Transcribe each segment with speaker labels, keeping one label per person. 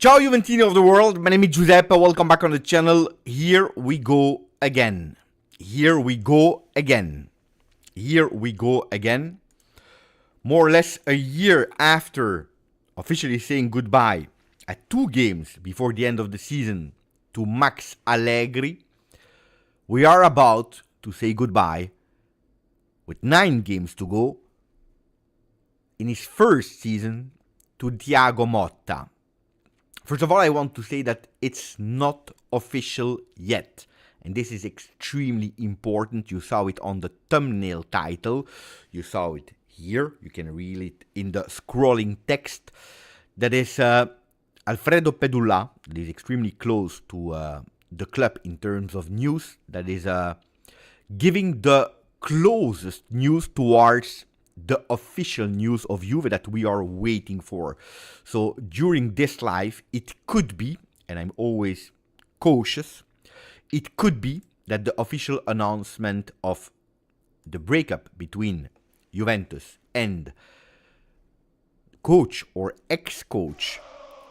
Speaker 1: Ciao Juventini of the world, my name is Giuseppe, welcome back on the channel. Here we go again. Here we go again. Here we go again. More or less a year after officially saying goodbye at 2 games before the end of the season to Max Allegri, we are about to say goodbye with 9 games to go in his first season to Thiago Motta. First of all, I want to say that it's not official yet. And this is extremely important. You saw it on the thumbnail title. You saw it here. You can read it in the scrolling text. That is Alfredo Pedulla. That is extremely close to the club in terms of news. That is giving the closest news towards the official news of Juve that we are waiting for. So during this live, it could be, and I'm always cautious, it could be that the official announcement of the breakup between Juventus and coach or ex-coach,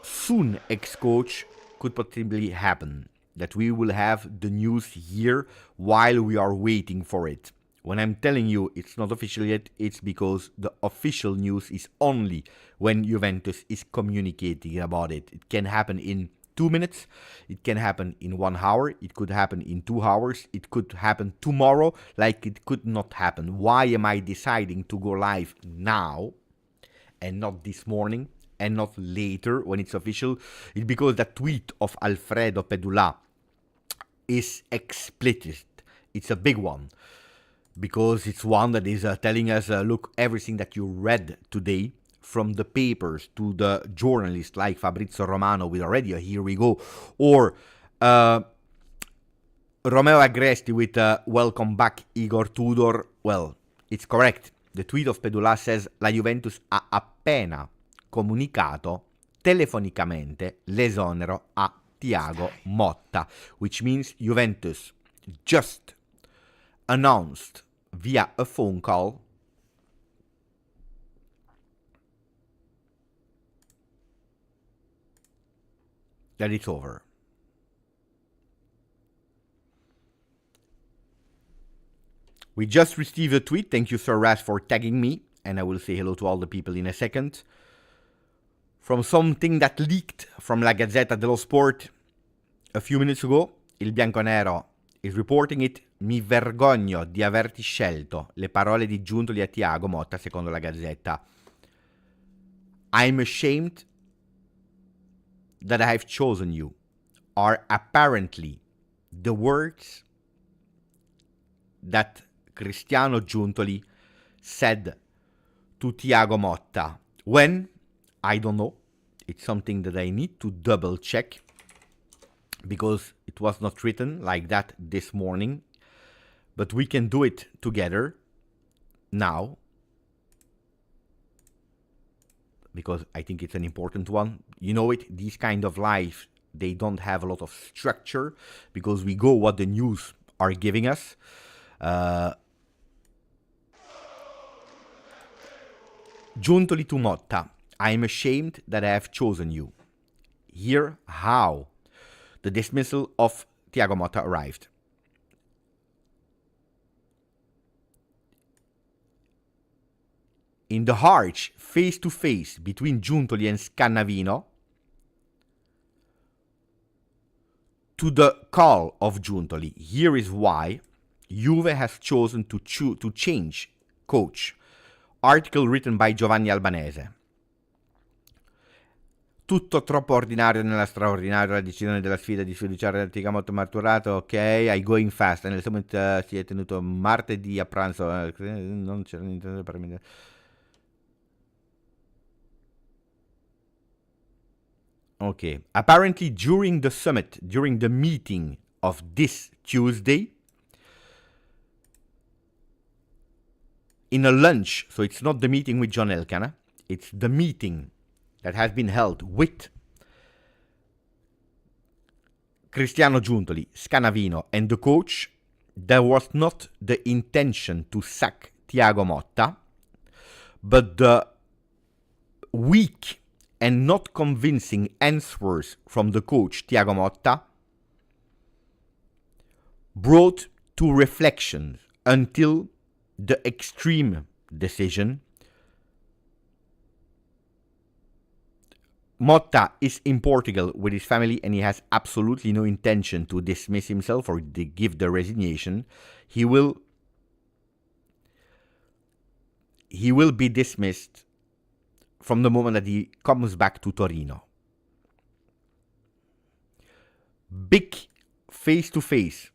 Speaker 1: soon ex-coach, could possibly happen. That we will have the news here while we are waiting for it. When I'm telling you it's not official yet, it's because the official news is only when Juventus is communicating about it. It can happen in 2 minutes, it can happen in 1 hour, it could happen in 2 hours, it could happen tomorrow, like it could not happen. Why am I deciding to go live now and not this morning and not later when it's official? It's because that tweet of Alfredo Pedulla is explicit. It's a big one. Because it's one that is telling us, look, everything that you read today, from the papers to the journalists like Fabrizio Romano with already a here we go, or Romeo Agresti with welcome back Igor Tudor. Well, it's correct. The tweet of Pedulla says la Juventus ha appena comunicato telefonicamente l'esonero a Thiago Motta, which means Juventus just announced via a phone call that it's over. We just received a tweet. Thank you, Sir Raz, for tagging me. And I will say hello to all the people in a second. From something that leaked from La Gazzetta dello Sport a few minutes ago. Il Bianconero is reporting it. Mi vergogno di averti scelto. Le parole di Giuntoli a Thiago Motta, secondo la Gazzetta. I'm ashamed that I have chosen you, are apparently the words that Cristiano Giuntoli said to Thiago Motta. When? I don't know. It's something that I need to double check because it was not written like that this morning. But we can do it together now because I think it's an important one. You know it, these kind of lives, they don't have a lot of structure because we go what the news are giving us. Giuntoli to Motta. I am ashamed that I have chosen you. Here how the dismissal of Thiago Motta arrived. In the harsh face-to-face between Giuntoli and Scannavino, to the call of Giuntoli, here is why Juve has chosen to change coach. Article written by Giovanni Albanese. Tutto troppo ordinario nella straordinaria, la decisione della sfida di sfiduciare Thiago Motta maturato. Ok, I going fast. Nel summit si è tenuto martedì a pranzo. Non c'era niente per me. Okay. Apparently, during the summit, during the meeting of this Tuesday, in a lunch, so it's not the meeting with John Elkann, it's the meeting that has been held with Cristiano Giuntoli, Scannavino, and the coach, there was not the intention to sack Thiago Motta, but the weak and not convincing answers from the coach Thiago Motta brought to reflections until the extreme decision. Motta is in Portugal with his family and he has absolutely no intention to dismiss himself or to give the resignation. He will be dismissed from the moment that he comes back to Torino. Big face-to-face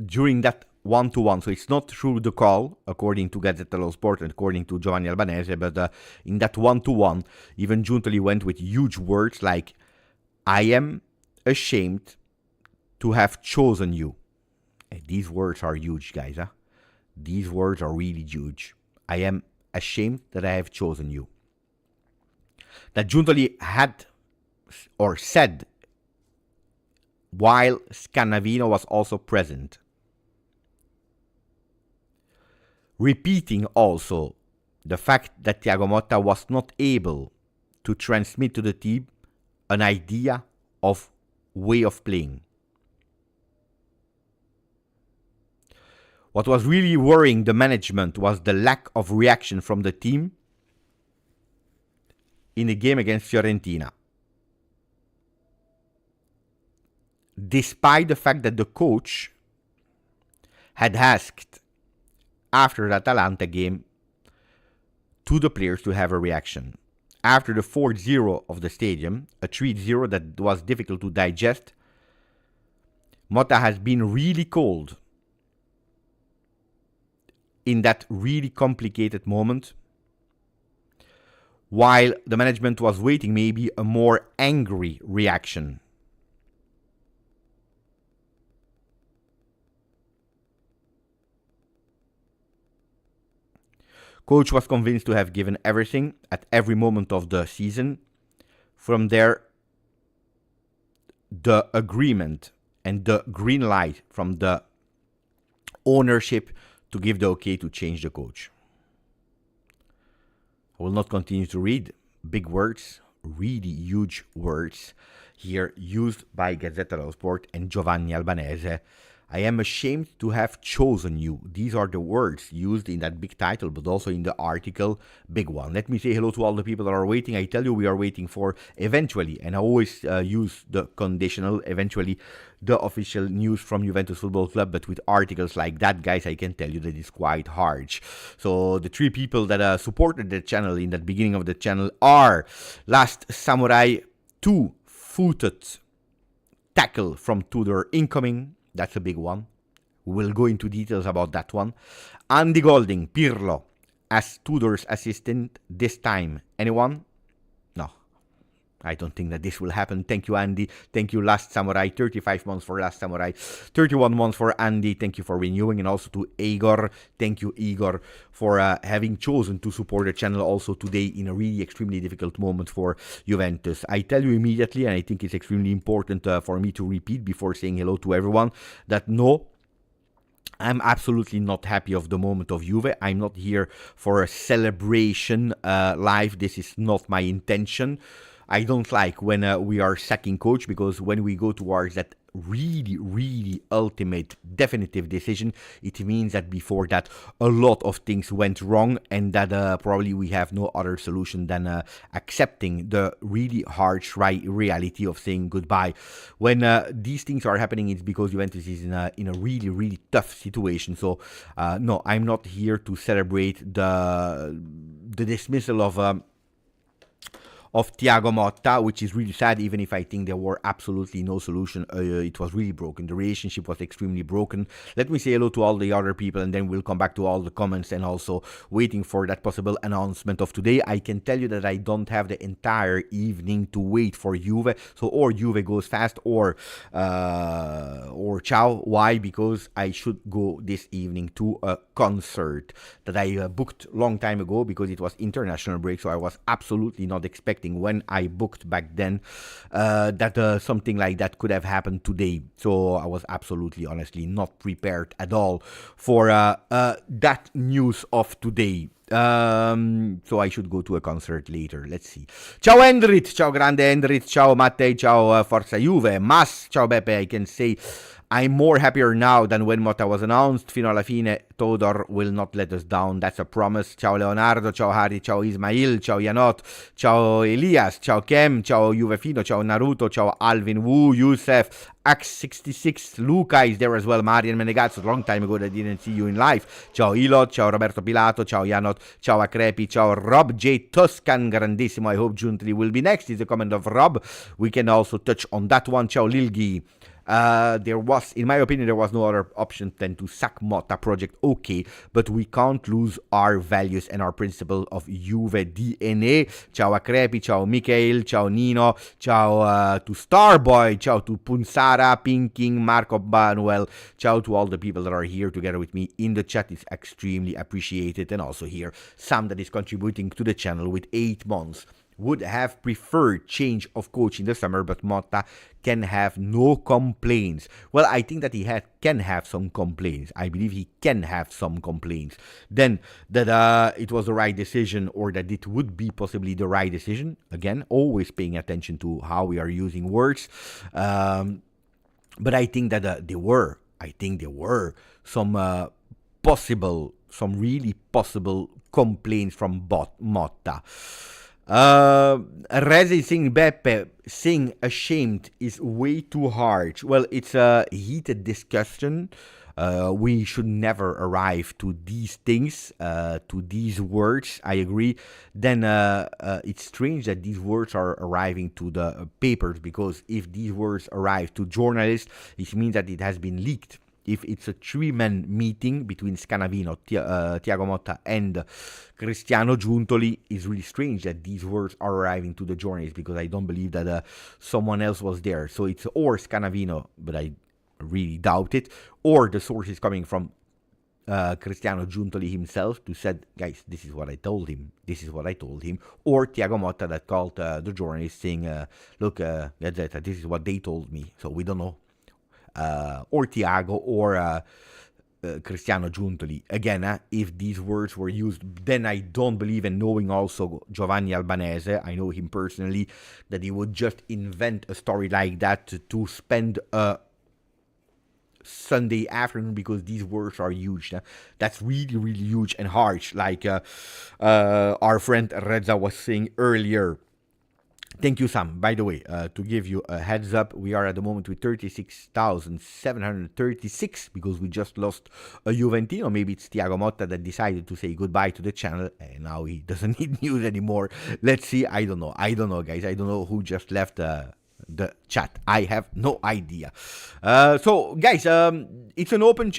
Speaker 1: during that one-to-one, so it's not through the call, according to Gazzetta dello Sport and according to Giovanni Albanese, but in that one-to-one, even Giuntoli went with huge words like, I am ashamed to have chosen you. And these words are huge, guys. These words are really huge. I am ashamed that I have chosen you. That Giuntoli had or said while Scannavino was also present. Repeating also the fact that Thiago Motta was not able to transmit to the team an idea of way of playing. What was really worrying the management was the lack of reaction from the team in the game against Fiorentina. Despite the fact that the coach had asked after the Atalanta game to the players to have a reaction. After the 4-0 of the stadium, a 3-0 that was difficult to digest, Motta has been really cold in that really complicated moment, while the management was waiting maybe a more angry reaction. Coach was convinced to have given everything at every moment of the season. From there, the agreement and the green light from the ownership to give the okay to change the coach. I will not continue to read big words, really huge words here used by Gazzetta dello Sport and Giovanni Albanese. I am ashamed to have chosen you. These are the words used in that big title, but also in the article, big one. Let me say hello to all the people that are waiting. I tell you, we are waiting for eventually, and I always use the conditional, eventually, the official news from Juventus Football Club, but with articles like that, guys, I can tell you that it's quite hard. So the three people that supported the channel in the beginning of the channel are Last Samurai, 2-footed tackle from Tudor incoming. That's a big one. We'll go into details about that one. Andy Golding, Pirlo, as Tudor's assistant this time. Anyone? No. I don't think that this will happen. Thank you, Andy. Thank you, Last Samurai. 35 months for Last Samurai. 31 months for Andy. Thank you for renewing. And also to Igor. Thank you, Igor, for having chosen to support the channel also today in a really extremely difficult moment for Juventus. I tell you immediately, and I think it's extremely important for me to repeat before saying hello to everyone, that no, I'm absolutely not happy of the moment of Juve. I'm not here for a celebration live. This is not my intention. I don't like when we are sacking coach, because when we go towards that really ultimate definitive decision, it means that before that a lot of things went wrong, and that probably we have no other solution than accepting the really harsh reality of saying goodbye. When these things are happening, it's because Juventus is in a really tough situation. So no, I'm not here to celebrate the dismissal of Thiago Motta, which is really sad, even if I think there were absolutely no solution. It was really broken. The relationship was extremely broken. Let me say hello to all the other people, and then we'll come back to all the comments and also waiting for that possible announcement of today. I can tell you that I don't have the entire evening to wait for Juve. So or Juve goes fast or ciao. Why? Because I should go this evening to a concert that I booked long time ago, because it was international break. So I was absolutely not expecting when I booked back then that something like that could have happened today. So I was absolutely, honestly, not prepared at all for that news of today. So I should go to a concert later. Let's see. Ciao Endrit, ciao grande Endrit, ciao Mattei, ciao Forza Juve, Mas, ciao Beppe. I can say I'm more happier now than when Motta was announced. Fino alla fine, Tudor will not let us down. That's a promise. Ciao Leonardo, ciao Harry, ciao Ismail, ciao Yanot, ciao Elias, ciao Kem, ciao Juvefino, ciao Naruto, ciao Alvin Wu, Youssef, X66, Luca is there as well, Marian Menegazzo, long time ago that I didn't see you in live. Ciao Ilot, ciao Roberto Pilato, ciao Yanot, ciao Acrepi, ciao Rob J. Tuscan, grandissimo. I hope Giuntoli will be next, is the comment of Rob. We can also touch on that one. Ciao Lilgi. There was, in my opinion, there was no other option than to sack Motta. Project okay, but we can't lose our values and our principle of Juve DNA. Ciao Acrepi, ciao Michael, ciao Nino, ciao to Starboy, ciao to Punsara, Pinking, Marco Banuel, ciao to all the people that are here together with me in the chat. It's extremely appreciated. And also here, Sam that is contributing to the channel with 8 months. Would have preferred change of coach in the summer, but Motta can have no complaints. Well, I think that he can have some complaints. I believe he can have some complaints. Then that it was the right decision, or that it would be possibly the right decision. Again, always paying attention to how we are using words. But I think that there were some really possible complaints from Motta. Rezi saying Beppe saying ashamed is way too harsh. Well, it's a heated discussion. We should never arrive to these things, to these words. I agree. Then it's strange that these words are arriving to the papers, because if these words arrive to journalists, it means that it has been leaked. If it's a 3-man meeting between Scanavino, Thiago Motta, and Cristiano Giuntoli, it's really strange that these words are arriving to the journalists, because I don't believe that someone else was there. So it's or Scanavino, but I really doubt it, or the source is coming from Cristiano Giuntoli himself, to said, guys, this is what I told him, or Thiago Motta that called the journalist saying, look, Gazzetta, this is what they told me. So we don't know. Or Thiago or Cristiano Giuntoli. Again, if these words were used, then I don't believe, and knowing also Giovanni Albanese, I know him personally, that he would just invent a story like that to spend a Sunday afternoon, because these words are huge. That's really, really huge and harsh, like our friend Reza was saying earlier. Thank you, Sam. By the way, to give you a heads up, we are at the moment with 36,736, because we just lost a Juventino. Maybe it's Thiago Motta that decided to say goodbye to the channel, and now he doesn't need news anymore. Let's see. I don't know, guys. I don't know who just left the chat. I have no idea. So guys, it's an open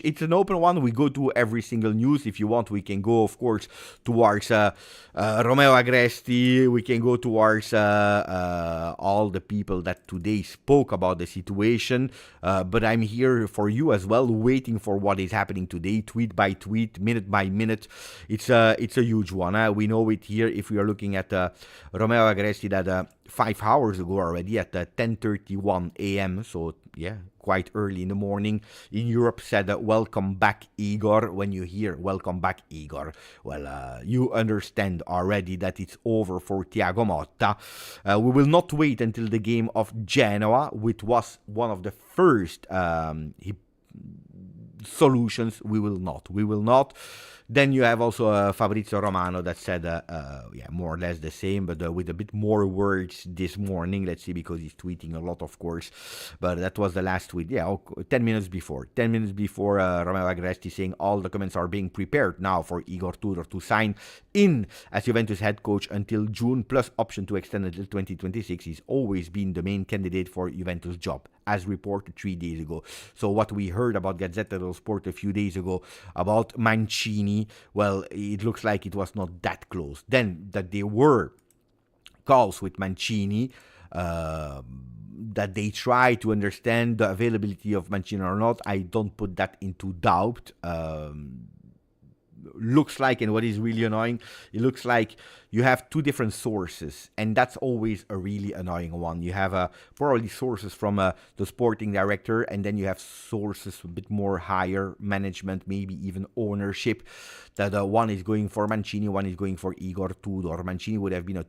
Speaker 1: one. We go to every single news. If you want, we can go, of course, towards Romeo Agresti. We can go towards all the people that today spoke about the situation. But I'm here for you as well, waiting for what is happening today, tweet by tweet, minute by minute. It's a huge one. We know it here. If we are looking at Romeo Agresti, that 5 hours ago already at 10:31 a.m. So yeah, quite early in the morning in Europe, said welcome back Igor. When you hear welcome back Igor, well, you understand already that it's over for Thiago Motta. We will not wait until the game of Genoa, which was one of the first solutions. We will not. Then you have also Fabrizio Romano that said, yeah, more or less the same, but with a bit more words this morning. Let's see, because he's tweeting a lot, of course. But that was the last tweet. Yeah, 10 minutes before. 10 minutes before, Romeo Agresti saying all documents are being prepared now for Igor Tudor to sign in as Juventus head coach until June, plus option to extend until 2026. He's always been the main candidate for Juventus job, as reported 3 days ago. So what we heard about Gazzetta dello Sport a few days ago about Mancini, well, it looks like it was not that close. Then that there were calls with Mancini, that they try to understand the availability of Mancini or not. I don't put that into doubt. Looks like, and what is really annoying, it looks like you have two different sources, and that's always a really annoying one. You have probably sources from the sporting director, and then you have sources a bit more higher management, maybe even ownership. That one is going for Mancini, one is going for Igor Tudor. Mancini would have been a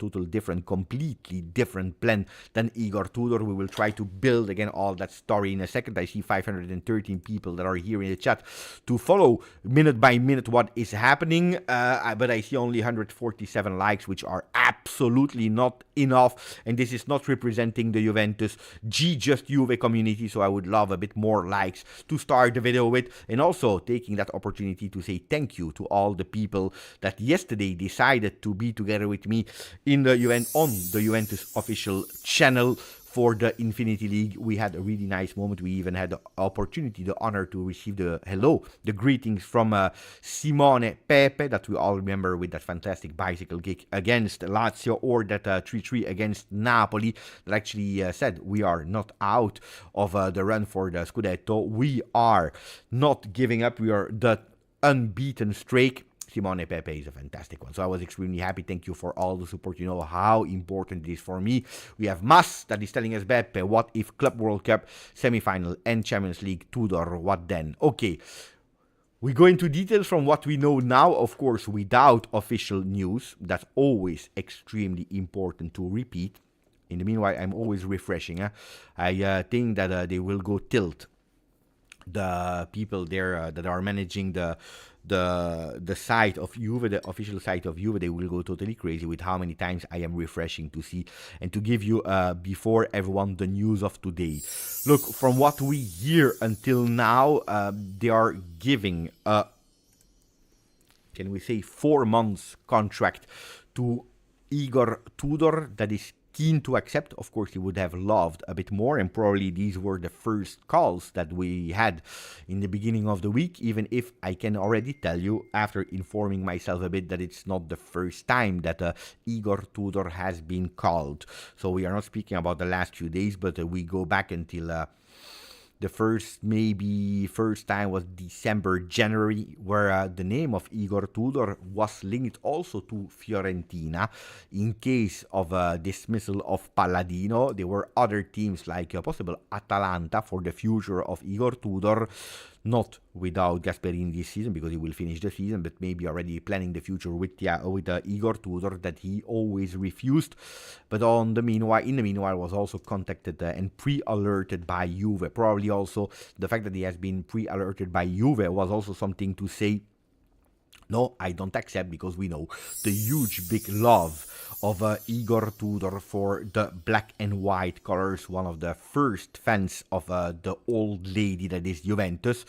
Speaker 1: completely different plan than Igor Tudor. We will try to build again all that story in a second. I see 513 people that are here in the chat to follow minute by minute what is happening, but I see only 147 likes, which are absolutely not enough, and this is not representing the Juventus GJustjuve community, so I would love a bit more likes to start the video with, and also taking that opportunity to say thank you to all the people that yesterday decided to be together with me in the on the Juventus official channel for the Infinity League. We had a really nice moment. We even had the opportunity, the honor to receive the greetings from Simone Pepe, that we all remember with that fantastic bicycle kick against Lazio, or that 3-3 against Napoli, that actually said we are not out of the run for the Scudetto. We are not giving up. We are the unbeaten streak. Simone Pepe is a fantastic one. So I was extremely happy. Thank you for all the support. You know how important it is for me. We have Mas that is telling us, Beppe, what if Club World Cup, semi-final and Champions League? Tudor, what then? Okay. We go into details from what we know now, of course, without official news. That's always extremely important to repeat. In the meanwhile, I'm always refreshing. I think that they will go tilt the people there that are managing the site of Juve, the official site of Juve. They will go totally crazy with how many times I am refreshing to see and to give you before everyone the news of today. Look, from what we hear until now, they are giving a, can we say, 4 months contract to Igor Tudor that is keen to accept. Of course, he would have loved a bit more, and probably these were the first calls that we had in the beginning of the week, even if I can already tell you, after informing myself a bit, that it's not the first time that Igor Tudor has been called. So we are not speaking about the last few days, but we go back until the first time was December, January, where the name of Igor Tudor was linked also to Fiorentina in case of a dismissal of Palladino. There were other teams like possible Atalanta for the future of Igor Tudor. Not without Gasperini this season, because he will finish the season, but maybe already planning the future with Igor Tudor, that he always refused. But in the meanwhile, was also contacted and pre-alerted by Juve. Probably also the fact that he has been pre-alerted by Juve was also something to say, no, I don't accept, because we know the huge big love of Igor Tudor for the black and white colors, one of the first fans of the old lady that is Juventus.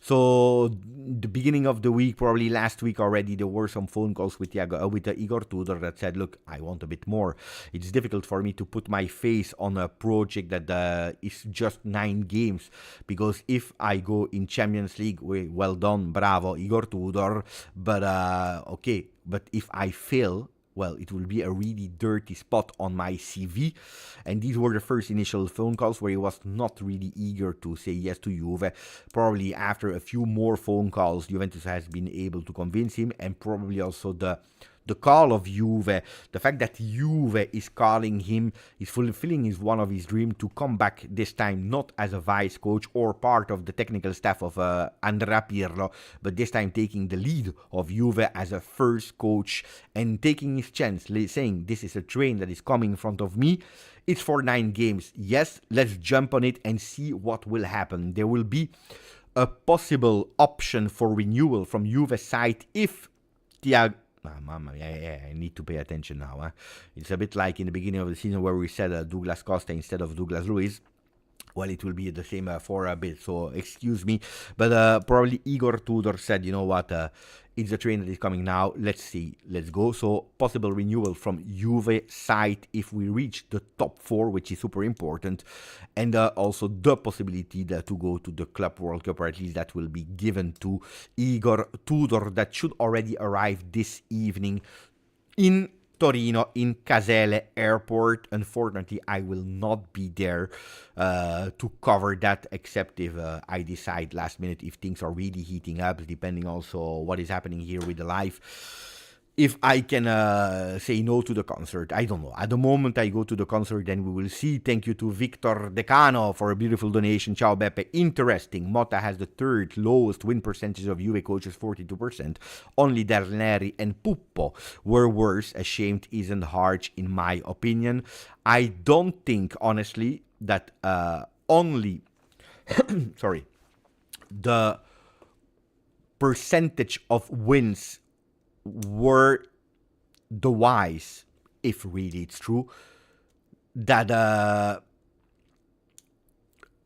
Speaker 1: So the beginning of the week, probably last week already, there were some phone calls with Igor Tudor that said, look, I want a bit more. It's difficult for me to put my face on a project that is just 9 games, because if I go in Champions League, well done, bravo, Igor Tudor, but okay, but if I fail, well, it will be a really dirty spot on my CV. And these were the first initial phone calls where he was not really eager to say yes to Juve. Probably after a few more phone calls, Juventus has been able to convince him, and probably also the call of Juve, the fact that Juve is calling him, is fulfilling one of his dreams to come back this time, not as a vice coach or part of the technical staff of Andrea Pirlo, but this time taking the lead of Juve as a first coach and taking his chance, saying, this is a train that is coming in front of me. It's for 9 games. Yes, let's jump on it and see what will happen. There will be a possible option for renewal from Juve's side if Thiago... I need to pay attention now. It's a bit like in the beginning of the season where we said Douglas Costa instead of Douglas Luiz. Well, it will be the same for a bit, so excuse me. But probably Igor Tudor said, you know what, it's a train that is coming now. Let's see, let's go. So possible renewal from Juve side if we reach the top 4, which is super important. And also the possibility to go to the Club World Cup, or at least that will be given to Igor Tudor. That should already arrive this evening in Torino, in Casele Airport. Unfortunately, I will not be there to cover that, except if I decide last minute, if things are really heating up, depending also what is happening here with the live. if I can say no to the concert. I don't know. At the moment I go to the concert, then we will see. Thank you to Victor Decano for a beautiful donation. Ciao Beppe. Interesting. Motta has the third lowest win percentage of Juve coaches, 42%. Only Darneri and Puppo were worse. Ashamed isn't harsh in my opinion. I don't think, honestly, that only sorry, the percentage of wins were the wise, if really it's true, that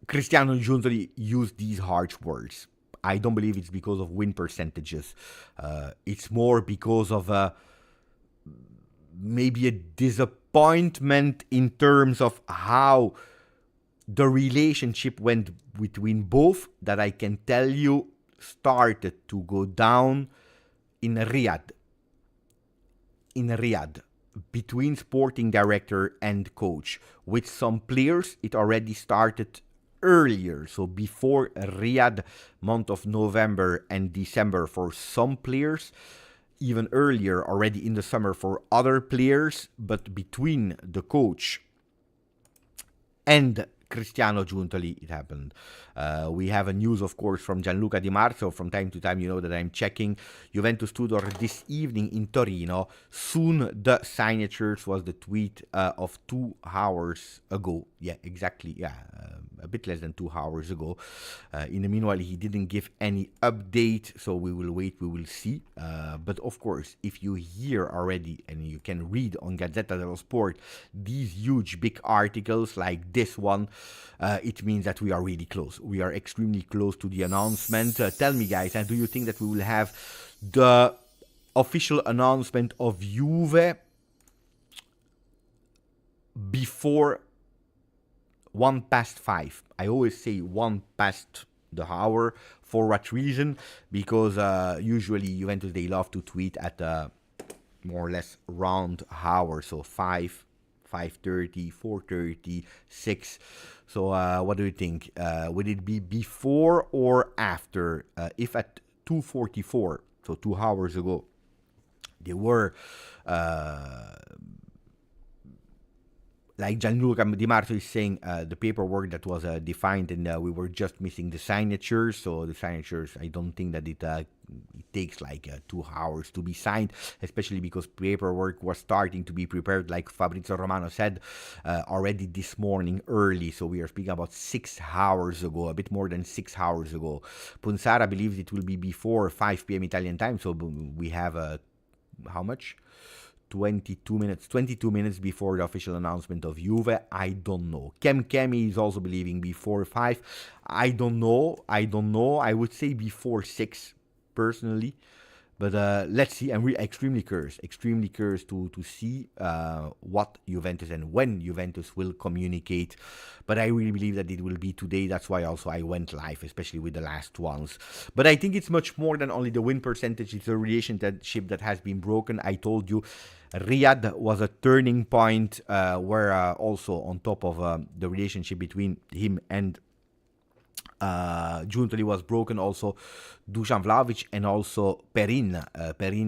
Speaker 1: Cristiano Giuntoli used these harsh words. I don't believe it's because of win percentages. It's more because of maybe a disappointment in terms of how the relationship went between both, that I can tell you started to go down in Riyadh, between sporting director and coach. With some players, it already started earlier. So before Riyadh, month of November and December for some players, even earlier, already in the summer for other players. But between the coach and Cristiano Giuntoli, it happened. We have a news, of course, from Gianluca Di Marzo. From time to time, you know that I'm checking. Juventus Tudor this evening in Torino. Soon the signatures, was the tweet of 2 hours ago. Yeah, exactly. Yeah, a bit less than 2 hours ago. In the meanwhile, he didn't give any update, so we will wait, we will see. But of course, if you hear already, and you can read on Gazzetta dello Sport, these huge big articles like this one, it means that we are really close. We are extremely close to the announcement. Tell me, guys, do you think that we will have the official announcement of Juve before 5:01? I always say 5:01 the hour. For what reason? Because usually Juventus, they love to tweet at more or less round hour. So 5, 5:30, 4:30, 6. So what do you think? Would it be before or after? If at 2:44, so 2 hours ago, they were like Gianluca Di Marzo is saying, the paperwork that was defined, and we were just missing the signatures. So the signatures, I don't think that it takes like 2 hours to be signed, especially because paperwork was starting to be prepared, like Fabrizio Romano said, already this morning early. So we are speaking about 6 hours ago, a bit more than 6 hours ago. Punsara believes it will be before 5 p.m. Italian time. So we have how much? 22 minutes before the official announcement of Juve. I don't know. Kemi is also believing before 5. I don't know. I would say before 6, personally. But let's see. I'm extremely curious to see what Juventus and when Juventus will communicate. But I really believe that it will be today. That's why also I went live, especially with the last ones. But I think it's much more than only the win percentage. It's a relationship that has been broken. I told you, Riyadh was a turning point where also on top of the relationship between him and Giuntoli was broken, also Dusan Vlahovic and also Perin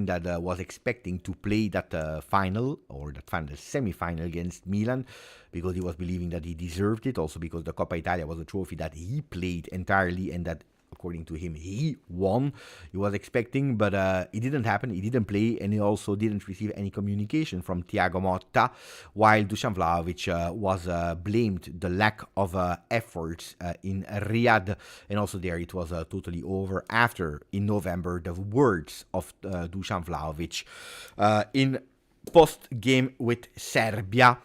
Speaker 1: that was expecting to play that final or that final semi-final against Milan, because he was believing that he deserved it, also because the Coppa Italia was a trophy that he played entirely and that, according to him, he won. He was expecting, but it didn't happen. He didn't play, and he also didn't receive any communication from Thiago Motta, while Dusan Vlahovic was blamed the lack of efforts in Riyadh, and also there it was totally over after, in November, the words of Dusan Vlahovic in post-game with Serbia.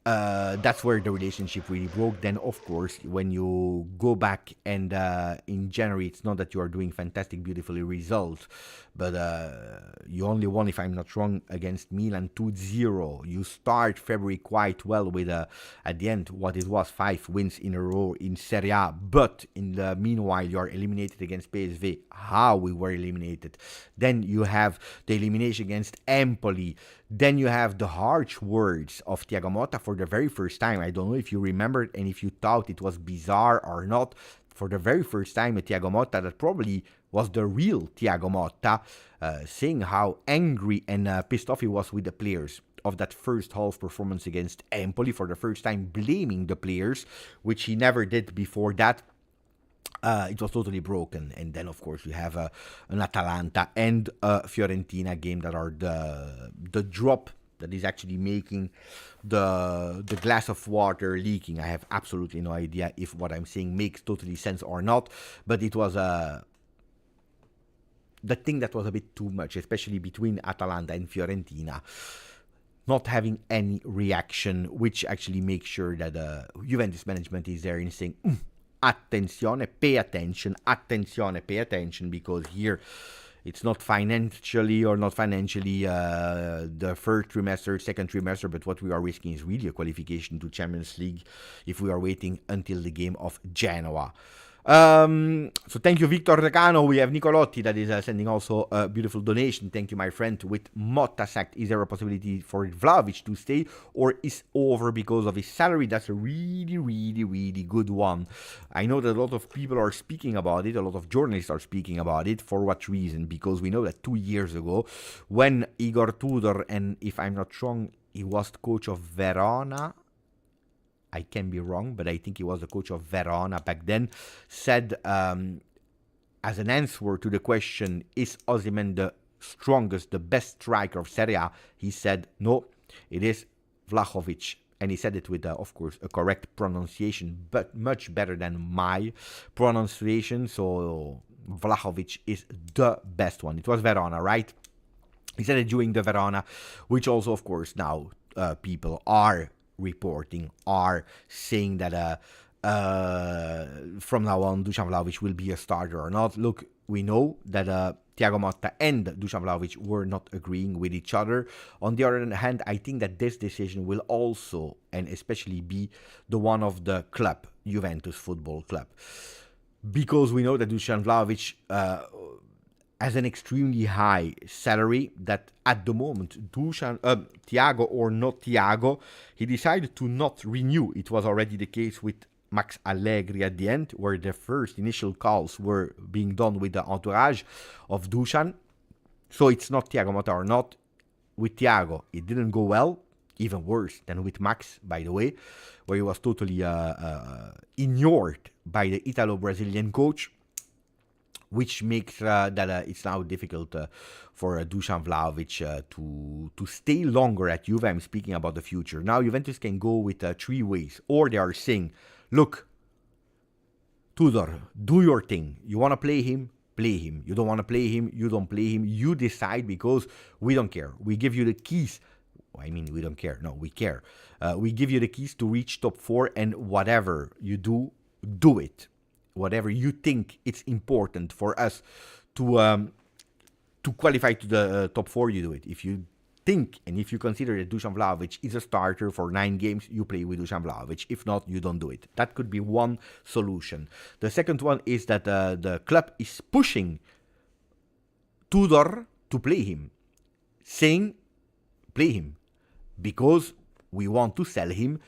Speaker 1: That's where the relationship really broke. Then, of course, when you go back and in January, it's not that you are doing fantastic, beautifully results, but you only won, if I'm not wrong, against Milan 2-0. You start February quite well with, at the end, what it was, 5 wins in a row in Serie A. But in the meanwhile, you are eliminated against PSV. How we were eliminated. Then you have the elimination against Empoli. Then you have the harsh words of Thiago Motta for the very first time. I don't know if you remembered and if you thought it was bizarre or not. for the very first time, Thiago Motta, that probably was the real Thiago Motta, saying how angry and pissed off he was with the players of that first half performance against Empoli, for the first time blaming the players, which he never did before that. It was totally broken. And then, of course, you have an Atalanta and a Fiorentina game that are the drop that is actually making the glass of water leaking. I have absolutely no idea if what I'm saying makes totally sense or not, but it was the thing that was a bit too much, especially between Atalanta and Fiorentina, not having any reaction, which actually makes sure that Juventus management is there and saying, attenzione, pay attention, attenzione, pay attention, because here it's not financially the first trimester, second trimester, but what we are risking is really a qualification to Champions League if we are waiting until the game of Genoa. So thank you, Victor Recano. We have Nicolotti that is sending also a beautiful donation. Thank you, my friend. With Motta sacked, is there a possibility for Vlahovic to stay, or is over because of his salary? That's a really, really, really good one. I know that a lot of people are speaking about it. A lot of journalists are speaking about it. For what reason? Because we know that 2 years ago, when Igor Tudor, and if I'm not wrong, he was the coach of Verona, I can be wrong, but I think he was the coach of Verona back then, said as an answer to the question, is Osimhen the strongest, the best striker of Serie A? He said, no, it is Vlahovic. And he said it with, of course, a correct pronunciation, but much better than my pronunciation. So Vlahovic is the best one. It was Verona, right? He said it during the Verona, which also, of course, now people are reporting, are saying that from now on Dusan Vlahovic will be a starter or not. Look, we know that Thiago Motta and Dusan Vlahovic were not agreeing with each other. On the other hand, I think that this decision will also and especially be the one of the club, Juventus Football Club, because we know that Dusan Vlahovic has an extremely high salary, that at the moment, Thiago or not Thiago, he decided to not renew. It was already the case with Max Allegri at the end, where the first initial calls were being done with the entourage of Dusan. So it's not Thiago Motta or not. With Thiago, it didn't go well, even worse than with Max, by the way, where he was totally ignored by the Italo-Brazilian coach, which makes that it's now difficult for Dusan Vlahovic to stay longer at Juve. I'm speaking about the future. Now, Juventus can go with 3 ways. Or they are saying, look, Tudor, do your thing. You want to play him? Play him. You don't want to play him? You don't play him. You decide, because we don't care. We give you the keys. I mean, we don't care. No, we care. We give you the keys to reach top 4, and whatever you do, do it. Whatever you think it's important for us to qualify to the top 4, you do it. If you think and if you consider that Dusan Vlahovic is a starter for 9 games, you play with Dusan Vlahovic. If not, you don't do it. That could be one solution. The second one is that the club is pushing Tudor to play him, saying, play him, because we want to sell him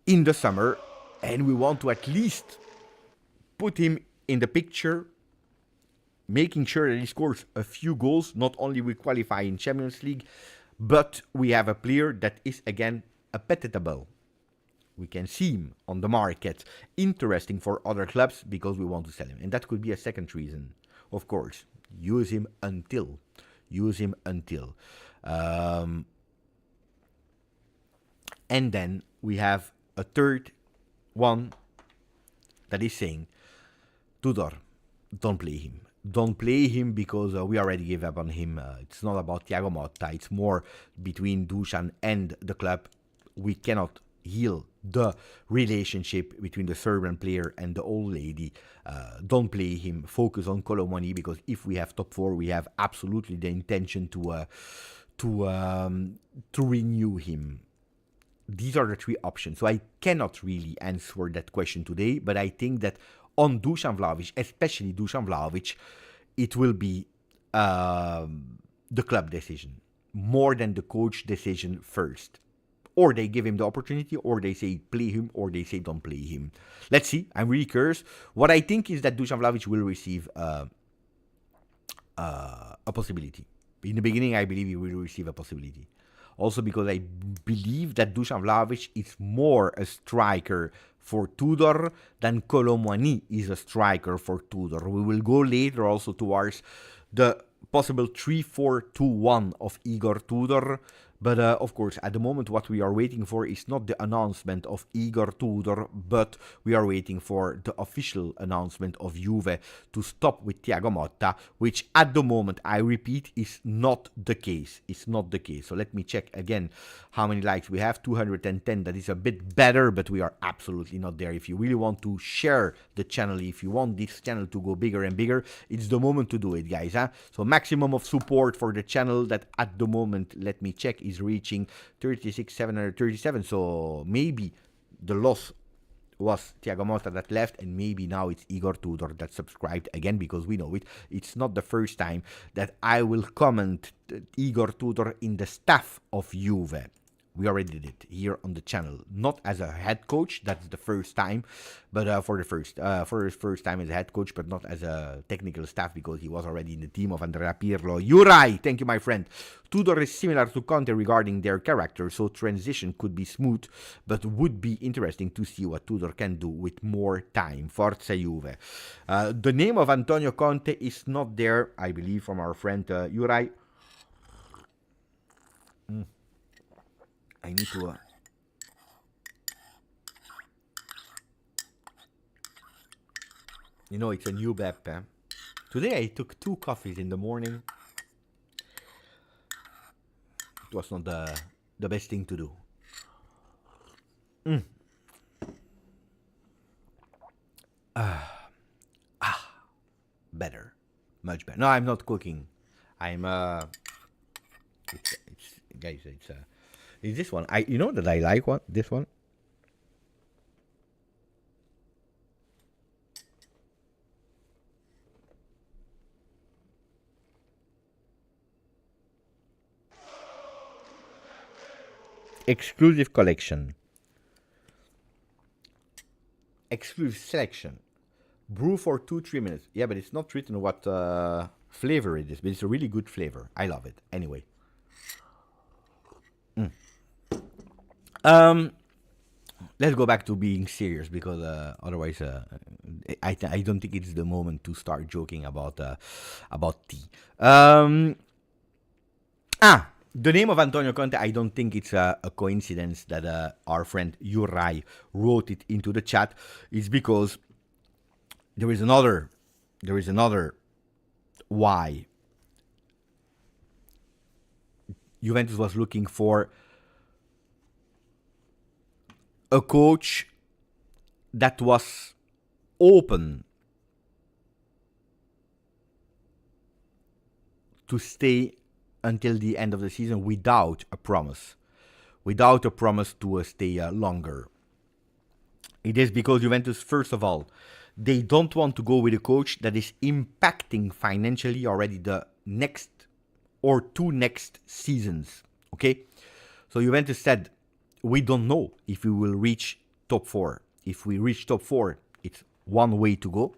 Speaker 1: in the summer, and we want to at least put him in the picture, making sure that he scores a few goals. Not only we qualify in Champions League, but we have a player that is again appetitable. We can see him on the market, interesting for other clubs, because we want to sell him. And that could be a second reason. Of course, use him until. And then we have a third one that is saying, Tudor, don't play him. Don't play him, because we already gave up on him. It's not about Thiago Motta. It's more between Dusan and the club. We cannot heal the relationship between the Serbian player and the old lady. Don't play him. Focus on Colomoni, because if we have top 4, we have absolutely the intention to renew him. These are the 3 options. So I cannot really answer that question today, but I think that on Dusan Vlahovic, especially Dusan Vlahovic, it will be the club decision more than the coach decision first. Or they give him the opportunity, or they say play him, or they say don't play him. Let's see. I'm really curious. What I think is that Dusan Vlahovic will receive a possibility. In the beginning, I believe he will receive a possibility. Also because I believe that Dusan Vlahovic is more a striker for Tudor than Kolo Muani is a striker for Tudor. We will go later also towards the possible 3-4-2-1 of Igor Tudor. But of course, at the moment, what we are waiting for is not the announcement of Igor Tudor, but we are waiting for the official announcement of Juve to stop with Thiago Motta, which at the moment, I repeat, is not the case. It's not the case. So let me check again how many likes we have. 210. That is a bit better, but we are absolutely not there. If you really want to share the channel, if you want this channel to go bigger and bigger, it's the moment to do it, guys. Huh? So maximum of support for the channel that at the moment, let me check, is reaching 36,737. So maybe the loss was Thiago Motta that left, and maybe now it's Igor Tudor that subscribed again, because we know it. It's not the first time that I will comment Igor Tudor in the staff of Juve. We already did it here on the channel, not as a head coach. That's the first time, but for his first time as a head coach, but not as a technical staff, because he was already in the team of Andrea Pirlo. Jurai, thank you, my friend. Tudor is similar to Conte regarding their character, so transition could be smooth, but would be interesting to see what Tudor can do with more time. Forza Juve. The name of Antonio Conte is not there, I believe, from our friend Jurai. I need to... You know, it's a new BEP. Today I took 2 coffees in the morning. It was not the best thing to do. Better. Much better. No, I'm not cooking. I'm... Guys, it's... Is this one? You know that I like this one? Exclusive collection. Exclusive selection. Brew for 2-3 minutes. Yeah, but it's not written what flavor it is, but it's a really good flavor. I love it. Anyway. Let's go back to being serious, because otherwise I don't think it's the moment to start joking about tea. The name of Antonio Conte, I don't think it's a coincidence that our friend Jurai wrote it into the chat. It's because there is another why Juventus was looking for a coach that was open to stay until the end of the season without a promise to stay longer. It is because Juventus, first of all, they don't want to go with a coach that is impacting financially already the next or 2 next seasons. Okay? So Juventus said, we don't know if we will reach top 4. If we reach top 4, it's one way to go.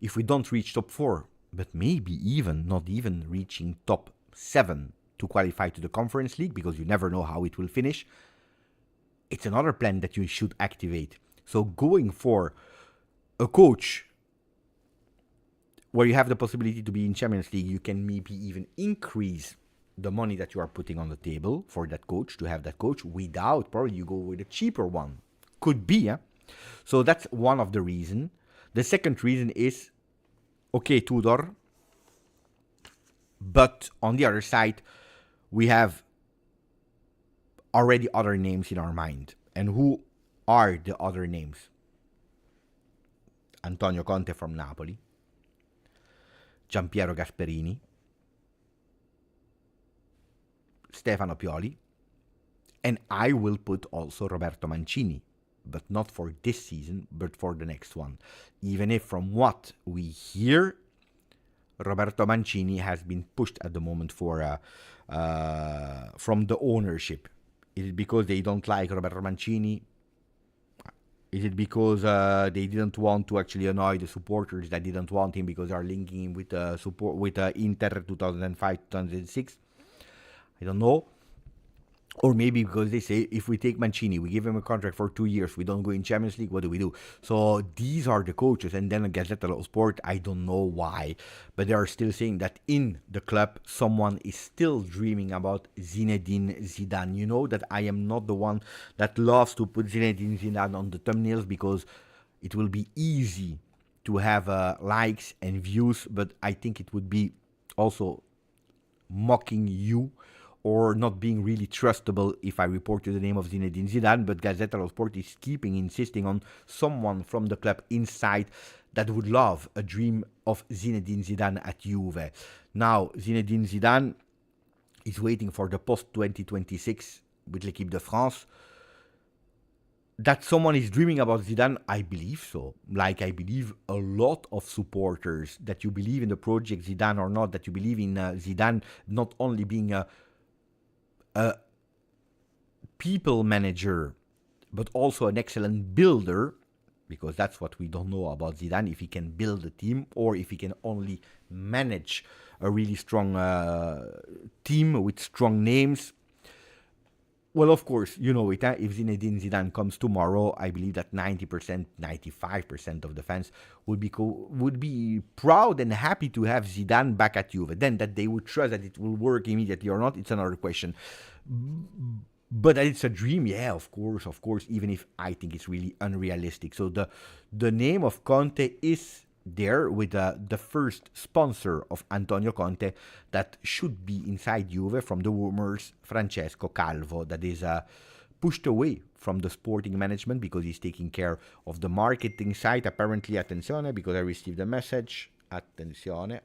Speaker 1: If we don't reach top 4, but maybe not even reaching top 7 to qualify to the Conference League, because you never know how it will finish, it's another plan that you should activate. So going for a coach where you have the possibility to be in Champions League, you can maybe even increase the money that you are putting on the table for that coach, to have that coach, without probably you go with a cheaper one. Could be, yeah? So that's one of the reasons. The second reason is, okay, Tudor, but on the other side, we have already other names in our mind. And who are the other names? Antonio Conte from Napoli, Giampiero Gasperini, Stefano Pioli, and I will put also Roberto Mancini, but not for this season, but for the next one. Even if from what we hear, Roberto Mancini has been pushed at the moment for from the ownership. Is it because they don't like Roberto Mancini? Is it because they didn't want to actually annoy the supporters that didn't want him because they are linking him with support with Inter 2005 2006? I don't know. Or maybe because they say, if we take Mancini, we give him a contract for 2 years, we don't go in Champions League, what do we do? So these are the coaches. And then Gazzetta dello Sport, I don't know why, but they are still saying that in the club, someone is still dreaming about Zinedine Zidane. You know that I am not the one that loves to put Zinedine Zidane on the thumbnails because it will be easy to have likes and views, but I think it would be also mocking you or not being really trustable if I report you the name of Zinedine Zidane, but Gazzetta dello Sport is insisting on someone from the club inside that would love a dream of Zinedine Zidane at Juve. Now, Zinedine Zidane is waiting for the post-2026 with l'équipe de France. That someone is dreaming about Zidane, I believe so. Like I believe a lot of supporters that you believe in the project Zidane or not, that you believe in Zidane not only being a people manager, but also an excellent builder, because that's what we don't know about Zidane, if he can build a team or if he can only manage a really strong team with strong names. Well, of course, you know it. If Zinedine Zidane comes tomorrow, I believe that 90%, 95% of the fans would be proud and happy to have Zidane back at Juve. Then that they would trust that it will work immediately or not, it's another question. But that it's a dream, yeah, of course, even if I think it's really unrealistic. So the name of Conte is there with the first sponsor of Antonio Conte that should be inside Juve from the rumors, Francesco Calvo, that is pushed away from the sporting management because he's taking care of the marketing side. Apparently, attenzione, because I received a message. Attenzione.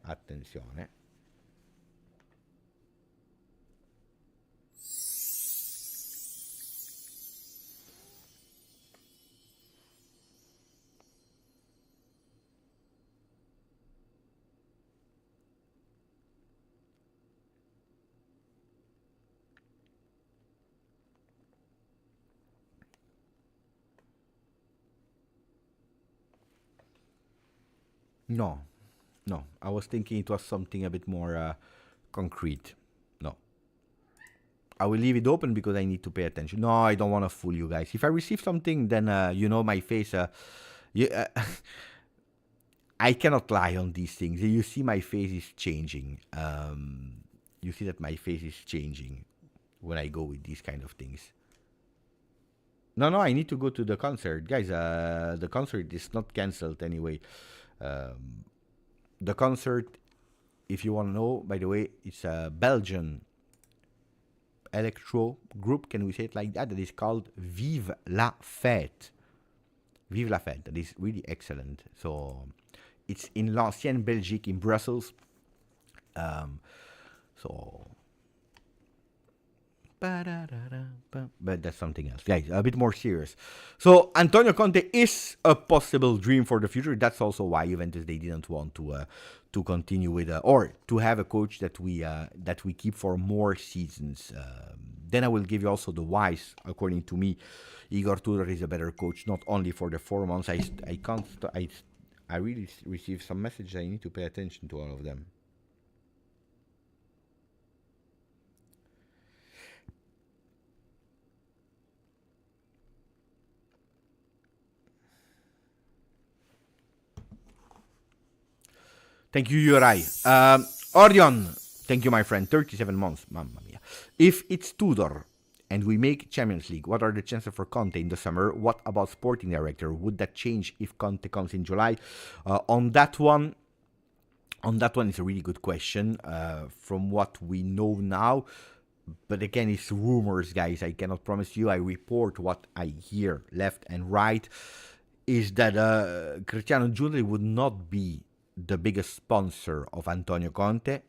Speaker 1: No. I was thinking it was something a bit more concrete. No. I will leave it open because I need to pay attention. No, I don't want to fool you guys. If I receive something, then you know my face. I cannot lie on these things. You see my face is changing. You see that my face is changing when I go with these kind of things. No, I need to go to the concert. Guys, the concert is not cancelled anyway. The concert, if you want to know, by the way, it's a Belgian electro group, can we say it like that? That is called Vive la Fête. Vive la Fête. That is really excellent. So it's in l'Ancienne Belgique in Brussels. But that's something else. Guys, a bit more serious. So Antonio Conte is a possible dream for the future. That's also why Juventus, they didn't want to continue with or to have a coach that we keep for more seasons. Then I will give you also the whys. According to me, Igor Tudor is a better coach, not only for the 4 months. I really received some messages. I need to pay attention to all of them. Thank you, Yurai. Orion, thank you, my friend. 37 months, mamma mia. If it's Tudor and we make Champions League, what are the chances for Conte in the summer? What about sporting director? Would that change if Conte comes in July? On that one, it's a really good question. From what we know now, but again, it's rumors, guys. I cannot promise you. I report what I hear left and right. Is that Cristiano Giuntoli would not be the biggest sponsor of Antonio Conte,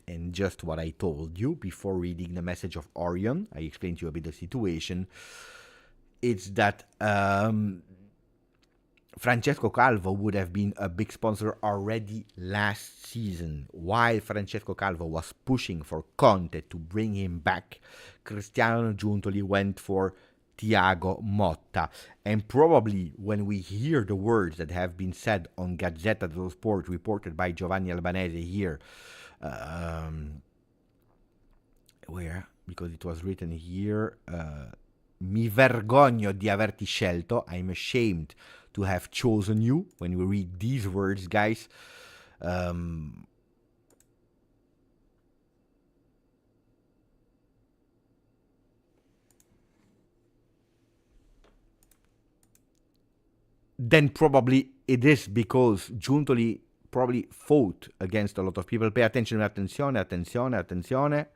Speaker 1: and just what I told you before reading the message of Orion, I explained to you a bit the situation. It's that Francesco Calvo would have been a big sponsor already last season. While Francesco Calvo was pushing for Conte to bring him back, Cristiano Giuntoli went for Thiago Motta. And probably when we hear the words that have been said on Gazzetta dello Sport, reported by Giovanni Albanese here, where? Because it was written here, mi vergogno di averti scelto, I'm ashamed to have chosen you. When we read these words, guys, then probably it is because Giuntoli probably fought against a lot of people. Pay attention, attenzione, attenzione, attenzione.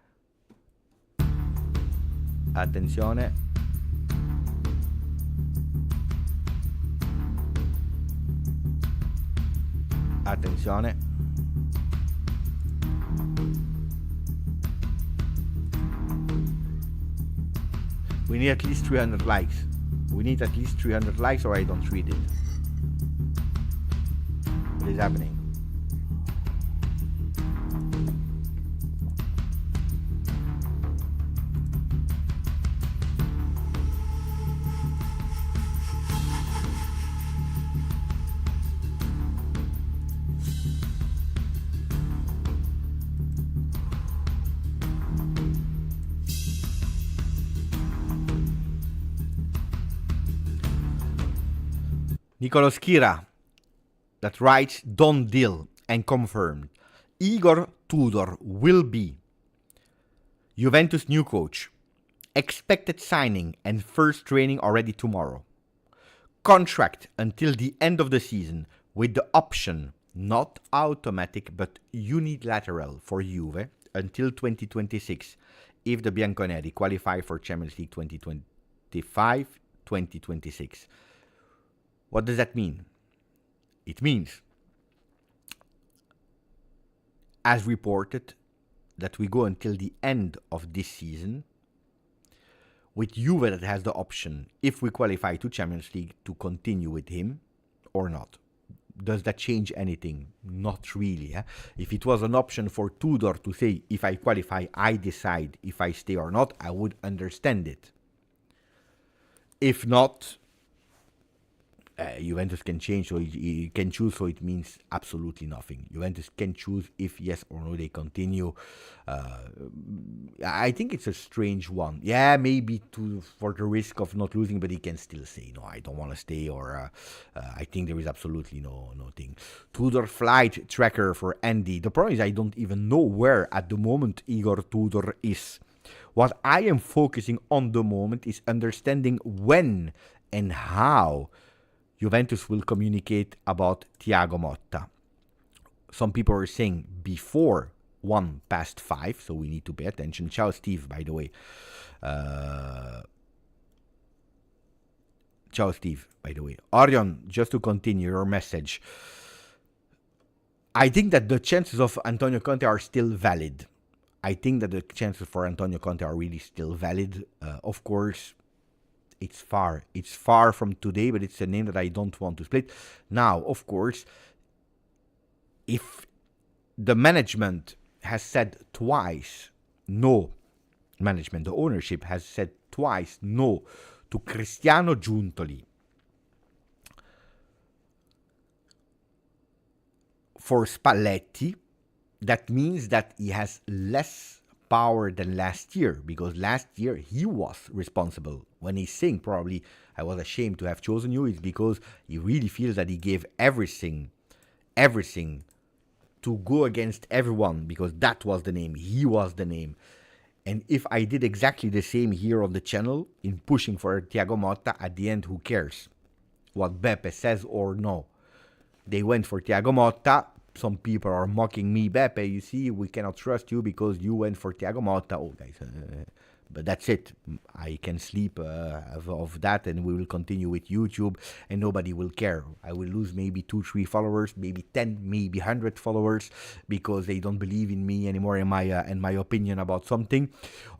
Speaker 1: Attenzione. Attenzione. We need at least 300 likes. We need at least 300 likes or I don't read it. What is happening? Nicolo Schira that writes done deal and confirmed. Igor Tudor will be Juventus new coach. Expected signing and first training already tomorrow. Contract until the end of the season with the option, not automatic but unilateral for Juve until 2026 if the Bianconeri qualify for Champions League 2025-2026. What does that mean? It means, as reported, that we go until the end of this season with Juve that has the option, if we qualify to Champions League, to continue with him or not. Does that change anything? Not really. If it was an option for Tudor to say, if I qualify, I decide if I stay or not, I would understand it. If not, Juventus can change, so he can choose, so it means absolutely nothing. Juventus can choose if yes or no they continue. I think it's a strange one. Yeah, maybe for the risk of not losing, but he can still say, no, I don't want to stay, or I think there is absolutely no thing. Tudor flight tracker for Andy. The problem is I don't even know where at the moment Igor Tudor is. What I am focusing on the moment is understanding when and how Juventus will communicate about Thiago Motta. Some people are saying before 5:01, so we need to pay attention. Ciao, Steve, by the way. Ciao, Steve, by the way. Orion, just to continue your message. I think that the chances of Antonio Conte are still valid. I think that the chances for Antonio Conte are really still valid. Of course, it's far from today, but it's a name that I don't want to split. Now, of course, if the management has said twice no, the ownership has said twice no to Cristiano Giuntoli for Spalletti, that means that he has less power than last year, because last year he was responsible. When he's saying probably I was ashamed to have chosen you, it's because he really feels that he gave everything to go against everyone, because that was the name, he was the name. And if I did exactly the same here on the channel in pushing for Thiago Motta, at the end, who cares what Beppe says or no? They went for Thiago Motta. Some people are mocking me, Beppe, you see, we cannot trust you because you went for Thiago Motta. Oh, guys, But that's it. I can sleep of that, and we will continue with YouTube, and nobody will care. I will lose maybe 2-3 followers, maybe 10, maybe 100 followers, because they don't believe in me anymore and my opinion about something.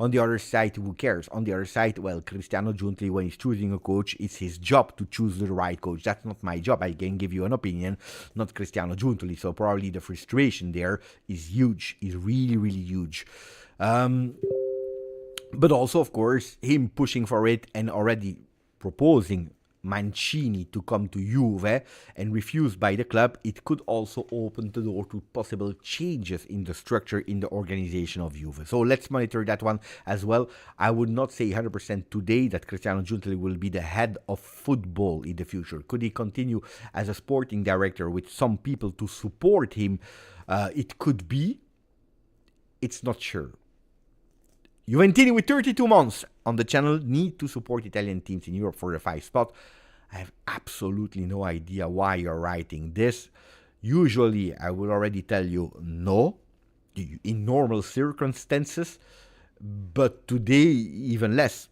Speaker 1: On the other side, who cares? On the other side, well, Cristiano Giuntoli, when he's choosing a coach, it's his job to choose the right coach. That's not my job. I can give you an opinion, not Cristiano Giuntoli. So probably the frustration there is huge, is really, really huge. But also, of course, him pushing for it and already proposing Mancini to come to Juve and refused by the club, it could also open the door to possible changes in the structure in the organization of Juve. So let's monitor that one as well. I would not say 100% today that Cristiano Giuntoli will be the head of football in the future. Could he continue as a sporting director with some people to support him? It could be. It's not sure. Juventini with 32 months on the channel need to support Italian teams in Europe for the 5th spot. I have absolutely no idea why you're writing this. Usually, I will already tell you no, in normal circumstances, but today even less.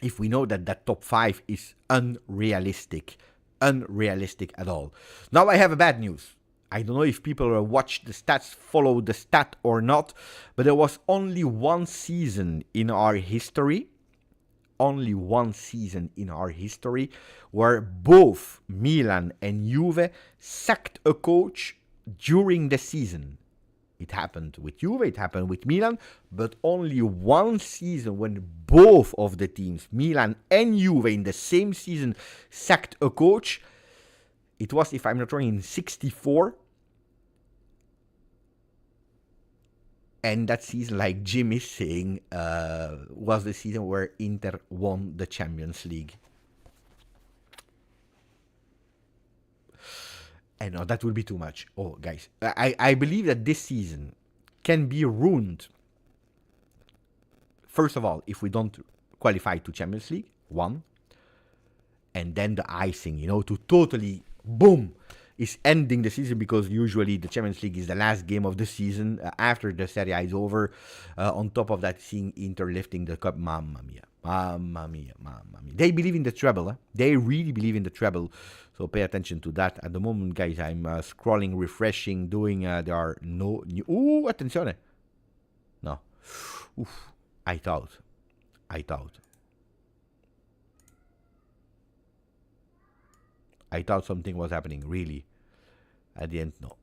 Speaker 1: If we know that that top 5 is unrealistic at all. Now I have a bad news. I don't know if people watch the stats, follow the stat or not, but there was only one season in our history, where both Milan and Juve sacked a coach during the season. It happened with Juve, it happened with Milan, but only one season when both of the teams, Milan and Juve, in the same season sacked a coach. It was, if I'm not wrong, in 64. And that season, like Jim is saying, was the season where Inter won the Champions League. And no, that would be too much. Oh, guys, I believe that this season can be ruined. First of all, if we don't qualify to Champions League, one. And then the icing, to totally, boom, is ending the season, because usually the Champions League is the last game of the season after the Serie A is over. On top of that, seeing Inter lifting the cup, mamma mia. They believe in the treble. They really believe in the treble. So pay attention to that. At the moment, guys, I'm scrolling, refreshing, doing. There are no new. Ooh, attenzione. No. Oof. I thought. I thought something was happening, really. At the end, no.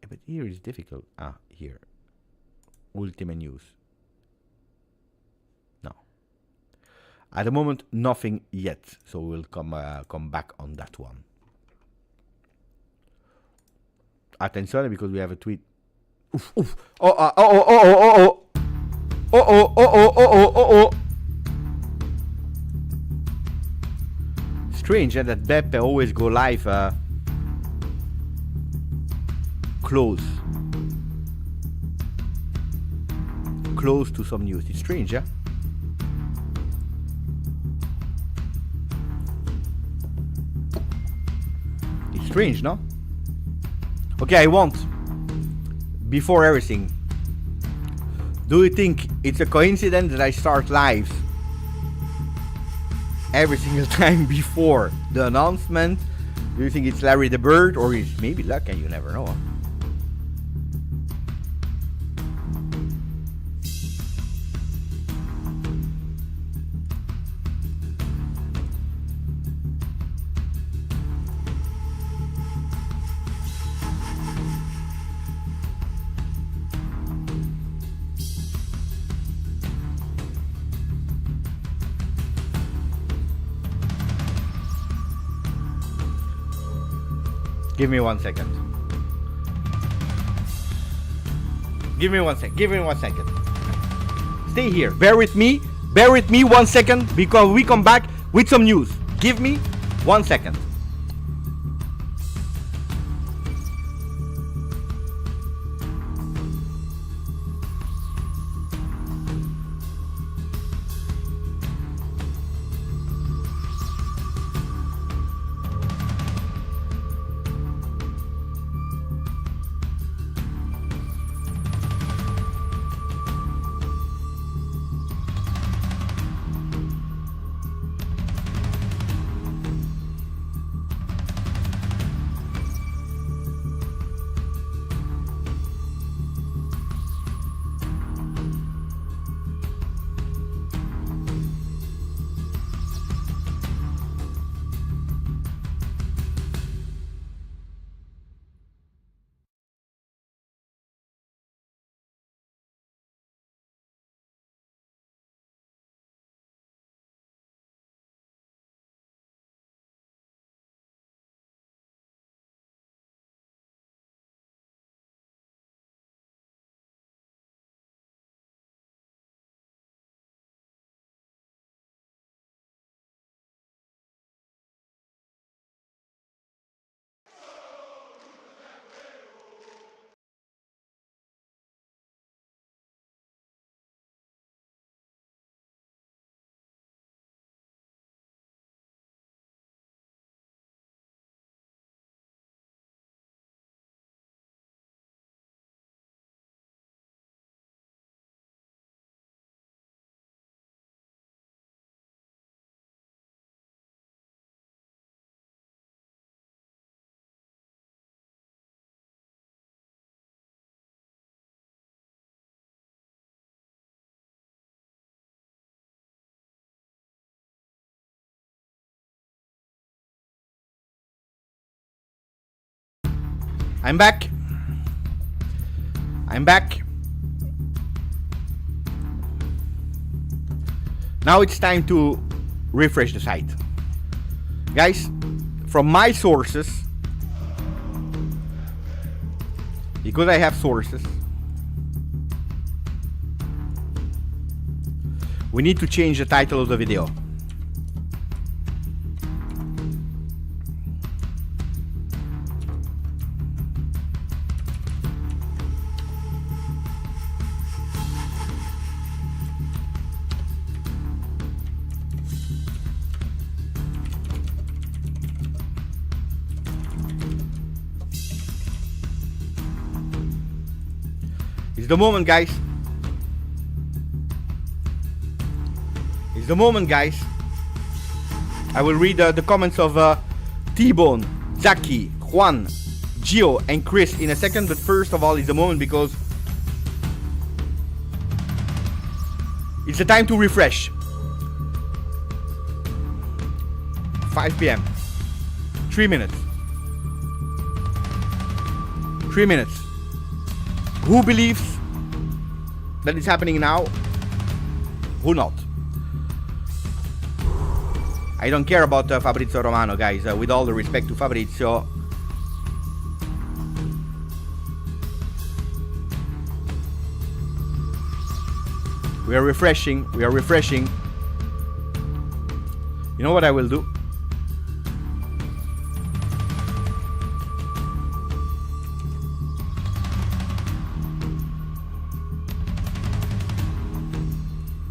Speaker 1: But here is difficult. Here. Ultima news. No. At the moment, nothing yet. So we'll come back on that one. Attenzione, because we have a tweet. Oof, oof. Oh. Strange that Beppe always go live close to some news. It's strange, yeah? It's strange, no? Okay, I want, before everything, do you think it's a coincidence that I start lives every single time before the announcement? Do you think it's Larry the Bird, or is maybe luck, and you never know? Give me 1 second. Give me one second. Stay here. Bear with me 1 second, because we come back with some news. Give me 1 second. I'm back. I'm back. Now it's time to refresh the site. Guys, from my sources, because I have sources, we need to change the title of the video. It's the moment, guys. It's the moment, guys. I will read the comments of T-Bone, Zaki, Juan, Gio, and Chris in a second. But first of all, it's the moment because it's the time to refresh. 5 p.m. 3 minutes. 3 minutes. Who believes that it's happening now? Who not? I don't care about Fabrizio Romano, guys. With all the respect to Fabrizio, we are refreshing. We are refreshing. You know what I will do?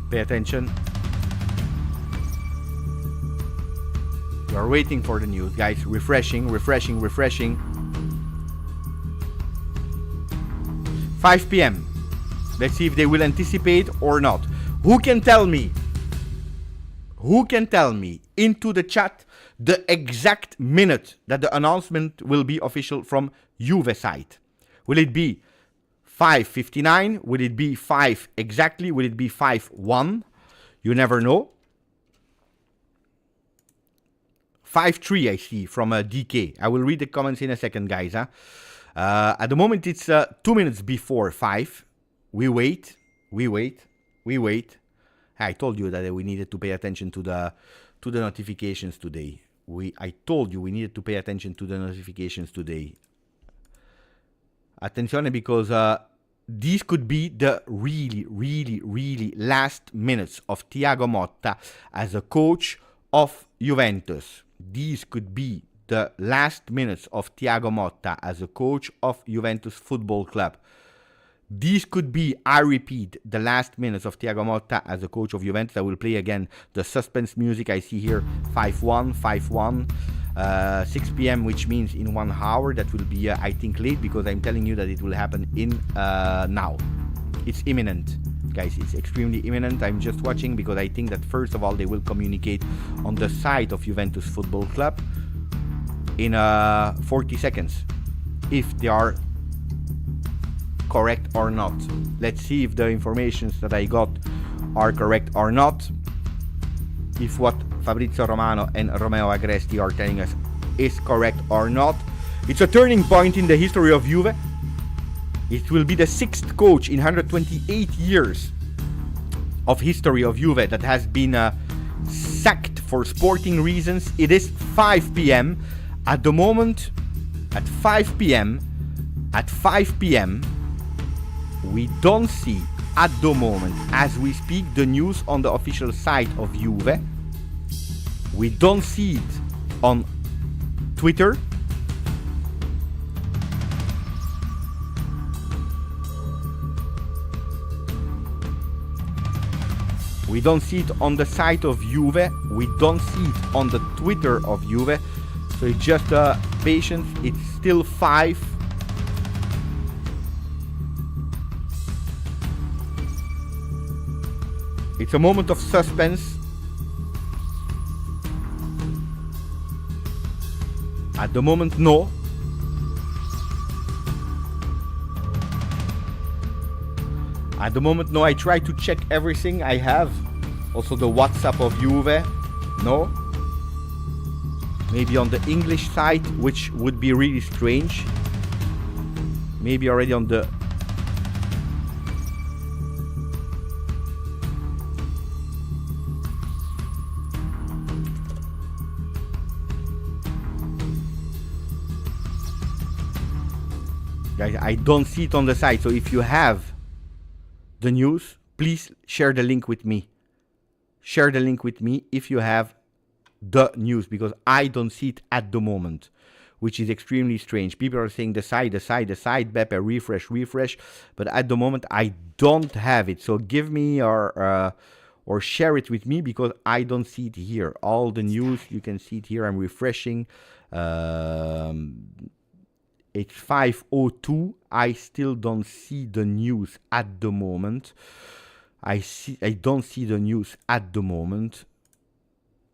Speaker 1: Pay attention. We are waiting for the news, guys. Refreshing, refreshing, refreshing. 5 p.m. Let's see if they will anticipate or not. Who can tell me? Who can tell me into the chat the exact minute that the announcement will be official from Juve side? Will it be 5:59? Will it be 5 exactly? Will it be 5:1? You never know. 5:3 I see from DK. I will read the comments in a second, guys. At the moment it's 2 minutes before 5. We wait. We wait. We wait. I told you that we needed to pay attention to the notifications today. I told you we needed to pay attention to the notifications today. Attenzione, because these could be the really last minutes of Thiago Motta as a coach of Juventus. These could be the last minutes of Thiago Motta as a coach of Juventus Football Club. These could be, I repeat, the last minutes of Thiago Motta as a coach of Juventus. I will play again the suspense music. I see here 5-1, 5-1, 6 p.m., which means in 1 hour. That will be, I think, late, because I'm telling you that it will happen in now. It's imminent, guys. It's extremely imminent. I'm just watching because I think that, first of all, they will communicate on the side of Juventus Football Club in 40 seconds if they are correct or not. Let's see if the informations that I got are correct or not. If what Fabrizio Romano and Romeo Agresti are telling us is correct or not. It's a turning point in the history of Juve. It will be the 6th coach in 128 years of history of Juve that has been sacked for sporting reasons. It is 5 p.m. At the moment, at 5 p.m., we don't see at the moment, as we speak, the news on the official site of Juve. We don't see it on Twitter. We don't see it on the site of Juve. We don't see it on the Twitter of Juve. So it's just patience. It's still 5. It's a moment of suspense. At the moment, no. At the moment, no. I try to check everything I have. Also the WhatsApp of Juve. No. Maybe on the English side, which would be really strange. Maybe already on the... Guys, I don't see it on the side, so if you have the news, please share the link with me. Share the link with me if you have the news, because I don't see it at the moment, which is extremely strange. People are saying the side, Beppe, refresh, but at the moment I don't have it. So give me or share it with me, because I don't see it here. All the news, you can see it here. I'm refreshing. It's 5:02. I still don't see the news at the moment. I don't see the news at the moment.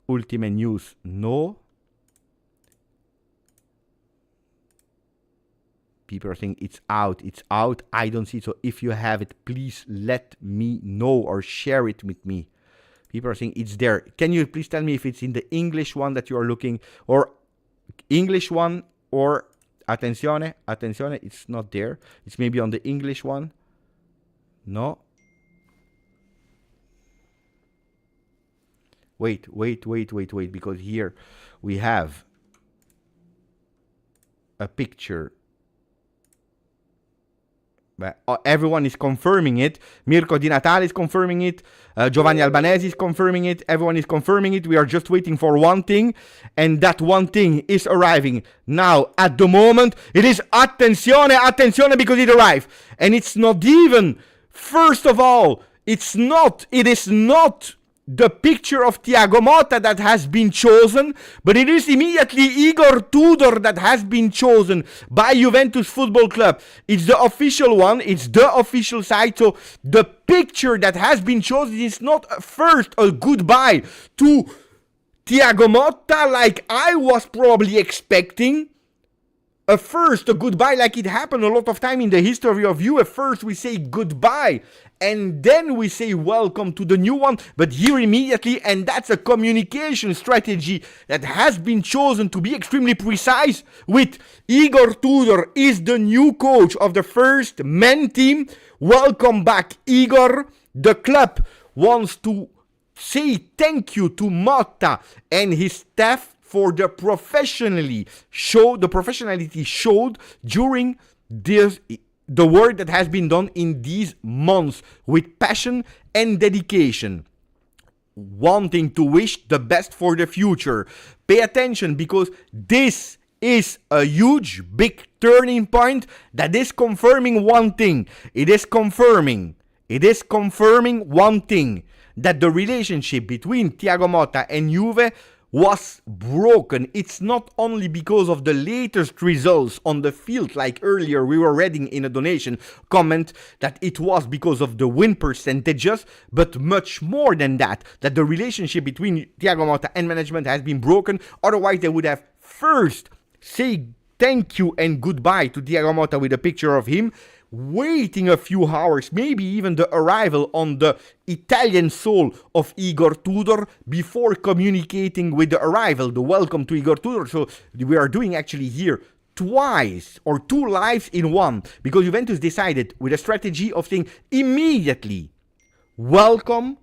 Speaker 1: Ultimate news, no. People are saying it's out. I don't see it. So if you have it, please let me know or share it with me. People are saying it's there. Can you please tell me if it's in the English one that you are looking, or English one, or attenzione, it's not there. It's maybe on the English one. No. Wait, because here we have a picture. But everyone is confirming it. Mirko Di Natale is confirming it. Giovanni Albanese is confirming it. Everyone is confirming it. We are just waiting for one thing, and that one thing is arriving now. At the moment, it is attenzione, because it arrived. And it's not even, first of all, it is not the picture of Thiago Motta that has been chosen, but it is immediately Igor Tudor that has been chosen by Juventus Football Club. It's the official one, it's the official site, so the picture that has been chosen is not first a goodbye to Thiago Motta like I was probably expecting. A goodbye like it happened a lot of time in the history of Juve. First we say goodbye, and then we say welcome to the new one. But here immediately, and that's a communication strategy that has been chosen to be extremely precise, with Igor Tudor is the new coach of the first men team. Welcome back, Igor. The club wants to say thank you to Motta and his staff for the professionality showed during the work that has been done in these months with passion and dedication. Wanting to wish the best for the future. Pay attention, because this is a huge, big turning point that is confirming one thing. It is confirming one thing, that the relationship between Thiago Motta and Juve was broken. It's not only because of the latest results on the field, like earlier we were reading in a donation comment that it was because of the win percentages, but much more than that, that the relationship between Thiago Motta and management has been broken. Otherwise they would have first say thank you and goodbye to Thiago Motta with a picture of him, waiting a few hours, maybe even the arrival on the Italian soul of Igor Tudor before communicating with the arrival, the welcome to Igor Tudor. So we are doing actually here twice, or two lives in one, because Juventus decided with a strategy of saying immediately welcome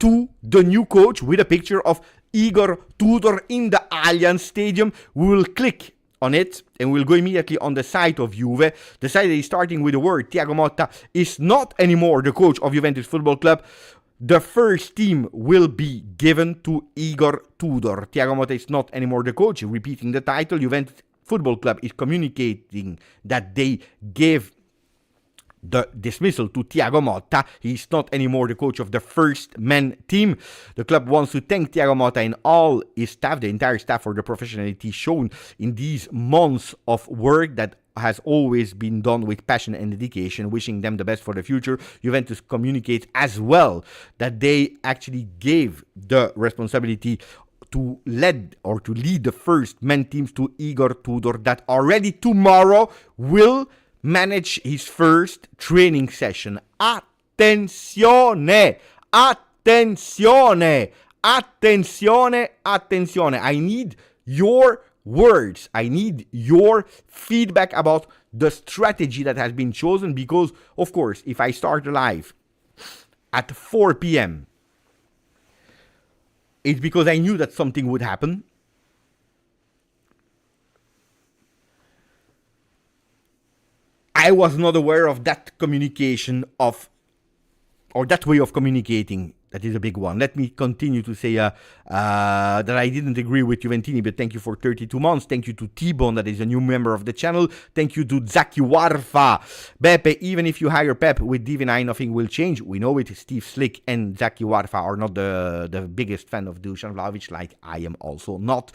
Speaker 1: to the new coach with a picture of Igor Tudor in the Allianz Stadium. We will click on it and we'll go immediately on the site of Juve. The site that is starting with the word Thiago Motta is not anymore the coach of Juventus Football Club. The first team will be given to Igor Tudor. Thiago Motta is not anymore the coach. Repeating the title, Juventus Football Club is communicating that they gave the dismissal to Thiago Motta. He's not anymore the coach of the first men team. The club wants to thank Thiago Motta and all his staff, the entire staff, for the professionality shown in these months of work that has always been done with passion and dedication, wishing them the best for the future. Juventus communicates as well that they actually gave the responsibility to lead the first men teams to Igor Tudor, that already tomorrow will manage his first training session. Attenzione! I need your words. I need your feedback about the strategy that has been chosen because, of course, if I start live at 4 p.m., it's because I knew that something would happen. I was not aware of that communication or that way of communicating. That is a big one. Let me continue to say that I didn't agree with Juventini, but thank you for 32 months. Thank you to T-Bone, that is a new member of the channel. Thank you to Zaki Warfa. Beppe, even if you hire Pep with DV9, nothing will change. We know it. Steve Slick and Zaki Warfa are not the biggest fan of Dusan Vlahovic, like I am also not.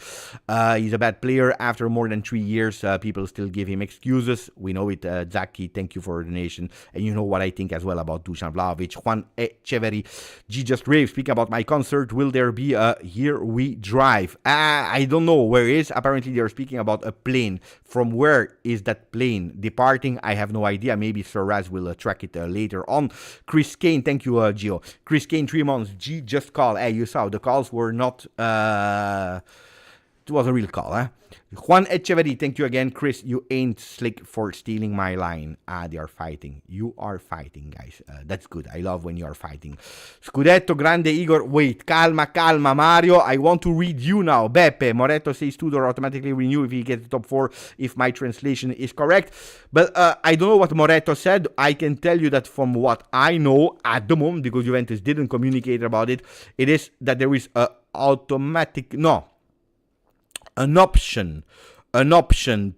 Speaker 1: He's a bad player. After more than 3 years, people still give him excuses. We know it. Zaki, thank you for the donation. And you know what I think as well about Dusan Vlahovic. Juan Echeverry, GJustjuve, speaking about my concert, will there be a Here We Drive? I don't know where it is. Apparently they're speaking about a plane. From where is that plane departing? I have no idea. Maybe Sir Raz will track it later on. Chris Kane, thank you, Gio. Chris Kane, 3 months. G, just call. Hey, you saw the calls were not... it was a real call, huh? Juan Echeverry, thank you again. Chris, you ain't slick for stealing my line. They are fighting. You are fighting, guys. That's good. I love when you are fighting. Scudetto, grande Igor. Wait, calma, Mario. I want to read you now. Beppe, Moretto says Tudor automatically renew if he gets the top 4, if my translation is correct. But I don't know what Moretto said. I can tell you that from what I know at the moment, because Juventus didn't communicate about it, it is that there is a automatic... No. An option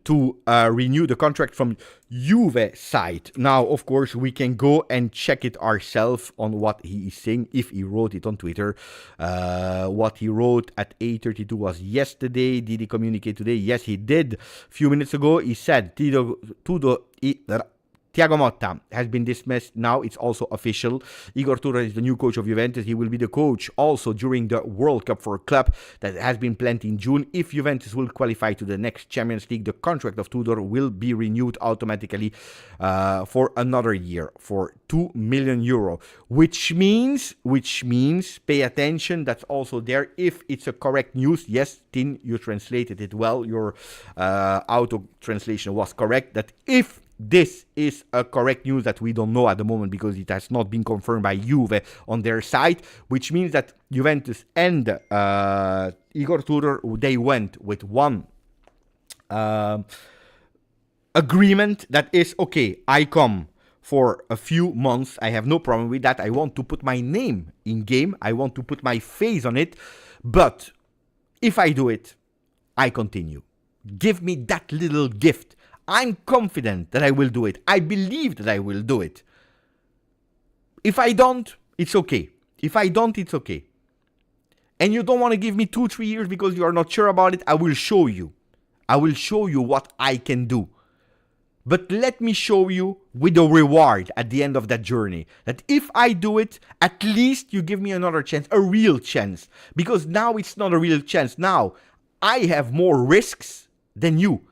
Speaker 1: to renew the contract from Juve side. Now, of course, we can go and check it ourselves on what he is saying, if he wrote it on Twitter. What he wrote at 8:32 was yesterday. Did he communicate today? Yes, he did. A few minutes ago, he said, Thiago Motta has been dismissed. Now it's also official. Igor Tudor is the new coach of Juventus. He will be the coach also during the World Cup for a club that has been planned in June. If Juventus will qualify to the next Champions League, the contract of Tudor will be renewed automatically for another year for €2 million. Which means, pay attention, that's also there. If it's a correct news, yes, Tin, you translated it well. Your auto translation was correct. That if this is a correct news that we don't know at the moment because it has not been confirmed by Juve on their side, which means that Juventus and Igor Tudor, they went with one agreement that is, okay, I come for a few months. I have no problem with that. I want to put my name in game. I want to put my face on it. But if I do it, I continue. Give me that little gift. I'm confident that I will do it. I believe that I will do it. If I don't, it's okay. If I don't, it's okay. And you don't want to give me 2-3 years because you are not sure about it, I will show you. I will show you what I can do. But let me show you with a reward at the end of that journey. That if I do it, at least you give me another chance, a real chance. Because now it's not a real chance. Now, I have more risks than you.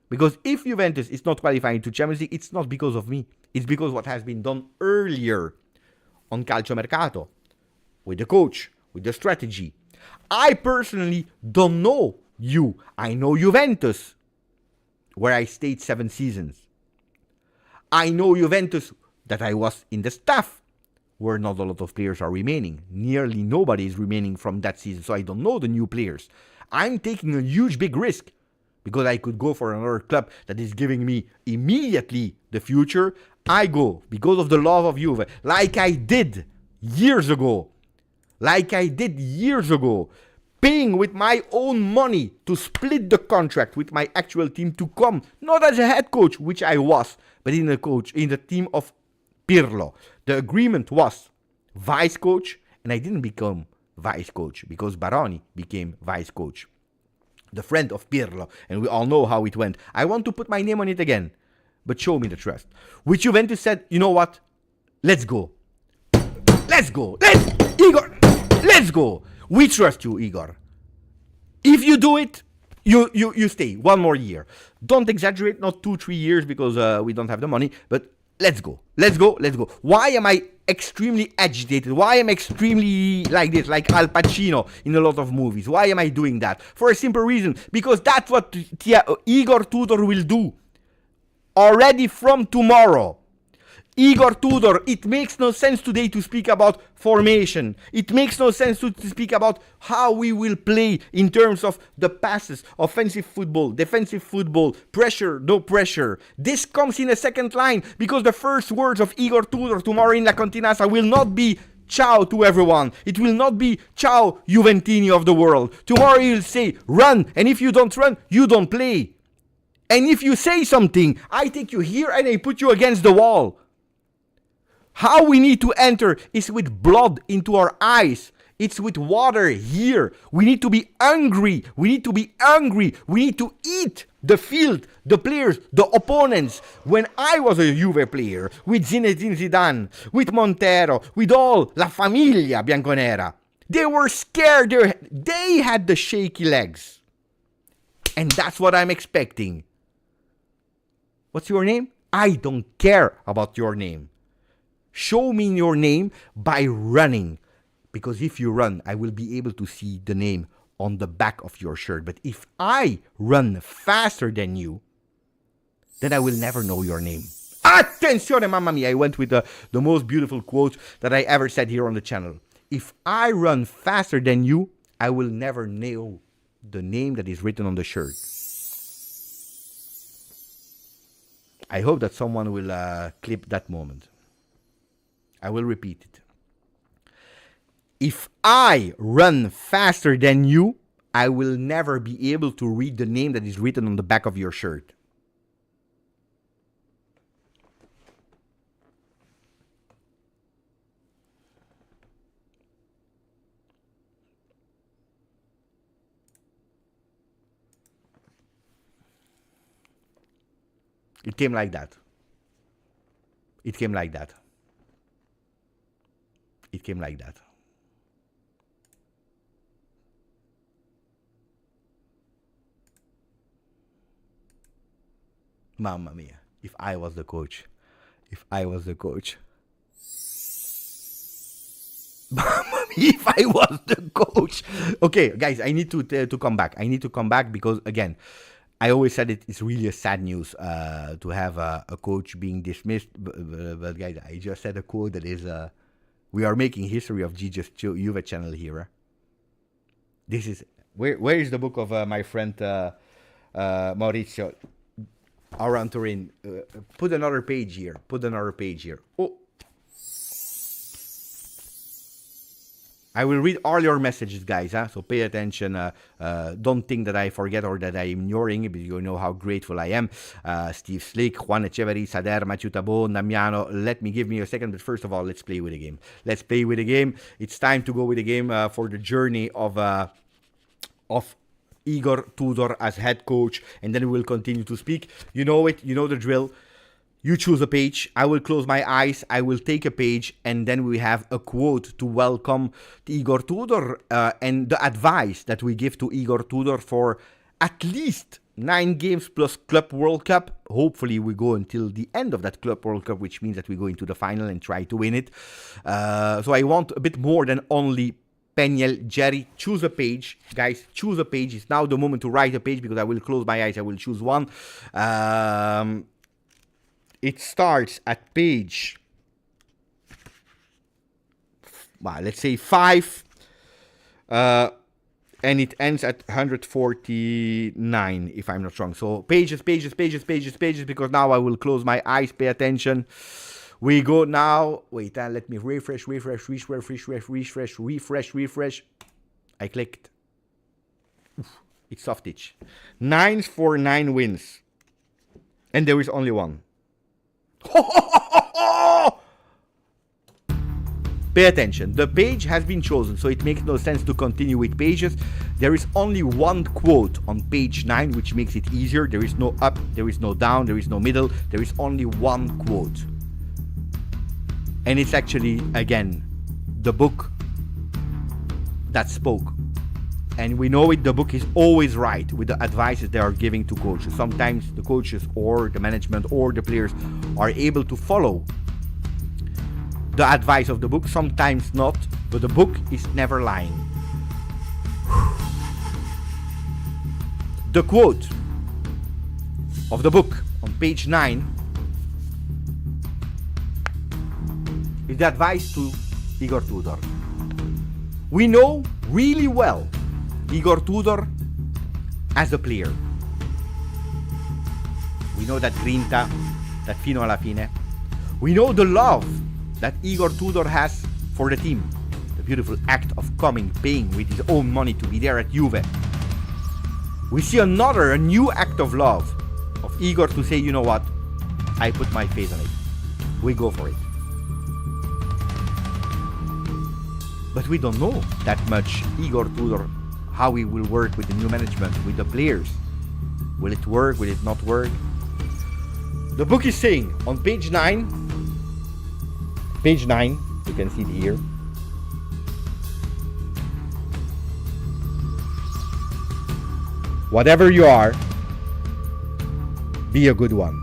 Speaker 1: Because if Juventus is not qualifying to Champions League, it's not because of me. It's because what has been done earlier on Calciomercato, with the coach, with the strategy. I personally don't know you. I know Juventus, where I stayed 7 seasons. I know Juventus, that I was in the staff, where not a lot of players are remaining. Nearly nobody is remaining from that season, so I don't know the new players. I'm taking a huge, big risk. Because I could go for another club that is giving me immediately the future. I go because of the love of Juve. Like I did years ago. Paying with my own money to split the contract with my actual team to come. Not as a head coach, which I was. But in the team of Pirlo. The agreement was vice coach. And I didn't become vice coach. Because Baroni became vice coach. The friend of Pirlo, and we all know how it went. I want to put my name on it again, but show me the trust. Which Juventus said, you know what? Let's go. Igor, let's go. We trust you, Igor. If you do it, you stay 1 more year. Don't exaggerate, not 2-3 years because we don't have the money, but let's go. Why am I extremely agitated? Why am I extremely like this, like Al Pacino in a lot of movies? Why am I doing that? For a simple reason, because that's what Igor Tudor will do already from tomorrow. Igor Tudor, it makes no sense today to speak about formation. It makes no sense to speak about how we will play in terms of the passes, offensive football, defensive football, pressure, no pressure. This comes in a second line because the first words of Igor Tudor tomorrow in La Continassa will not be ciao to everyone. It will not be ciao Juventini of the world. Tomorrow he'll say run, and if you don't run, you don't play. And if you say something, I take you here and I put you against the wall. How we need to enter is with blood into our eyes. It's with water here. We need to be hungry. We need to be hungry. We need to eat the field, the players, the opponents. When I was a Juve player, with Zinedine Zidane, with Montero, with all La Famiglia Bianconera, they were scared. They had the shaky legs. And that's what I'm expecting. What's your name? I don't care about your name. Show me your name by running. Because if you run, I will be able to see the name on the back of your shirt. But if I run faster than you, then I will never know your name. Attenzione, mamma mia. I went with the most beautiful quote that I ever said here on the channel. If I run faster than you, I will never know the name that is written on the shirt. I hope that someone will clip that moment. I will repeat it. If I run faster than you, I will never be able to read the name that is written on the back of your shirt. It came like that. It came like that. It came like that. Mamma mia. If I was the coach. If I was the coach. Mamma mia, if I was the coach. Okay, guys, I need to come back. I need to come back because, again, I always said it's really a sad news to have a coach being dismissed. But guys, I just said a quote that is... we are making history of GJustjuve channel here. This is... Where is the book of my friend Maurizio? Around Turin. Put another page here. Put another page here. Oh. I will read all your messages, guys. So pay attention. Don't think that I forget or that I'm ignoring it, because you know how grateful I am. Steve Slick, Juan Echeverry, Sader, Mathieu Tabo, Damiano. Give me a second. But first of all, let's play with the game. Let's play with the game. It's time to go with the game for the journey of Igor Tudor as head coach. And then we will continue to speak. You know it. You know the drill. You choose a page, I will close my eyes, I will take a page, and then we have a quote to welcome Igor Tudor and the advice that we give to Igor Tudor for at least 9 games plus Club World Cup. Hopefully we go until the end of that Club World Cup, which means that we go into the final and try to win it. So I want a bit more than only Peniel, Jerry. Choose a page, guys, choose a page. It's now the moment to write a page because I will close my eyes, I will choose one. It starts at page, well, let's say 5, and it ends at 149, if I'm not wrong. So pages, because now I will close my eyes, pay attention. We go now, wait, let me refresh. I clicked. It's soft itch. 9 for 9 wins. And there is only one. Pay attention. The page has been chosen, so it makes no sense to continue with pages. There is only one quote on page 9, which makes it easier. There is no up, there is no down, there is no middle. There is only one quote. And it's actually, again, the book that spoke. And we know it, the book is always right with the advices they are giving to coaches. Sometimes the coaches or the management or the players are able to follow the advice of the book, sometimes not, but the book is never lying. The quote of the book on page 9 is the advice to Igor Tudor. We know really well Igor Tudor as a player. We know that grinta, that fino alla fine. We know the love that Igor Tudor has for the team. The beautiful act of coming, paying with his own money to be there at Juve. We see a new act of love of Igor to say, you know what, I put my face on it. We go for it. But we don't know that much Igor Tudor, how he will work with the new management, with the players. Will it work? Will it not work? The book is saying on page 9, you can see it here. Whatever you are, be a good one.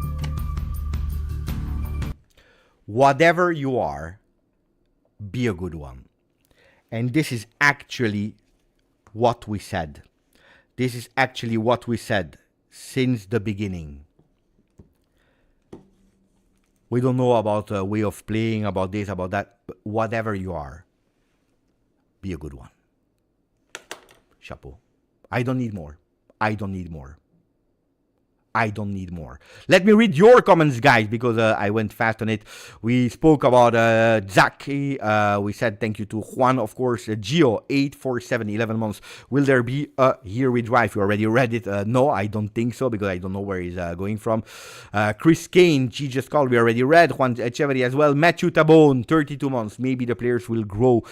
Speaker 1: Whatever you are, be a good one. And this is actually what we said. This is actually what we said since the beginning. We don't know about a way of playing, about this, about that. But whatever you are, be a good one. Chapeau. I don't need more. I don't need more. I don't need more. Let me read your comments, guys, because I went fast on it. We spoke about Zaki. We said thank you to Juan, of course. Gio, 847, 11 months. Will there be a Here We Drive? You already read it. No, I don't think so, because I don't know where he's going from. Chris Kane, GJustjuve, we already read. Juan Echeverry as well. Matthew Tabone, 32 months. Maybe the players will grow.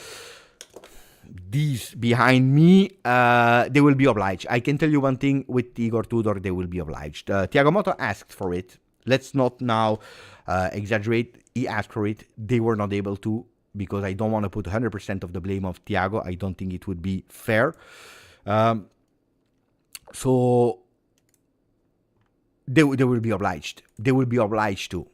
Speaker 1: These behind me, they will be obliged. I can tell you one thing, with Igor Tudor, they will be obliged. Thiago Motta asked for it. Let's not now exaggerate. He asked for it. They were not able to, because I don't want to put 100% of the blame of Thiago. I don't think it would be fair. So they will be obliged. They will be obliged to.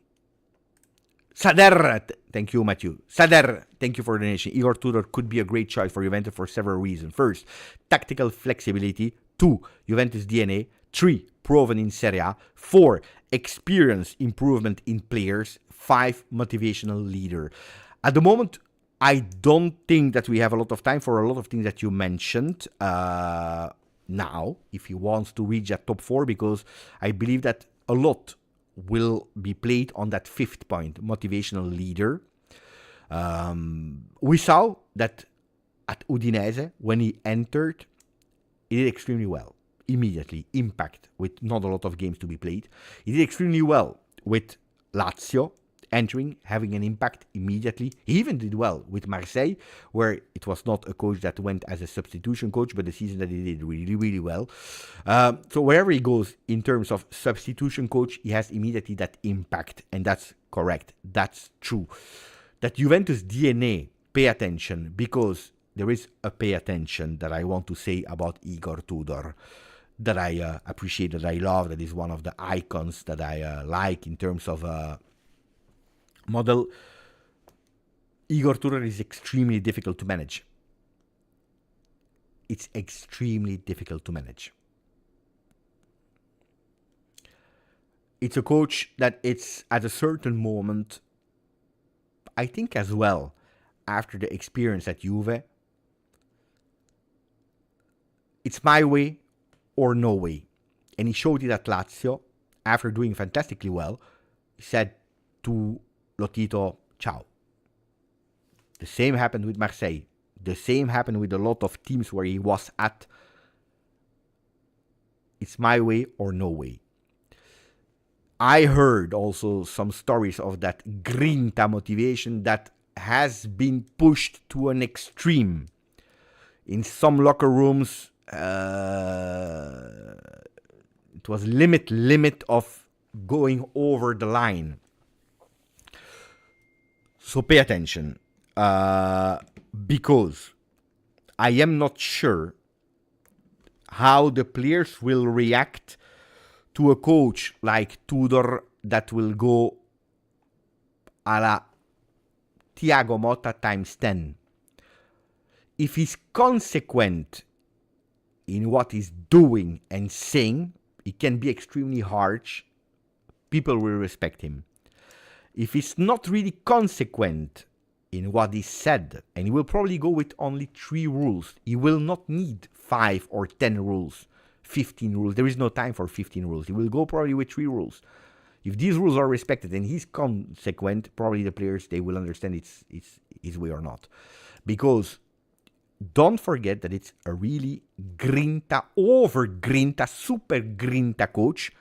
Speaker 1: Sader, thank you, Matthew. Sader, thank you for the donation. Igor Tudor could be a great choice for Juventus for several reasons. First, tactical flexibility. 2, Juventus DNA. 3, proven in Serie A. 4, experience improvement in players. 5, motivational leader. At the moment, I don't think that we have a lot of time for a lot of things that you mentioned now, if he wants to reach that top 4, because I believe that a lot will be played on that 5th point, motivational leader. We saw that at Udinese, when he entered, he did extremely well. Immediately, impact, with not a lot of games to be played. He did extremely well with Lazio, entering, having an impact immediately. He even did well with Marseille, where it was not a coach that went as a substitution coach, but the season that he did really, really well. So wherever he goes in terms of substitution coach, he has immediately that impact, and that's correct. That's true. That Juventus DNA, pay attention, because there is a pay attention that I want to say about Igor Tudor, that I appreciate, that I love, that is one of the icons that I like in terms of model. Igor Tudor is extremely difficult to manage. It's extremely difficult to manage. It's a coach that it's at a certain moment, I think as well, after the experience at Juve, it's my way or no way. And he showed it at Lazio, after doing fantastically well. He said to Lotito, ciao. The same happened with Marseille. The same happened with a lot of teams where he was at. It's my way or no way. I heard also some stories of that grinta motivation that has been pushed to an extreme. In some locker rooms, it was limit of going over the line. So pay attention, because I am not sure how the players will react to a coach like Tudor that will go a la Thiago Motta times 10. If he's consequent in what he's doing and saying, it can be extremely harsh. People will respect him. If he's not really consequent in what he said, and he will probably go with only 3 rules, he will not need 5 or 10 rules, 15 rules. There is no time for 15 rules. He will go probably with 3 rules. If these rules are respected and he's consequent, probably the players, they will understand it's his way or not. Because don't forget that it's a really grinta, over grinta, super grinta coach.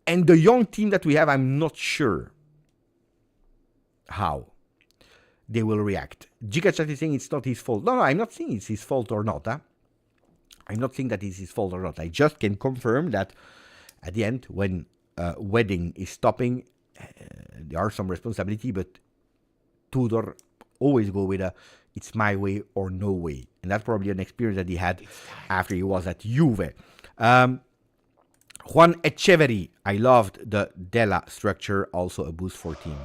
Speaker 1: And the young team that we have, I'm not sure how they will react. GJustjuve is saying it's not his fault. No, I'm not saying it's his fault or not. I'm not saying that it's his fault or not. I just can confirm that at the end, when wedding is stopping, there are some responsibility, but Tudor always go with it's my way or no way. And that's probably an experience that he had after he was at Juve. Juan Echeverry, I loved the Della structure, also a boost for team.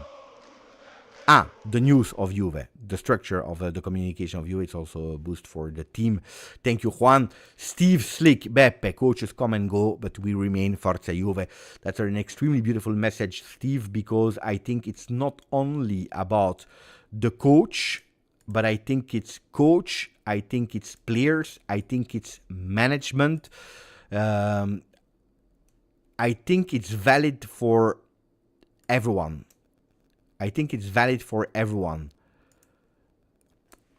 Speaker 1: The news of Juve, the structure of the communication of Juve, it's also a boost for the team. Thank you, Juan. Steve Slick, Beppe, coaches come and go, but we remain Forza Juve. That's an extremely beautiful message, Steve, because I think it's not only about the coach, but I think it's coach, I think it's players, I think it's management. I think it's valid for everyone.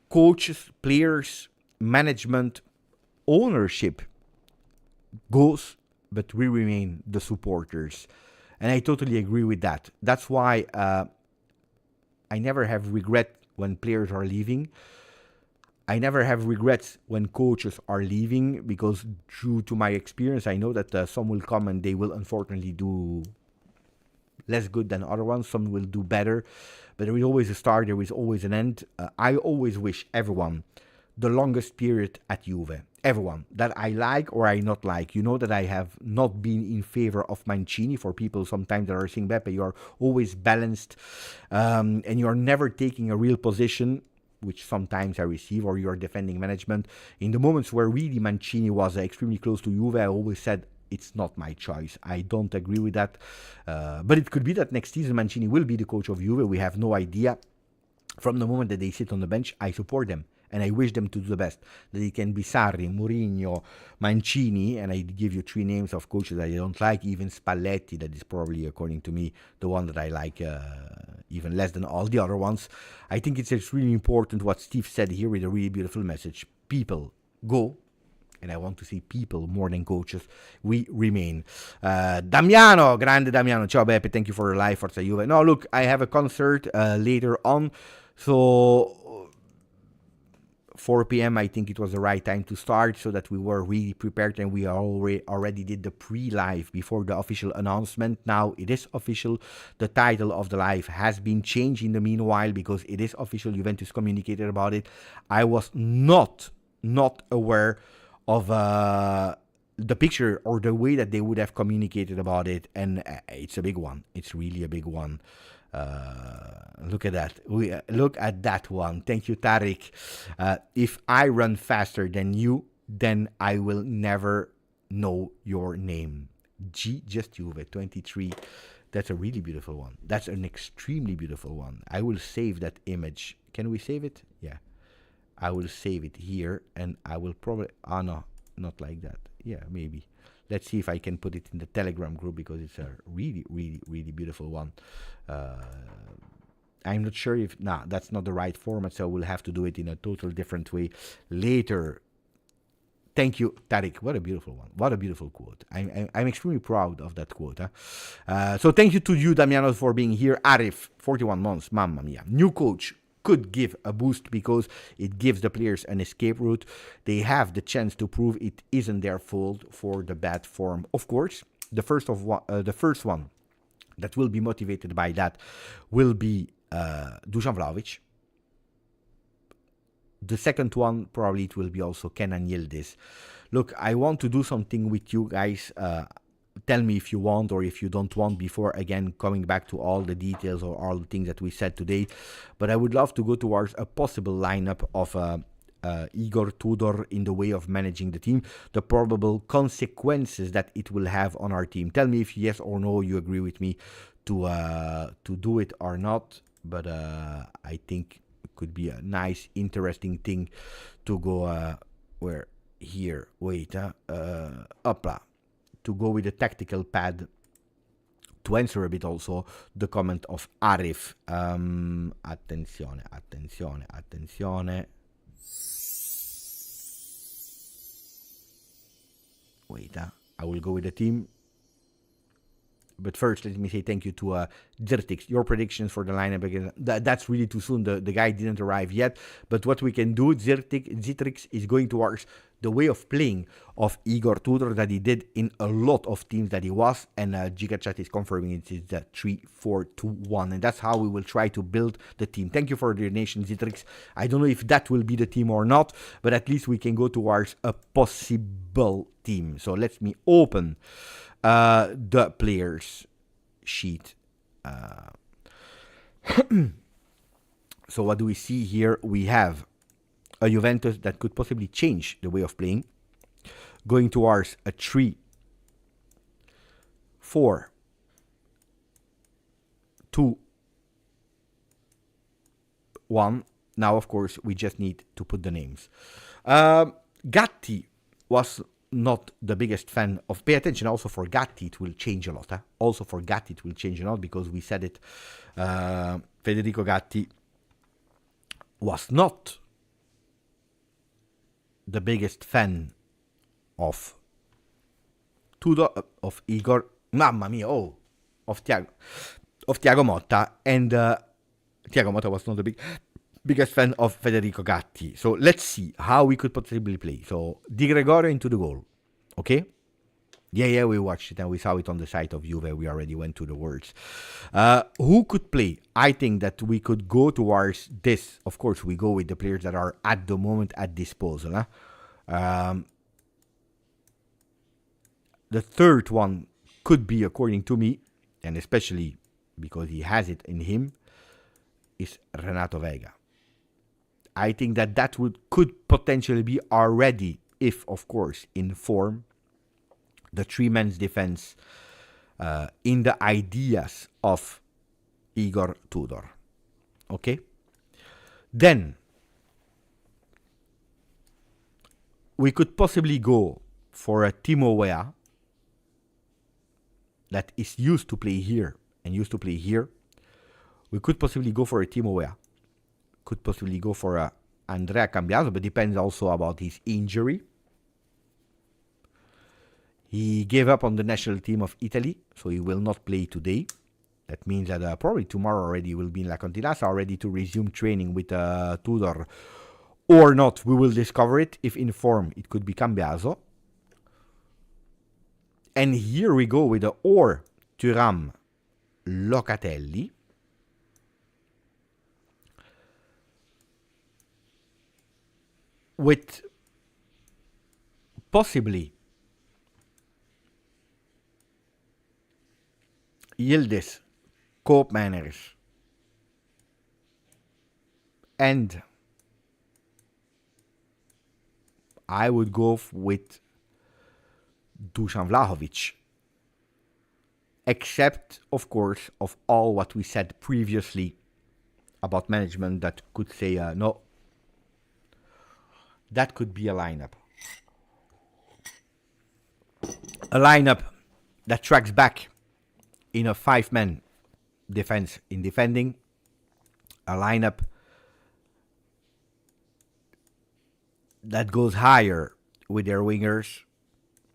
Speaker 1: Coaches, players, management, ownership goes, but we remain the supporters. And I totally agree with that. That's why I never have regret when players are leaving. I never have regrets when coaches are leaving, because due to my experience, I know that some will come and they will unfortunately do less good than other ones. Some will do better, but there is always a start, there is always an end. I always wish everyone the longest period at Juve. Everyone that I like or I not like. You know that I have not been in favor of Mancini. For people sometimes that are saying, Beppe, you are always balanced and you are never taking a real position, which sometimes I receive, or you are defending management. In the moments where really Mancini was extremely close to Juve, I always said, it's not my choice. I don't agree with that. But it could be that next season Mancini will be the coach of Juve. We have no idea. From the moment that they sit on the bench, I support them. And I wish them to do the best. That it can be Sarri, Mourinho, Mancini, and I give you 3 names of coaches that I don't like. Even Spalletti, that is probably, according to me, the one that I like even less than all the other ones. I think it's extremely important what Steve said here with a really beautiful message. People go. And I want to see people more than coaches. We remain. Damiano, grande Damiano. Ciao Beppe, thank you for your live, Forza Juve. No, look, I have a concert later on. So 4 p.m. I think it was the right time to start, so that we were really prepared, and we already did the pre-live before the official announcement. Now it is official. The title of the live has been changed in the meanwhile, because it is official. Juventus communicated about it. I was not aware of the picture or the way that they would have communicated about it, and it's a big one. It's really a big one. Look at that. Look at that one. Thank you, Tariq. If I run faster than you, then I will never know your name. GJustjuve 23. That's a really beautiful one. That's an extremely beautiful one. I will save that image. Can we save it? Yeah. I will save it here, and I will probably... no, not like that. Yeah, maybe. Let's see if I can put it in the Telegram group, because it's a really, really, really beautiful one. I'm not sure if... that's not the right format, so we'll have to do it in a total different way later. Thank you, Tariq. What a beautiful one. What a beautiful quote. I'm extremely proud of that quote. So thank you to you, Damiano, for being here. Arif, 41 months. Mamma mia. New coach could give a boost, because it gives the players an escape route. They have the chance to prove it isn't their fault for the bad form. Of course, the first one that will be motivated by that will be Dusan Vlahovic. The second one, probably it will be also Kenan Yildiz. Look, I want to do something with you guys. tell me if you want or if you don't want before, again, coming back to all the details or all the things that we said today. But I would love to go towards a possible lineup of Igor Tudor in the way of managing the team, the probable consequences that it will have on our team. Tell me if yes or no you agree with me to do it or not. But I think it could be a nice, interesting thing to go where here. Wait, opla. To go with the tactical pad to answer a bit also the comment of Arif. Attenzione. Wait, I will go with the team. But first, let me say thank you to Zertix. Your predictions for the lineup, again, that's really too soon. The guy didn't arrive yet. But what we can do, Zertix is going towards the way of playing of Igor Tudor that he did in a lot of teams that he was. And GJustjuve is confirming it is the 3-4-2-1. And that's how we will try to build the team. Thank you for the donation, Zertix. I don't know if that will be the team or not. But at least we can go towards a possible team. So let me open the players sheet. So what do we see here? We have a Juventus that could possibly change the way of playing, going towards a 3-4-2-1. Now, of course, we just need to put the names. Gatti was not the biggest fan of. Pay attention also for Gatti, it will change a lot. Also for Gatti, it will change a lot because we said it. Federico Gatti was not the biggest fan of Tudor, of Igor, mamma mia, of Thiago Motta, and Thiago Motta was not the biggest fan of Federico Gatti. So let's see how we could possibly play. So Di Gregorio into the goal, okay? Yeah, we watched it and we saw it on the site of Juve. We already went to the words. Who could play? I think that we could go towards this. Of course, we go with the players that are at the moment at disposal. The third one could be, according to me, and especially because he has it in him, is Renato Vega. I think that could potentially be already, if, of course, in form, the three-man's defense in the ideas of Igor Tudor. Okay? Then, we could possibly go for a Timo Weah that is used to play here and used to play here. We could possibly go for a Timo Weah. Could possibly go for a Andrea Cambiaso, but depends also about his injury. He gave up on the national team of Italy, so he will not play today. That means that probably tomorrow already will be in La Continassa, ready to resume training with Tudor. Or not, we will discover it. If in form, it could be Cambiaso. And here we go with the or Thuram Locatelli. With possibly Yildiz, Koopmeiners, and I would go with Dusan Vlahovic, except, of course, of all what we said previously about management that could say, no, that could be a lineup. A lineup that tracks back in a five-man defense in defending. A lineup that goes higher with their wingers,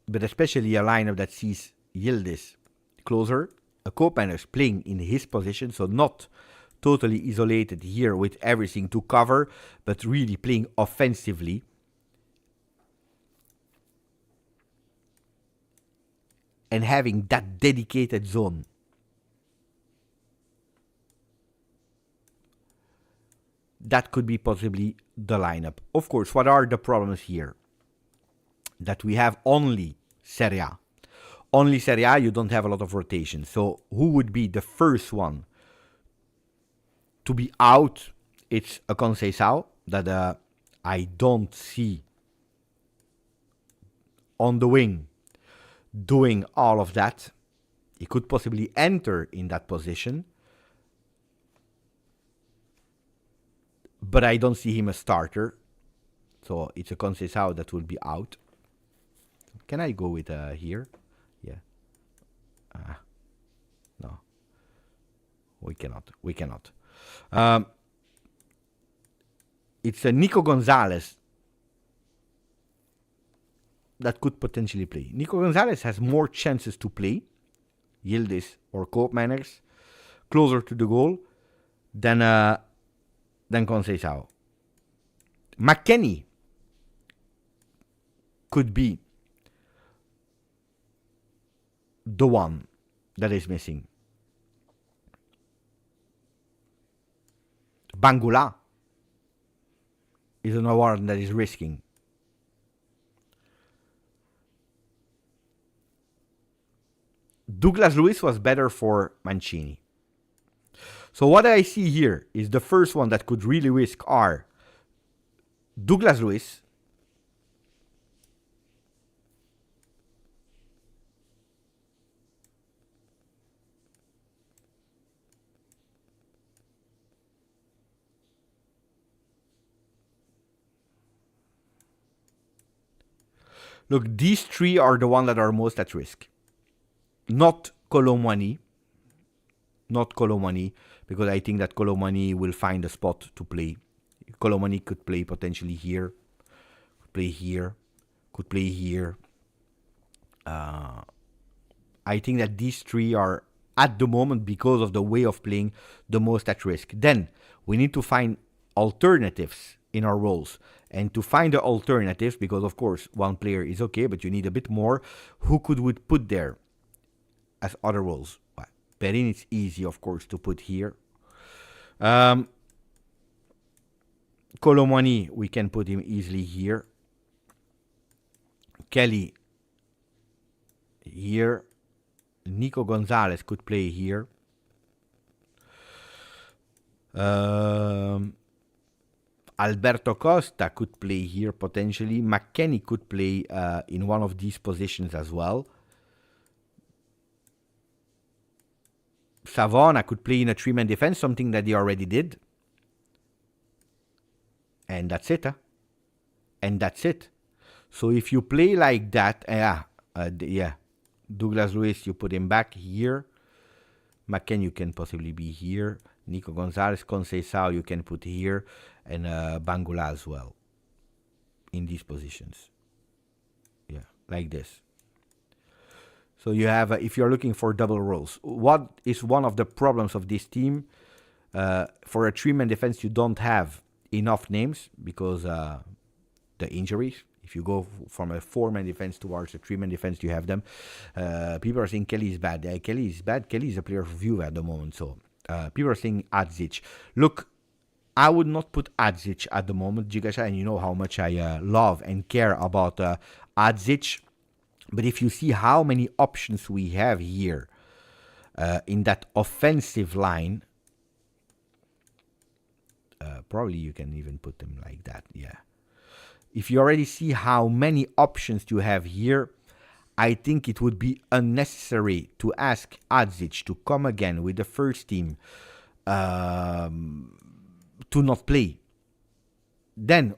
Speaker 1: but especially a lineup that sees Yildiz closer. A Koopmeiners playing in his position, so not totally isolated here with everything to cover, but really playing offensively. And having that dedicated zone. That could be possibly the lineup. Of course, what are the problems here? That we have only Serie A. Only Serie A, you don't have a lot of rotation. So who would be the first one to be out? It's a Conceição that I don't see on the wing doing all of that. He could possibly enter in that position, but I don't see him a starter. So it's a Conceição that will be out. Can I go with here? Yeah. No. We cannot. It's a Nico Gonzalez that could potentially play. Nico Gonzalez has more chances to play, Yildiz or Koopmeiners, closer to the goal than Conceição. McKennie could be the one that is missing. Bangula is an award that is risking. Douglas Luiz was better for Mancini. So what I see here is the first one that could really risk are Douglas Luiz, look, these three are the ones that are most at risk. Not Colomwani, because I think that Colomwani will find a spot to play. Colomwani could play potentially here, could play here. I think that these three are, at the moment, because of the way of playing, the most at risk. Then we need to find alternatives in our roles. And to find the alternatives, because of course one player is okay, but you need a bit more, who could we put there as other roles? Well, Perin is easy, of course, to put here. Colomwani, we can put him easily here. Kelly here. Nico Gonzalez could play here. Alberto Costa could play here potentially. McKennie could play in one of these positions as well. Savona could play in a three-man defense, something that he already did. And that's it. So if you play like that, Douglas Luiz, you put him back here. McKennie, you can possibly be here. Nico Gonzalez, Conceição, you can put here. And Bangula as well. In these positions. Yeah, like this. So you have, if you're looking for double roles, what is one of the problems of this team? For a three-man defense, you don't have enough names because the injuries. If you go from a four-man defense towards a three-man defense, you have them. People are saying Kelly is bad. Kelly is bad. Kelly is a player for Juve at the moment. So people are saying Adzic. Look, I would not put Adzic at the moment, Gigasha, and you know how much I love and care about Adzic. But if you see how many options we have here in that offensive line, probably you can even put them like that, yeah. If you already see how many options you have here, I think it would be unnecessary to ask Adzic to come again with the first team to not play. Then,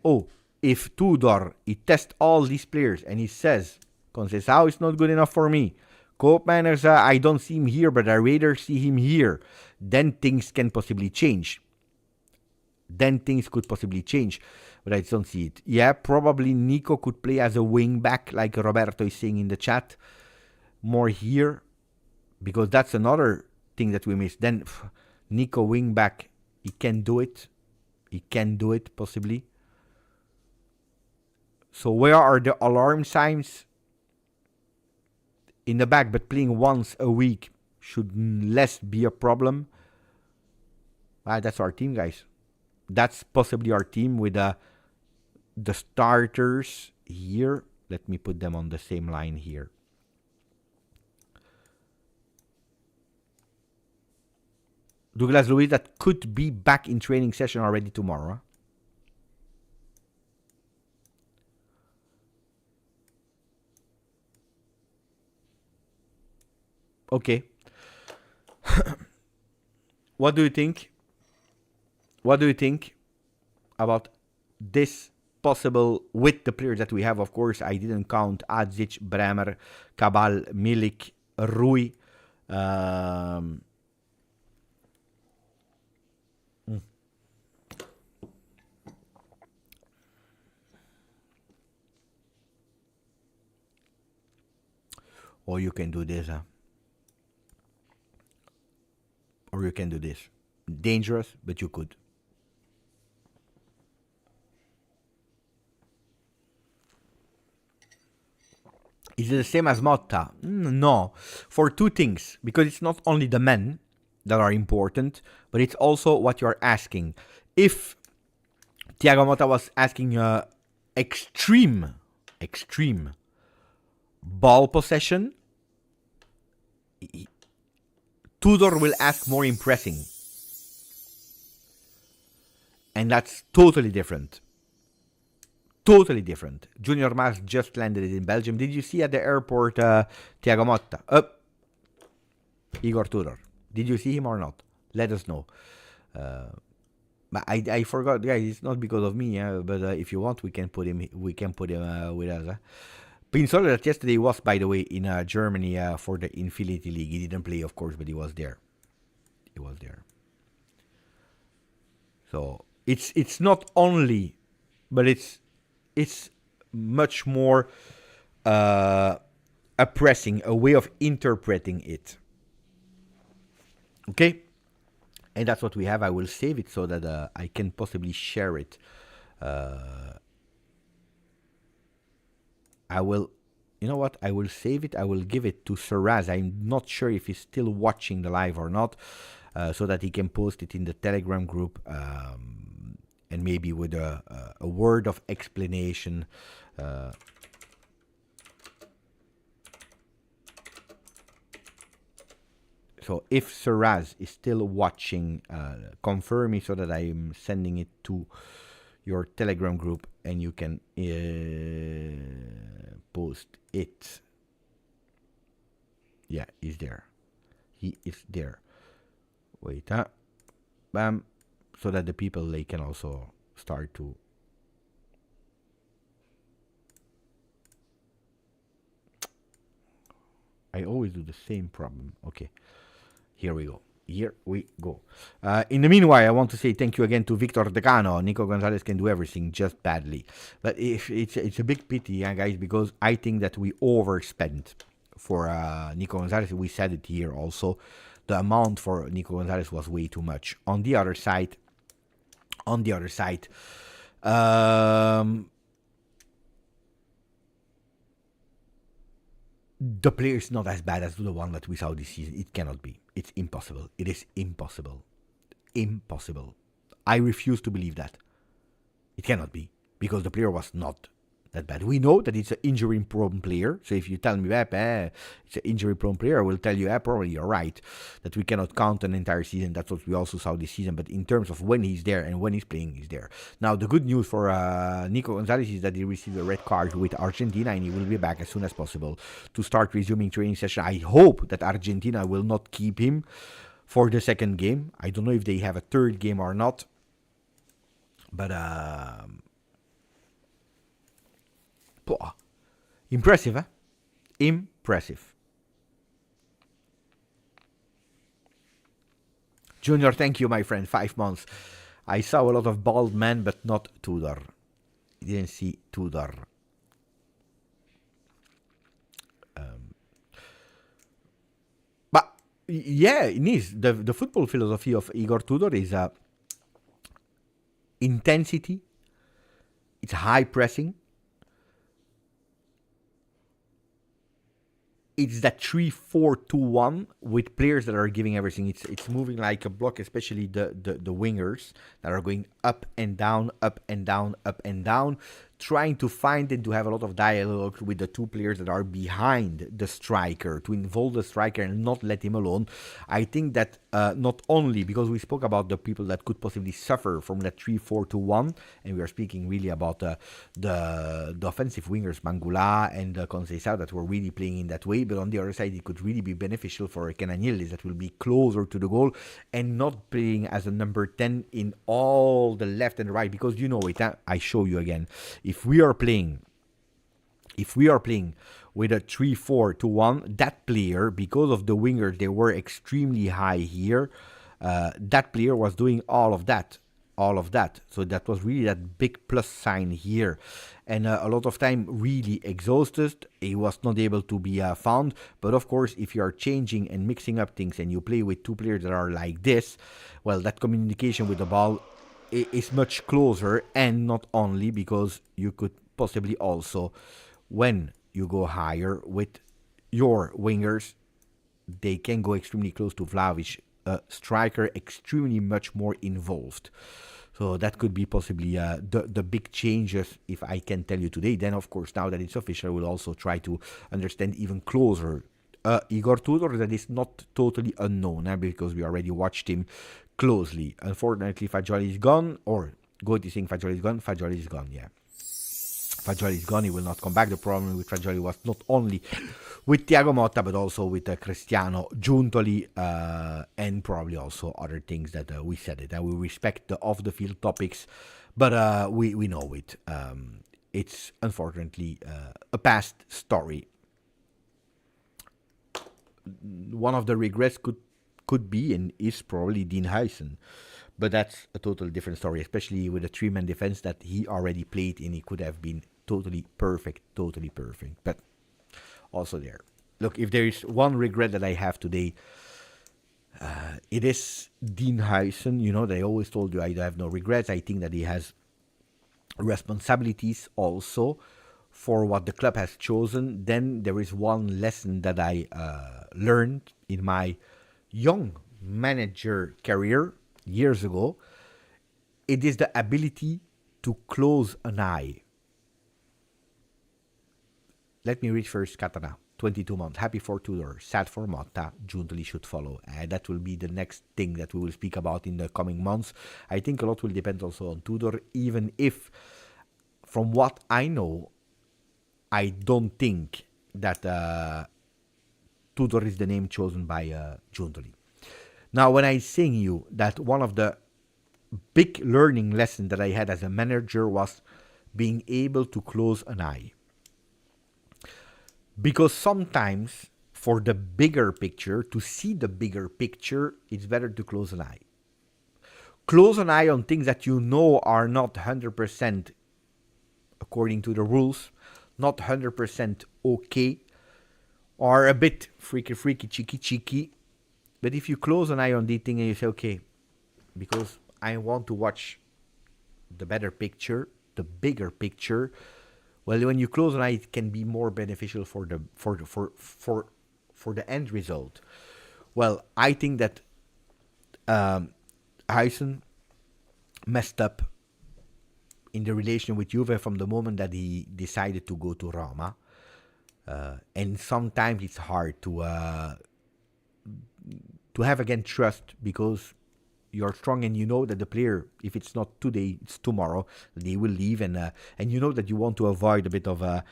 Speaker 1: if Tudor, he tests all these players and he says, Conceição is not good enough for me. Koopmeiners, I don't see him here, but I rather see him here. Then things can possibly change. Then things could possibly change, but I don't see it. Yeah, probably Nico could play as a wing back, like Roberto is saying in the chat. More here, because that's another thing that we missed. Then Nico wing back, he can do it. He can do it, possibly. So where are the alarm signs? In the back, but playing once a week should less be a problem. That's our team, guys. That's possibly our team with the starters here. Let me put them on the same line here. Douglas Luiz that could be back in training session already tomorrow. Okay. What do you think? What do you think about this possible with the players that we have? Of course, I didn't count Adzic, Bremer, Cabal, Milik, Rui. Or you can do this, huh? Or you can do this. Dangerous, but you could. Is it the same as Motta? No. For two things. Because it's not only the men that are important, but it's also what you're asking. If Thiago Motta was asking extreme ball possession, Tudor will ask more impressing. And that's totally different. Totally different. Junior Mars just landed in Belgium. Did you see at the airport Thiago Motta? Igor Tudor. Did you see him or not? Let us know. But I forgot. Yeah, it's not because of me. But if you want, we can put him. We can put him with us. Pinsola that yesterday was, by the way, in Germany for the Infinity League. He didn't play, of course, but he was there. He was there. So it's not only, but it's much more a pressing, a way of interpreting it. Okay, and that's what we have. I will save it so that I can possibly share it. I will, you know what? I will save it. I will give it to Saraz. I'm not sure if he's still watching the live or not, so that he can post it in the Telegram group, and maybe with a word of explanation. So if Saraz is still watching, confirm me so that I am sending it to your Telegram group and you can post it. Yeah, he's there. He is there. Wait, bam, so that the people, they can also start to. I always do the same problem. Okay, here we go. Here we go. In the meanwhile, I want to say thank you again to Victor Decano. Nico Gonzalez can do everything, just badly. But if it's a big pity, guys, because I think that we overspent for Nico Gonzalez. We said it here also. The amount for Nico Gonzalez was way too much. On the other side, the player is not as bad as the one that we saw this season. It cannot be. It's impossible. It is impossible. Impossible. I refuse to believe that. It cannot be. Because the player was not that bad. We know that it's an injury-prone player. So if you tell me, it's an injury-prone player, I will tell you, probably you're right. That we cannot count an entire season. That's what we also saw this season. But in terms of when he's there and when he's playing, he's there. Now, the good news for Nico Gonzalez is that he received a red card with Argentina and he will be back as soon as possible to start resuming training session. I hope that Argentina will not keep him for the second game. I don't know if they have a third game or not. But, impressive, huh? Impressive. Junior, thank you, my friend. 5 months. I saw a lot of bald men, but not Tudor. Didn't see Tudor. But yeah, it is. The football philosophy of Igor Tudor is intensity. It's high pressing. It's that 3-4-2-1 with players that are giving everything. It's moving like a block, especially the wingers that are going up and down, up and down, up and down trying to find and to have a lot of dialogue with the two players that are behind the striker, to involve the striker and not let him alone. I think that not only because we spoke about the people that could possibly suffer from that 3-4-2-1, and we are speaking really about the offensive wingers, Mangula and Conceição, that were really playing in that way, but on the other side, it could really be beneficial for Kenan Yildiz, that will be closer to the goal and not playing as a number 10 in all the left and right, because you know it, I show you again. If we are playing with a 3-4-2-1, that player, because of the wingers, they were extremely high here. That player was doing all of that. So that was really that big plus sign here. And a lot of time really exhausted. He was not able to be found. But of course, if you are changing and mixing up things and you play with two players that are like this, well, that communication with the ball is much closer. And not only because you could possibly also, when you go higher with your wingers, they can go extremely close to Vlahovic, a striker extremely much more involved. So that could be possibly the big changes, if I can tell you today. Then, of course, now that it's official, we'll also try to understand even closer Igor Tudor, that is not totally unknown, because we already watched him closely. Unfortunately, Fagioli is gone, or Goat is saying Fagioli is gone, yeah. Fagioli is gone, he will not come back. The problem with Fagioli was not only with Thiago Motta, but also with Cristiano, Giuntoli, and probably also other things that we said it. We respect the off-the-field topics, but we know it. It's unfortunately a past story. One of the regrets could be and is probably Dean Huijsen. But that's a totally different story, especially with the three-man defense that he already played in. He could have been totally perfect. But also there. Look, if there is one regret that I have today, it is Dean Huijsen. You know, they always told you I have no regrets. I think that he has responsibilities also for what the club has chosen. Then there is one lesson that I learned in my young manager career years ago. It is the ability to close an eye. Let me read first Katana. 22 months. Happy for Tudor. Sad for Motta. Giuntoli should follow. That will be the next thing that we will speak about in the coming months. I think a lot will depend also on Tudor, even if, from what I know, I don't think that Tudor is the name chosen by Giuntoli. Now, when I saying you that one of the big learning lessons that I had as a manager was being able to close an eye. Because sometimes, for the bigger picture, to see the bigger picture, it's better to close an eye. Close an eye on things that you know are not 100% according to the rules, not 100% okay, or a bit freaky, cheeky. But if you close an eye on the thing and you say, okay, because I want to watch the better picture, the bigger picture, well, when you close an eye, it can be more beneficial for the end result. Well, I think that Huijsen messed up in the relation with Juve from the moment that he decided to go to Roma. And sometimes it's hard to have again trust, because you're strong and you know that the player, if it's not today, it's tomorrow, they will leave, and you know that you want to avoid a bit of a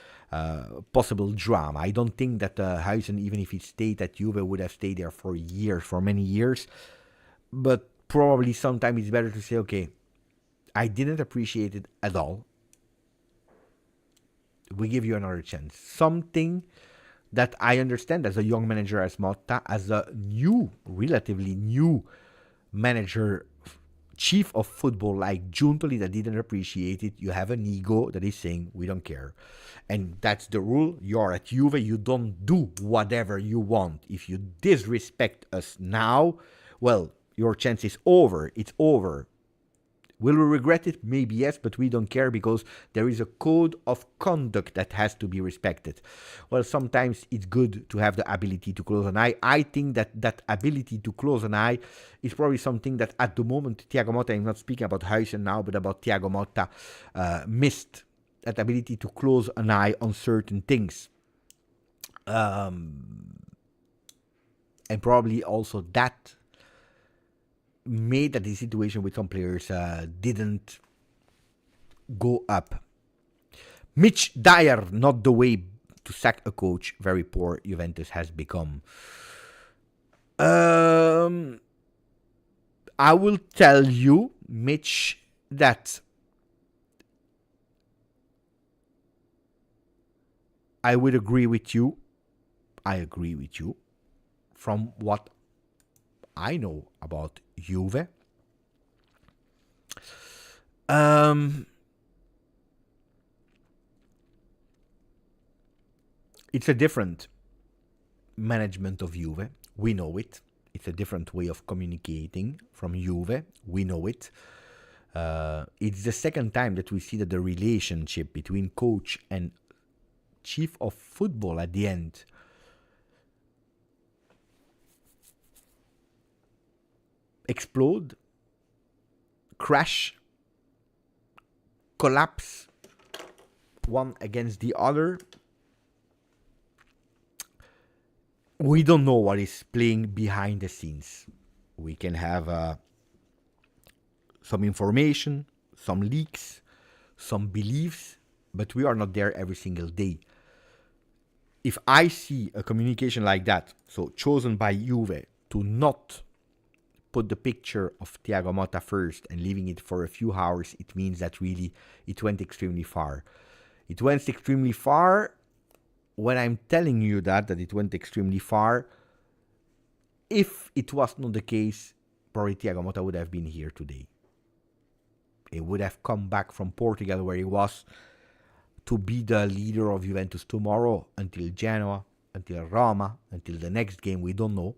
Speaker 1: possible drama. I don't think that Huijsen, even if he stayed at Juve, would have stayed there for many years, but probably sometimes it's better to say, okay, I didn't appreciate it at all. We give you another chance. Something that I understand as a young manager as Motta, as a relatively new manager, chief of football like Giuntoli, that didn't appreciate it. You have an ego that is saying, we don't care. And that's the rule. You're at Juve, you don't do whatever you want. If you disrespect us now, well, your chance is over. It's over. Will we regret it? Maybe yes, but we don't care, because there is a code of conduct that has to be respected. Well, sometimes it's good to have the ability to close an eye. I think that ability to close an eye is probably something that at the moment Thiago Motta, I'm not speaking about Huijsen now, but about Thiago Motta, missed that ability to close an eye on certain things. And probably also that made that the situation with some players didn't go up. Mitch Dyer, not the way to sack a coach. Very poor Juventus has become. I will tell you, Mitch, that I would agree with you. I agree with you. From what I know about Juve. It's a different management of Juve. We know it. It's a different way of communicating from Juve. We know it. It's the second time that we see that the relationship between coach and chief of football at the end explode, crash, collapse, one against the other. We don't know what is playing behind the scenes. We can have some information, some leaks, some beliefs, but we are not there every single day. If I see a communication like that, so chosen by Juve to not put the picture of Thiago Motta first and leaving it for a few hours, it means that really it went extremely far. It went extremely far. When I'm telling you that it went extremely far, if it was not the case, probably Thiago Motta would have been here today. He would have come back from Portugal where he was to be the leader of Juventus tomorrow until Genoa, until Roma, until the next game, we don't know.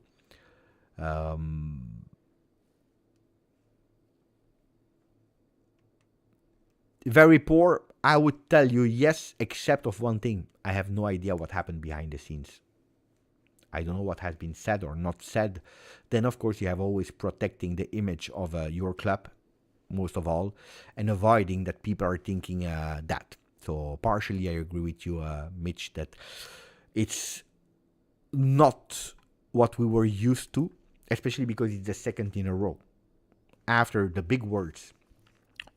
Speaker 1: Very poor. I would tell you yes, except of one thing. I have no idea what happened behind the scenes. I don't know what has been said or not said. Then, of course, you have always protecting the image of your club, most of all, and avoiding that people are thinking that. So, partially, I agree with you, Mitch, that it's not what we were used to, especially because it's the second in a row. After the big words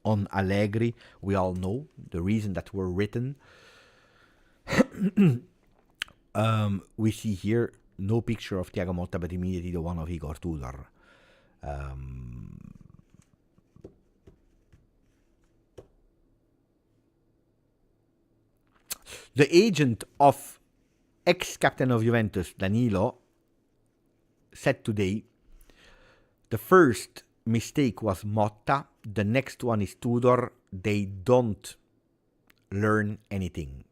Speaker 1: on Allegri, we all know the reason that were written. We see here no picture of Thiago Motta, but immediately the one of Igor Tudor. The agent of ex-captain of Juventus, Danilo, said today, the first mistake was Motta, the next one is Tudor. They don't learn anything.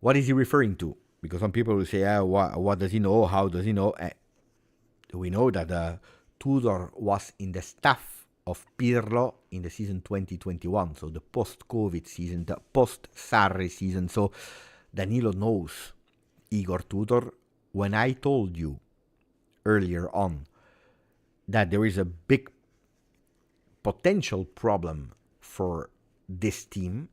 Speaker 1: What is he referring to? Because some people will say, what does he know? How does he know? We know that Tudor was in the staff of Pirlo in the season 2021, so the post-COVID season, the post-Sarri season. So Danilo knows Igor Tudor. When I told you earlier on that there is a big potential problem for this team,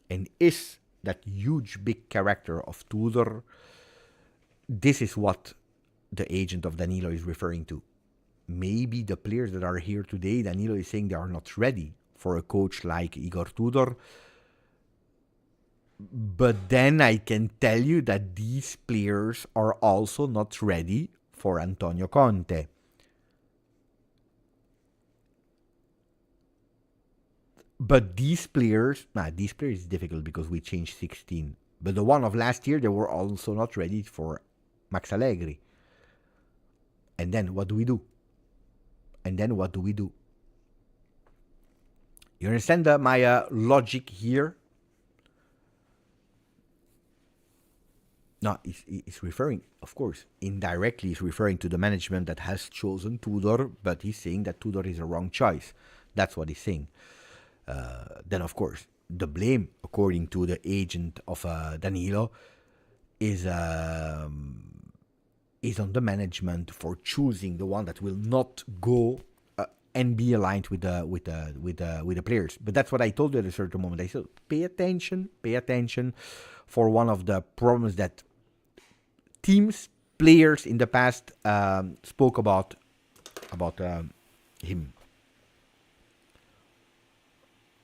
Speaker 1: and is that huge big character of Tudor, this is what the agent of Danilo is referring to. Maybe the players that are here today, Danilo is saying they are not ready for a coach like Igor Tudor. But then I can tell you that these players are also not ready for Antonio Conte. But these players is difficult because we changed 16. But the one of last year, they were also not ready for Max Allegri. And then what do we do? You understand my logic here? No, it's referring, of course, indirectly, it's referring to the management that has chosen Tudor, but he's saying that Tudor is a wrong choice. That's what he's saying. Then, of course, the blame, according to the agent of Danilo, is on the management for choosing the one that will not go and be aligned with the players. But that's what I told you at a certain moment. I said, pay attention for one of the problems that teams, players in the past spoke about him.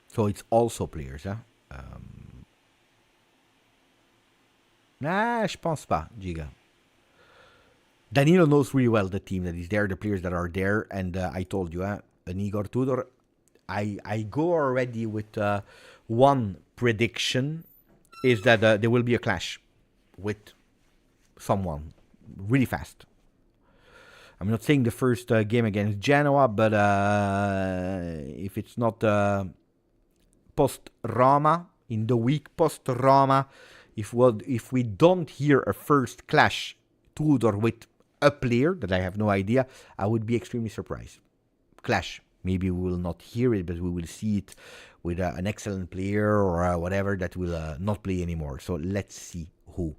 Speaker 1: So it's also players, huh? Je pense pas, Giga. Danilo knows really well the team that is there, the players that are there, and I told you, an Igor Tudor. I go already with one prediction, is that there will be a clash with someone really fast. I'm not saying the first game against Genoa, but if it's not post-Roma, in the week post-Roma, if we don't hear a first clash, Tudor with a player that I have no idea, I would be extremely surprised. Clash. Maybe we will not hear it, but we will see it with an excellent player or whatever that will not play anymore. So let's see who.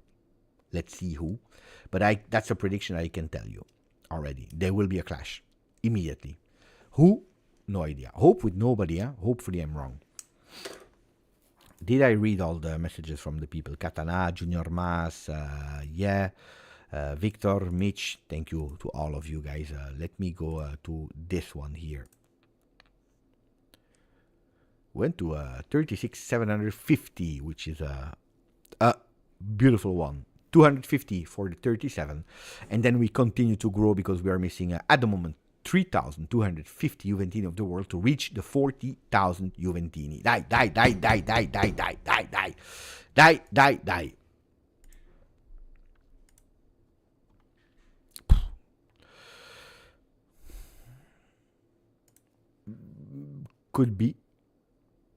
Speaker 1: But that's a prediction I can tell you already. There will be a clash immediately. Who? No idea. Hope with nobody. Hopefully I'm wrong. Did I read all the messages from the people? Katana, Junior Mas, yeah. Victor, Mitch, thank you to all of you guys. Let me go to this one here. Went to 36,750, which is a beautiful one. 250 for the 37. And then we continue to grow because we are missing, at the moment, 3,250 Juventini of the world to reach the 40,000 Juventini. Die. Could be.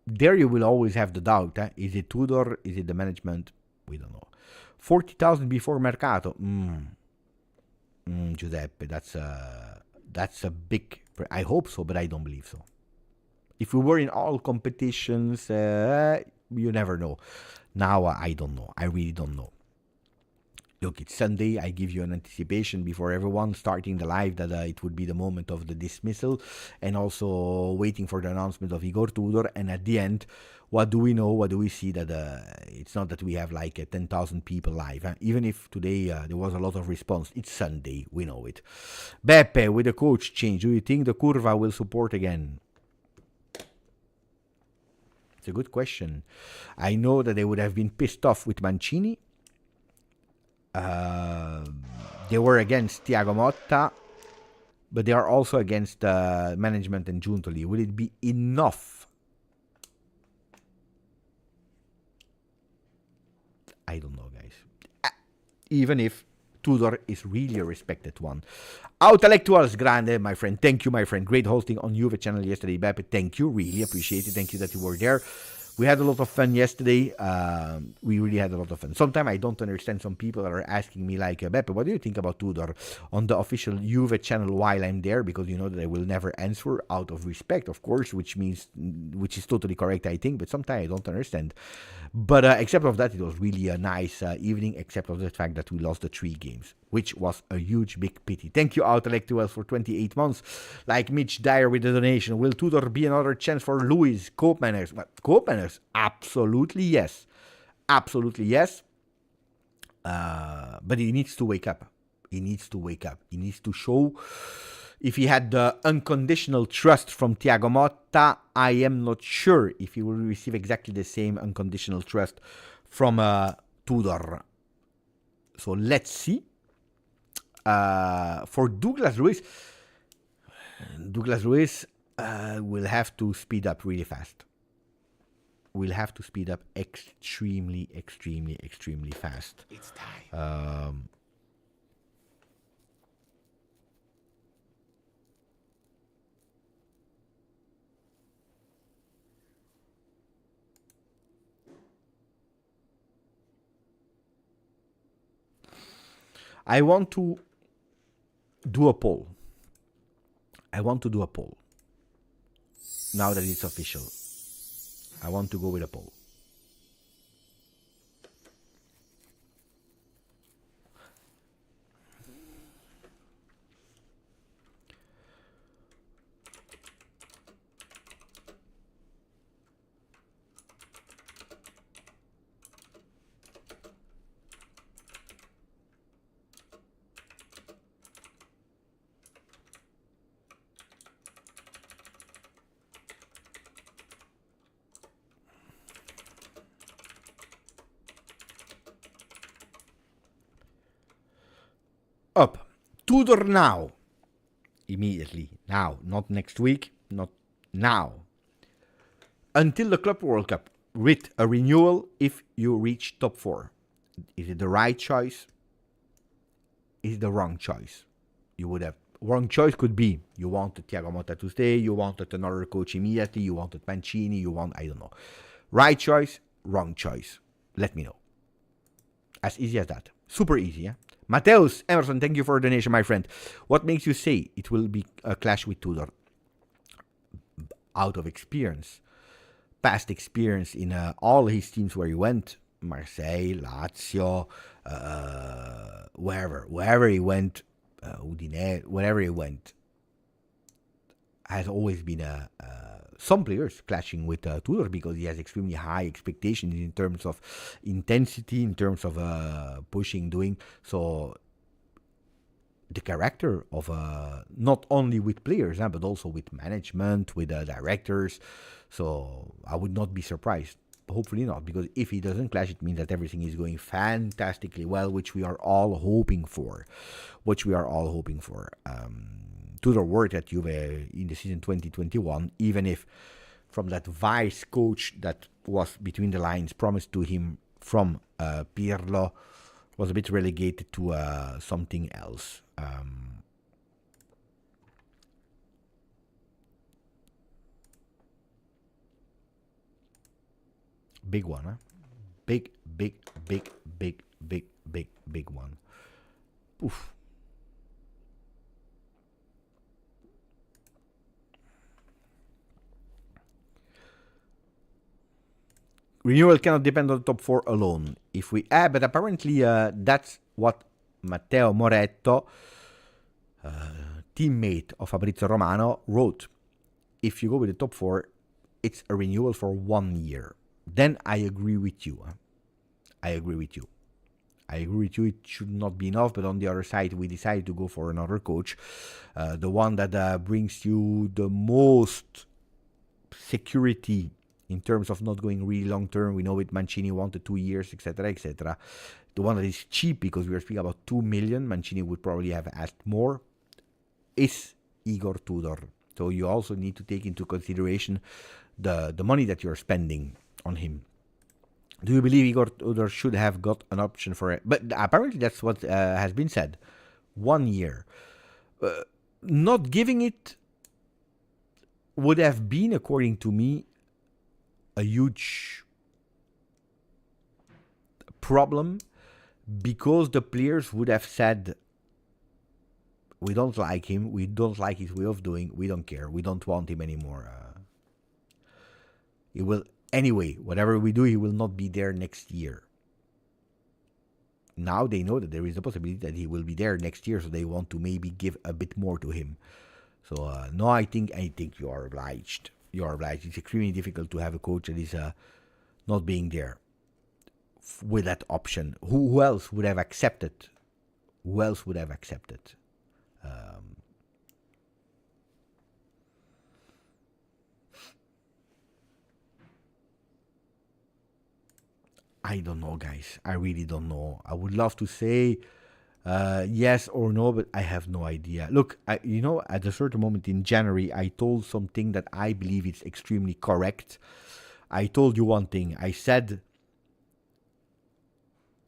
Speaker 1: There you will always have the doubt. Is it Tudor? Is it the management? We don't know. 40,000 before Mercato. Giuseppe, that's a big... I hope so, but I don't believe so. If we were in all competitions, you never know. Now, I don't know. I really don't know. Look, it's Sunday. I give you an anticipation before everyone starting the live that it would be the moment of the dismissal, and also waiting for the announcement of Igor Tudor. And at the end, what do we know? What do we see? That it's not that we have like 10,000 people live. Even if today there was a lot of response, it's Sunday. We know it. Beppe, with the coach change, do you think the Curva will support again? It's a good question. I know that they would have been pissed off with Mancini. They were against Thiago Motta, but they are also against management and Giuntoli. Will it be enough? I don't know, guys. Even if Tudor is really a respected one. Intellectuals grande, my friend. Thank you, my friend. Great hosting on Juve channel yesterday, Beppe. Thank you. Really appreciate it. Thank you that you were there. We had a lot of fun yesterday. We really had a lot of fun. Sometimes I don't understand some people that are asking me like, Beppe, what do you think about Tudor on the official Juve channel while I'm there? Because you know that I will never answer out of respect, of course, which is totally correct, I think. But sometimes I don't understand. But except of that, it was really a nice evening, except of the fact that we lost the 3 games, which was a huge, big pity. Thank you, Intellectuals, for 28 months. Like Mitch Dyer with the donation. Will Tudor be another chance for Luis? Koopmanners? Koopmanners? Absolutely yes. Absolutely yes. But he needs to wake up. He needs to show. If he had the unconditional trust from Thiago Motta, I am not sure if he will receive exactly the same unconditional trust from Tudor. So let's see. For Douglas Luiz will have to speed up really fast. Will have to speed up extremely fast.
Speaker 2: It's time.
Speaker 1: I want to do a poll. Now that it's official. I want to go with a poll. up. Tudor now. Immediately. Now. Not next week. Not now. Until the Club World Cup. With a renewal if you reach top 4. Is it the right choice? Is it the wrong choice? You would have... Wrong choice could be you wanted Thiago Motta to stay, you wanted another coach immediately, you wanted Mancini, you want... I don't know. Right choice, wrong choice. Let me know. As easy as that. Super easy, yeah? Mateus Emerson, thank you for the donation, my friend. What makes you say it will be a clash with Tudor? Out of experience. Past experience in all his teams where he went. Marseille, Lazio, wherever he went, Udine, wherever he went, has always been some players clashing with Tudor because he has extremely high expectations in terms of intensity, in terms of pushing, doing. So the character of not only with players, but also with management, with directors. So I would not be surprised. Hopefully not, because if he doesn't clash, it means that everything is going fantastically well, which we are all hoping for. Tudor worked at Juve in the season 2021, even if from that vice coach that was between the lines promised to him from Pirlo was a bit relegated to something else. Big one, huh? Big one. Oof. Renewal cannot depend on the top 4 alone. If we but apparently that's what Matteo Moretto, teammate of Fabrizio Romano, wrote. If you go with the top 4, it's a renewal for 1 year. Then I agree with you. It should not be enough, but on the other side, we decided to go for another coach. The one that brings you the most security in terms of not going really long term. We know with Mancini wanted 2 years, etc., etc. The one that is cheap, because we are speaking about 2 million, Mancini would probably have asked more, is Igor Tudor. So you also need to take into consideration the money that you're spending on him. Do you believe Igor Tudor should have got an option for it? But apparently that's what has been said. 1 year. Not giving it would have been, according to me, a huge problem, because the players would have said, we don't like him, we don't like his way of doing, we don't care, we don't want him anymore. He will, anyway, whatever we do, he will not be there next year. Now they know that there is a possibility that he will be there next year, so they want to maybe give a bit more to him. So, no, I think you are obliged. You are obliged. It's extremely difficult to have a coach that is not being there with that option. Who else would have accepted? I don't know, guys. I really don't know. I would love to say yes or no, but I have no idea. Look, at a certain moment in January, I told something that I believe is extremely correct. I told you one thing. I said,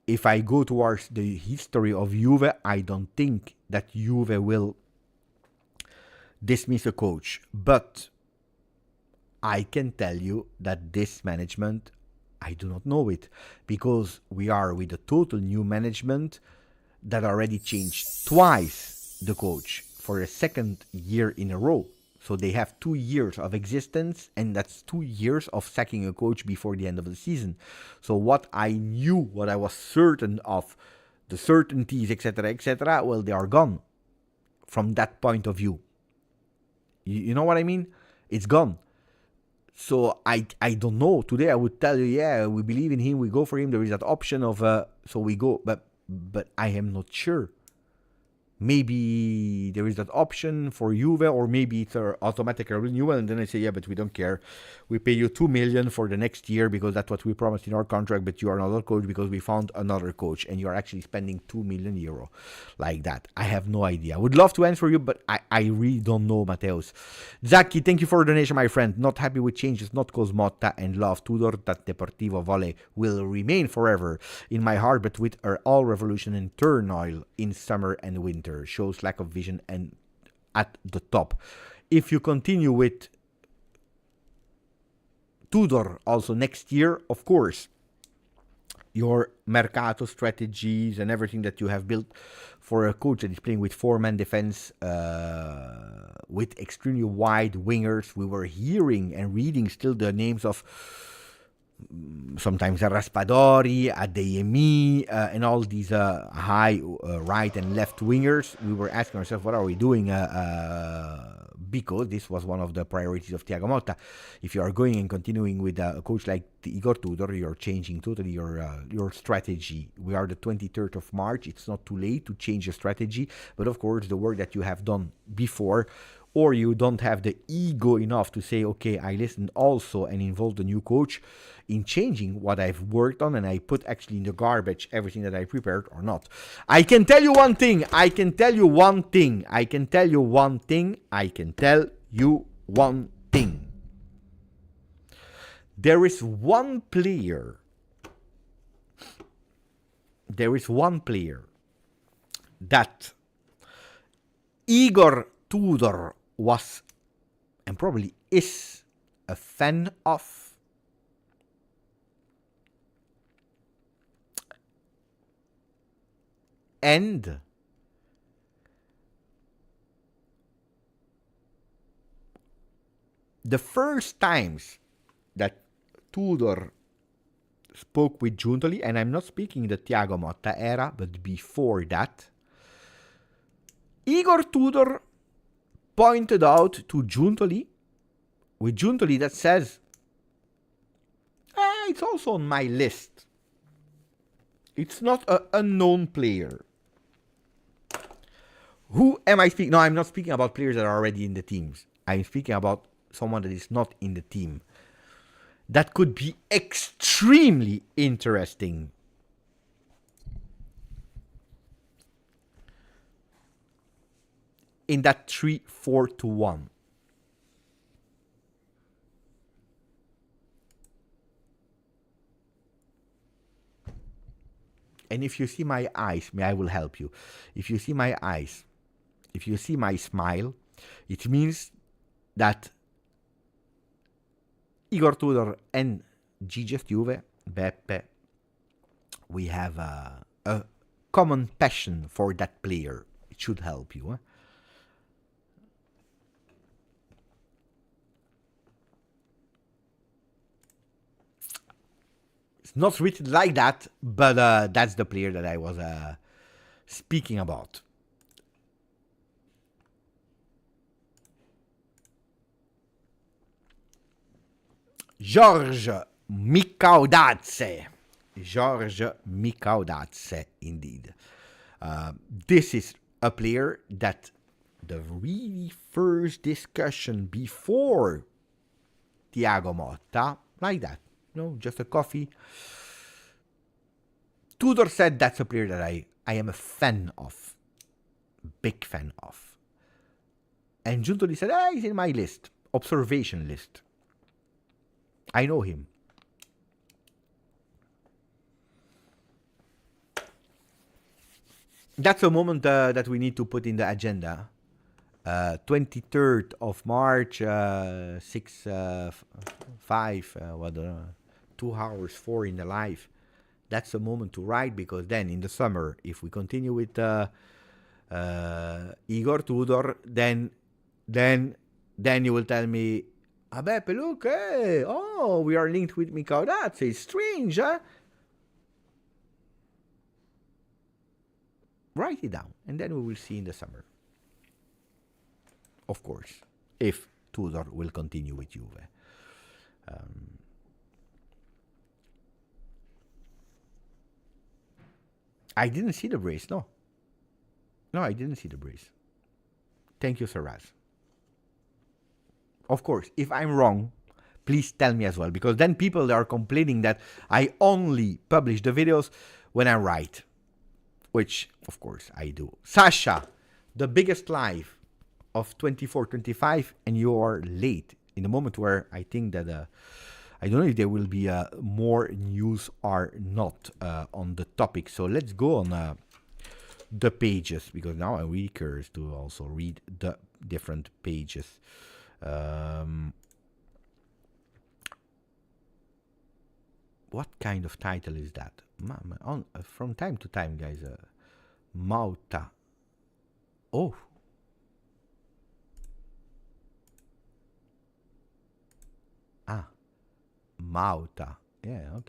Speaker 1: if I go towards the history of Juve, I don't think that Juve will dismiss a coach. But I can tell you that this management, I do not know it, because we are with a total new management that already changed twice the coach for a second year in a row. So they have 2 years of existence, and that's 2 years of sacking a coach before the end of the season. So what I knew, what I was certain of, the certainties, etc., well, they are gone from that point of view. You know what I mean? It's gone. So I don't know. Today I would tell you, yeah, we believe in him, we go for him. There is that option of, so we go. But I am not sure. maybe there is that option for Juve, or maybe it's an automatic renewal, and then I say, yeah, but we don't care. We pay you 2 million for the next year because that's what we promised in our contract, but you are another coach because we found another coach, and you're actually spending 2 million euro like that. I have no idea. I would love to answer you, but I really don't know, Mateus. Zacchi, thank you for the donation, my friend. Not happy with changes, not cause Motta, and love Tudor, that Deportivo Volley will remain forever in my heart, but with all revolution and turmoil in summer and winter shows lack of vision and at the top. If you continue with Tudor also next year, of course, your mercato strategies and everything that you have built for a coach that is playing with four-man defense, with extremely wide wingers. We were hearing and reading still the names of sometimes Raspadori, Adeyemi, and all these high right and left wingers. We were asking ourselves, what are we doing? Because this was one of the priorities of Thiago Motta. If you are going and continuing with a coach like Igor Tudor, you're changing totally your strategy. We are the 23rd of March. It's not too late to change your strategy. But of course, the work that you have done before, or you don't have the ego enough to say, okay, I listened also and involved the new coach in changing what I've worked on, and I put actually in the garbage everything that I prepared or not. I can tell you one thing. There is one player that Igor Tudor was and probably is a fan of, and the first times that Tudor spoke with Giuntoli, and I'm not speaking the Thiago Motta era, but before that, Igor Tudor pointed out to Giuntoli, with Giuntoli that says, it's also on my list. It's not an unknown player. Who am I speaking? No, I'm not speaking about players that are already in the teams. I'm speaking about someone that is not in the team. That could be extremely interesting. In that 3-4-1. And if you see my eyes, I will help you. If you see my eyes, if you see my smile, it means that Igor Tudor and GJustjuve, Beppe, we have a common passion for that player. It should help you. It's not written like that, but that's the player that I was speaking about. George Micaudazze. Indeed. This is a player that the really first discussion before Thiago Motta, like that, just a coffee. Tudor said that's a player that I am a fan of. Big fan of. And Giuntoli said, he's in my list. Observation list. I know him. That's a moment that we need to put in the agenda. 23rd of March, 6, 5, 2 hours, 4 in the live. That's a moment to write, because then in the summer, if we continue with Igor Tudor, then you will tell me, Beppe, look, hey, we are linked with Micaudazze. It's strange, huh? Write it down, and then we will see in the summer. Of course, if Tudor will continue with Juve. I didn't see the brace, no. No, I didn't see the brace. Thank you, Sir Raz. Of course, if I'm wrong, please tell me as well, because then people are complaining that I only publish the videos when I'm right, which, of course, I do. Sasha, the biggest live of 24-25, and you are late in the moment where I think that I don't know if there will be more news or not on the topic. So let's go on the pages, because now I'm really curious to also read the different pages. What kind of title is that? From time to time, guys. Motta. Oh. Motta. Yeah,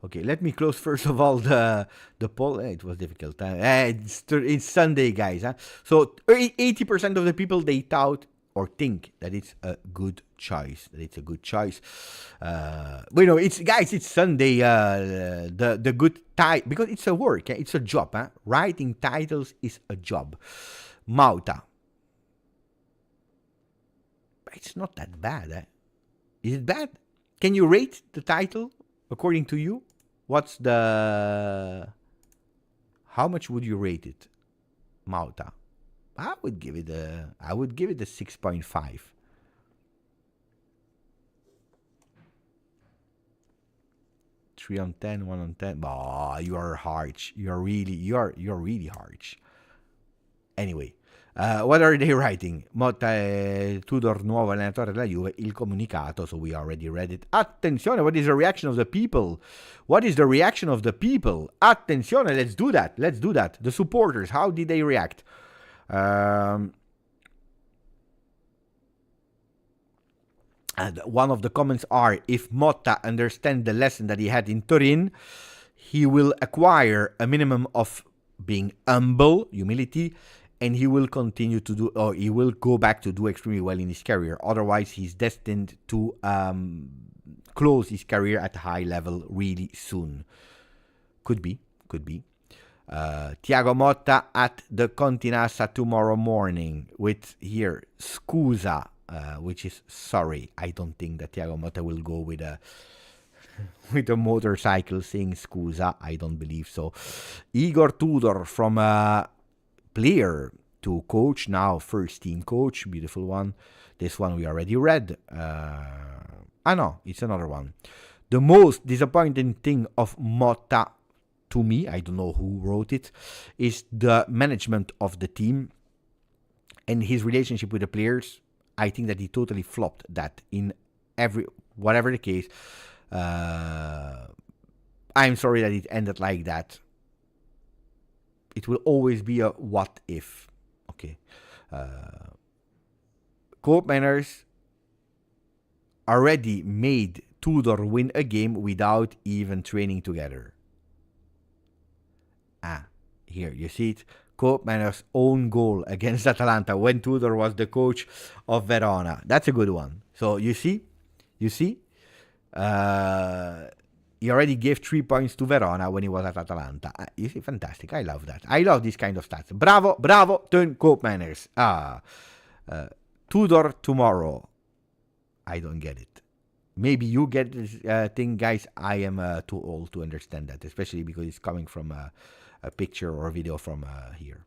Speaker 1: okay. Let me close first of all the poll. It was difficult. It's Sunday, guys. So 80% of the people, they tout or think that it's a good choice. It's it's Sunday. The good title, because it's a work. It's a job. Writing titles is a job. Motta. It's not that bad. Is it bad? Can you rate the title according to you? How much would you rate it? Motta. I would give it a 6.5. Three on 10, 1 on 10. Oh, you are harsh. You're really harsh. Anyway, what are they writing? Motta, Tudor, nuovo allenatore della Juve, il comunicato, so we already read it. Attenzione, what is the reaction of the people? Attenzione, let's do that. The supporters, how did they react? And one of the comments are, if Motta understands the lesson that he had in Turin, he will acquire a minimum of being humble, humility, and he will continue to do, or he will go back to do extremely well in his career. Otherwise, he's destined to close his career at a high level really soon. Could be. Thiago Motta at the Continassa tomorrow morning with here scusa, which is sorry. I don't think that Thiago Motta will go with a motorcycle saying scusa. I don't believe so. Igor Tudor from player to coach, now first team coach. Beautiful one. This one we already read. No, it's another one. The most disappointing thing of Motta, to me, I don't know who wrote it, is the management of the team and his relationship with the players. I think that he totally flopped that in whatever the case. I'm sorry that it ended like that. It will always be a what if. Okay. Koopmeiners already made Tudor win a game without even training together. Here, you see it. Koopmeiners' own goal against Atalanta when Tudor was the coach of Verona. That's a good one. So, you see? He already gave 3 points to Verona when he was at Atalanta. You see, fantastic. I love that. I love this kind of stats. Bravo, turn Koopmeiners. Tudor tomorrow. I don't get it. Maybe you get this thing, guys. I am too old to understand that, especially because it's coming from a picture or a video from here.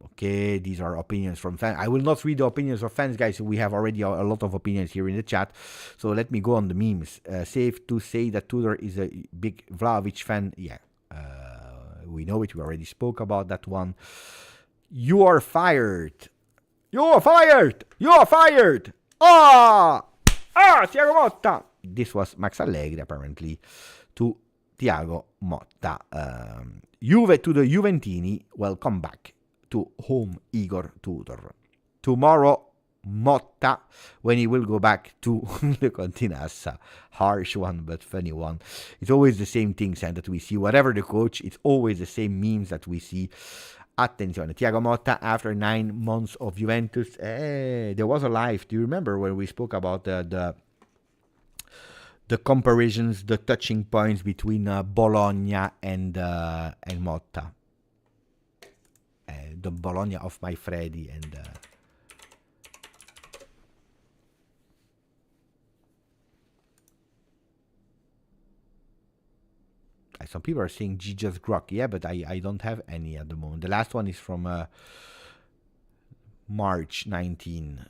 Speaker 1: Okay, these are opinions from fans. I will not read the opinions of fans, guys. We have already a lot of opinions here in the chat. So let me go on the memes. Safe to say that Tudor is a big Vlahovic fan. Yeah, we know it. We already spoke about that one. You are fired. Thiago Motta. This was Max Allegri, apparently, to Thiago Motta. Juve to the Juventini. Welcome back to home, Igor Tudor. Tomorrow, Motta, when he will go back to the Continassa. Harsh one, but funny one. It's always the same things that we see. Whatever the coach, it's always the same memes that we see. Attenzione, Thiago Motta, after 9 months of Juventus, there was a live. Do you remember when we spoke about the comparisons, the touching points between Bologna and Motta? the Bologna of my Freddy and some people are saying GJustjuve. Yeah, but I don't have any at the moment. The last one is from March 19.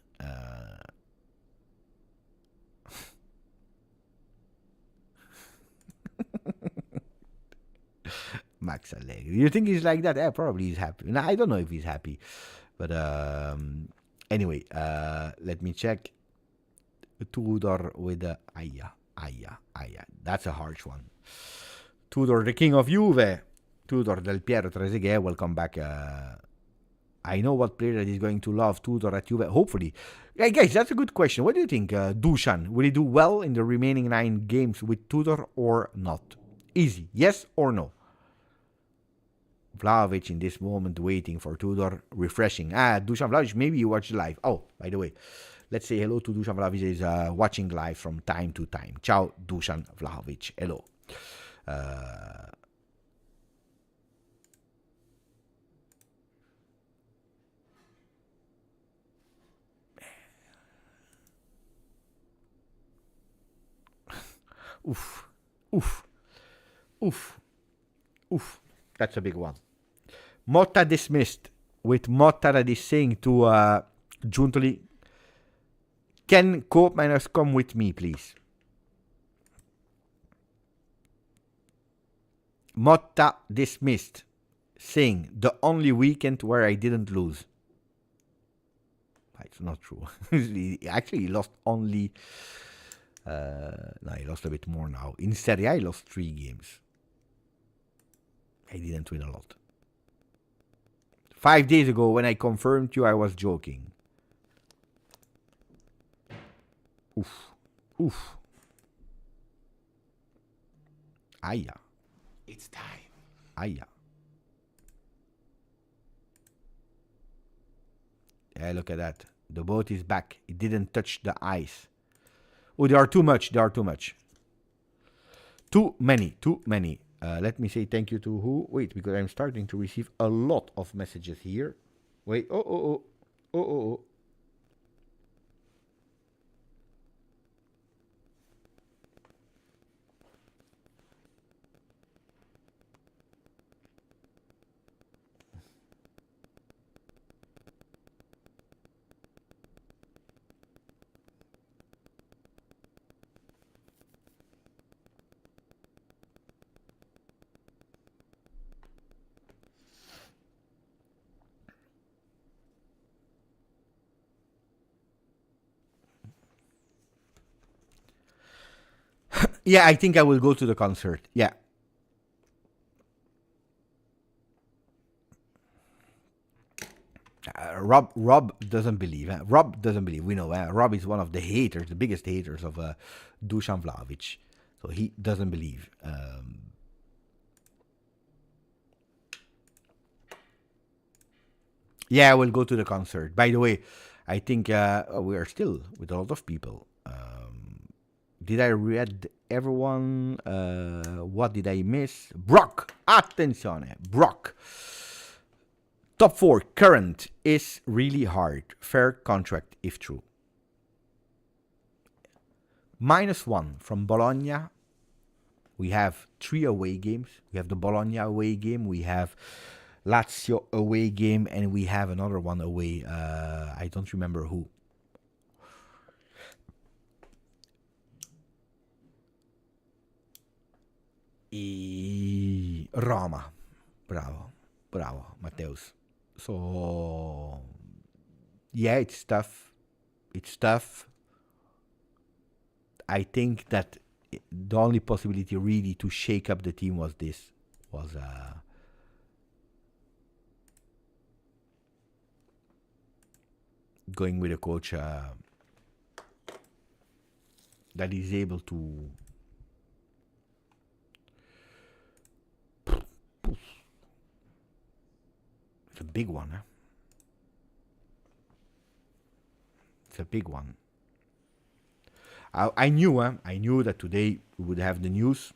Speaker 1: Max Allegri. You think he's like that? Yeah, probably he's happy. No, I don't know if he's happy. But anyway, let me check. Tudor with the Aya. That's a harsh one. Tudor, the king of Juve. Tudor Del Piero Trezeguet. Welcome back. I know what player that is going to love Tudor at Juve. Hopefully. Hey, guys, that's a good question. What do you think, Dusan? Will he do well in the remaining 9 games with Tudor or not? Easy. Yes or no? Vlahovic in this moment waiting for Tudor. Refreshing. Dusan Vlahovic, maybe you watch live. Oh, by the way, let's say hello to Dusan Vlahovic. Is watching live from time to time. Ciao, Dusan Vlahovic. Hello. Oof. That's a big one. Motta dismissed. With Motta that is saying to Giuntoli, can Koopmeiners come with me, please? Motta dismissed, saying the only weekend where I didn't lose. It's not true. Actually, he lost only... no, he lost a bit more now. In Serie A, he lost 3 games. I didn't win a lot. 5 days ago, when I confirmed you, I was joking. Oof. Aya.
Speaker 2: It's time.
Speaker 1: Aya. Yeah, look at that. The boat is back. It didn't touch the ice. Oh, there are too much. Too many. Let me say thank you to who? Wait, because I'm starting to receive a lot of messages here. Wait. Oh. Yeah, I think I will go to the concert. Yeah. Rob doesn't believe. Rob doesn't believe. We know. Rob is one of the haters, the biggest haters of Dusan Vlahovic. So he doesn't believe. Yeah, I will go to the concert. By the way, I think we are still with a lot of people. Did I read everyone? What did I miss? Brock! Attenzione! Brock! Top 4 current is really hard. Fair contract if true. -1 from Bologna. We have 3 away games. We have the Bologna away game. We have Lazio away game. And we have another one away. I don't remember who. Roma. Bravo, Matteus. So, yeah, it's tough. I think that the only possibility really to shake up the team was going with a coach that is able to a big one, huh? It's a big one. I knew that today we would have the news.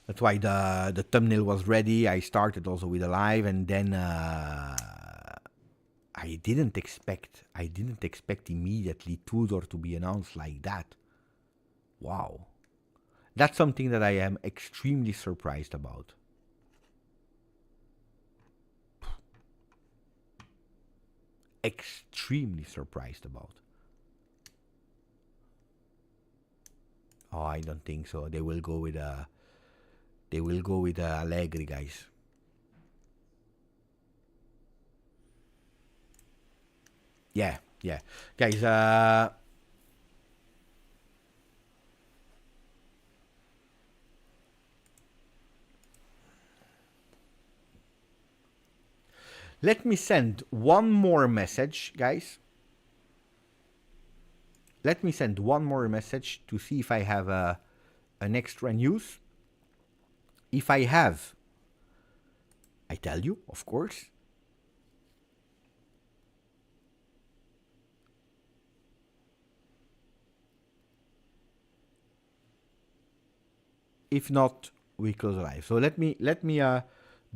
Speaker 1: That's why the thumbnail was ready. I started also with a live, and then I didn't expect immediately Tudor to be announced like that. Wow. That's something that I am extremely surprised about. Extremely surprised about. Oh, I don't think so. They will go with Allegri, guys. Yeah, yeah. Guys, let me send one more message, guys. Let me send one more message to see if I have an extra news. If I have, I tell you, of course. If not, we close the live. So let me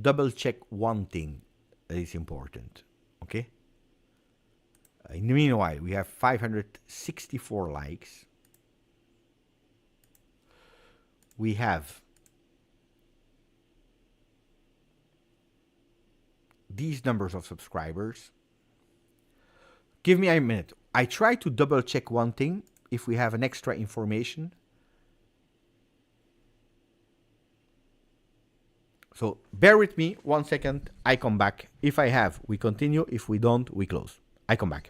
Speaker 1: double check one thing that is important. Okay. In the meanwhile, we have 564 likes. We have these numbers of subscribers. Give me a minute. I try to double check one thing if we have an extra information. So bear with me 1 second. I come back. If I have, we continue. If we don't, we close. I come back.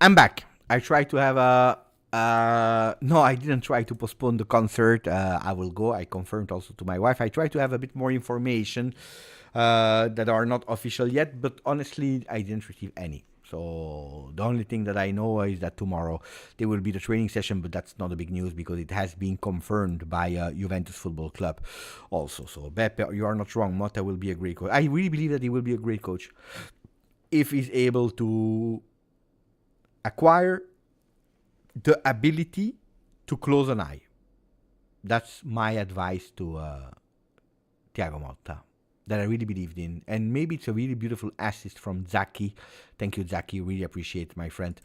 Speaker 1: I'm back. I tried to have a. No, I didn't try to postpone the concert. I will go. I confirmed also to my wife. I tried to have a bit more information that are not official yet, but honestly, I didn't receive any. So the only thing that I know is that tomorrow there will be the training session, but that's not a big news because it has been confirmed by Juventus Football Club also. So Beppe, you are not wrong. Motta will be a great coach. I really believe that he will be a great coach if he's able to acquire the ability to close an eye. That's my advice to Thiago Motta, that I really believed in. And maybe it's a really beautiful assist from Zaki. Thank you, Zaki. Really appreciate, my friend.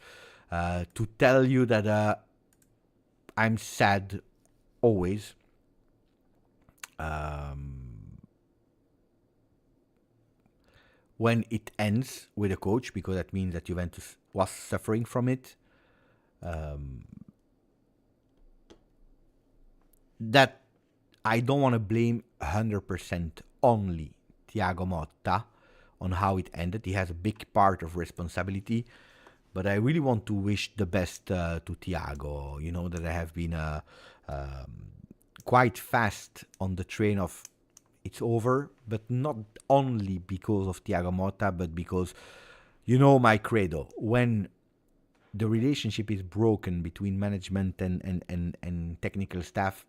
Speaker 1: To tell you that I'm sad always. When it ends with a coach, because that means that Juventus was suffering from it. That I don't want to blame 100% only Thiago Motta on how it ended. He has a big part of responsibility, but I really want to wish the best to Thiago. You know that I have been quite fast on the train of it's over, but not only because of Thiago Motta, but because, you know, my credo, when the relationship is broken between management and technical staff,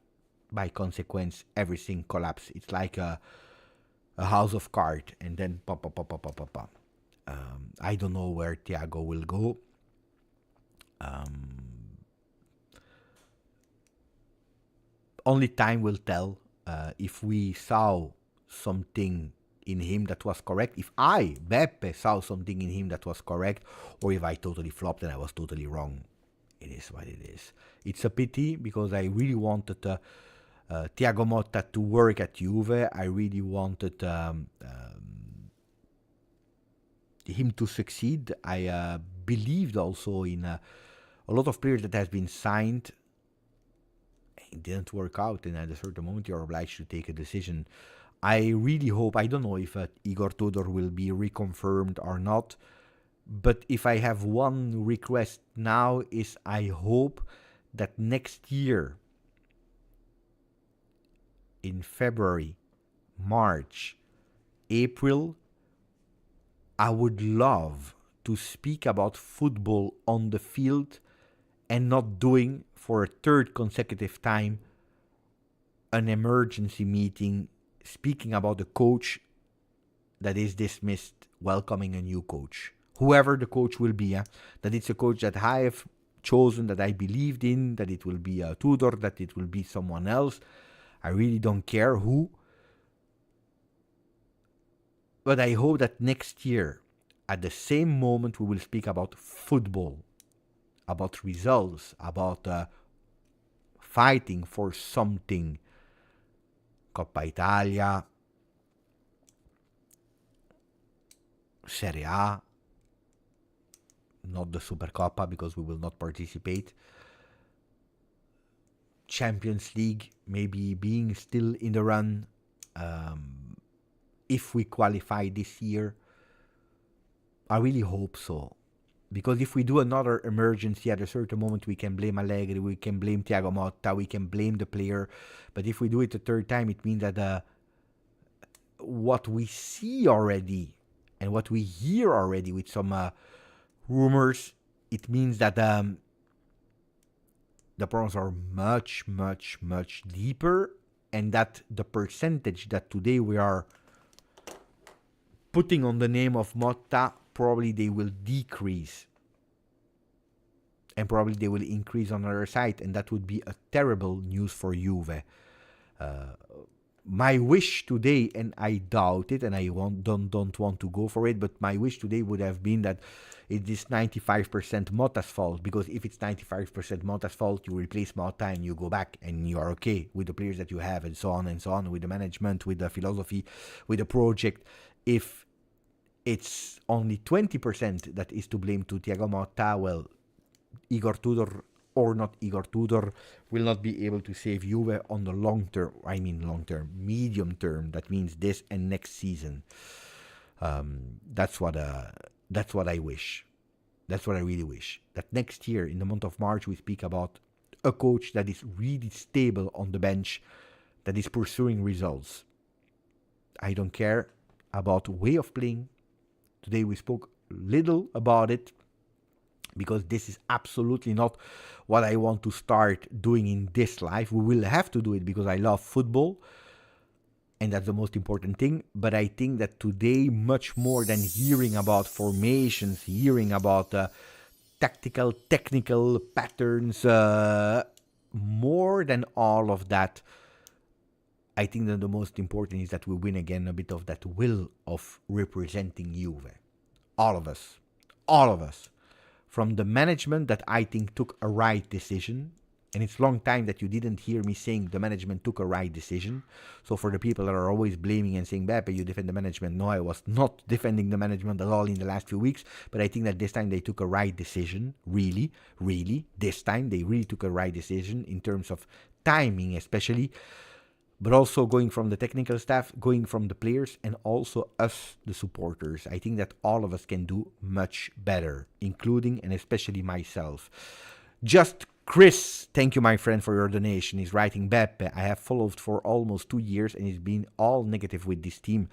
Speaker 1: by consequence, everything collapses. It's like a house of cards, and then pop, pop, pop, pop, pop, pop, pop. I don't know where Thiago will go. Only time will tell if we saw something in him that was correct. If I, Beppe, saw something in him that was correct, or if I totally flopped and I was totally wrong. It is what it is. It's a pity because I really wanted Thiago Motta to work at Juve. I really wanted him to succeed. I believed also in a lot of players that has been signed. It didn't work out, and at a certain moment you're obliged to take a decision. I really hope, I don't know if Igor Tudor will be reconfirmed or not, but if I have one request now is I hope that next year, in February, March, April, I would love to speak about football on the field and not doing for a third consecutive time an emergency meeting speaking about the coach that is dismissed, welcoming a new coach. Whoever the coach will be, that it's a coach that I have chosen, that I believed in, that it will be Tudor, that it will be someone else. I really don't care who. But I hope that next year, at the same moment, we will speak about football, about results, about fighting for something. Coppa Italia, Serie A, not the Supercoppa because we will not participate. Champions League, maybe being still in the run if we qualify this year. I really hope so. Because if we do another emergency at a certain moment, we can blame Allegri, we can blame Thiago Motta, we can blame the player. But if we do it a third time, it means that what we see already and what we hear already with some rumors, it means that the problems are much, much, much deeper, and that the percentage that today we are putting on the name of Motta, probably they will decrease. And probably they will increase on the other side. And that would be a terrible news for Juve. My wish today, and I doubt it, and I don't want to go for it, but my wish today would have been that it is 95% Motta's fault. Because if it's 95% Motta's fault, you replace Motta and you go back and you are okay with the players that you have and so on, with the management, with the philosophy, with the project. If it's only 20% that is to blame to Thiago Motta, well, Igor Tudor or not Igor Tudor will not be able to save Juve on the long term. I mean long term, medium term. That means this and next season. That's what I wish. That's what I really wish. That next year, in the month of March, we speak about a coach that is really stable on the bench, that is pursuing results. I don't care about way of playing. Today we spoke little about it because this is absolutely not what I want to start doing in this life. We will have to do it because I love football, and that's the most important thing. But I think that today, much more than hearing about formations, hearing about technical patterns, more than all of that, I think that the most important is that we win again a bit of that will of representing Juve. All of us. From the management that I think took a right decision, and it's a long time that you didn't hear me saying the management took a right decision. So for the people that are always blaming and saying, Beppe, you defend the management. No, I was not defending the management at all in the last few weeks, but I think that this time they took a right decision, really. This time they really took a right decision in terms of timing especially, but also going from the technical staff, going from the players, and also us, the supporters. I think that all of us can do much better, including and especially myself. Just Chris, thank you, my friend, for your donation. He's writing, Beppe, I have followed for almost 2 years and it's been all negative with this team.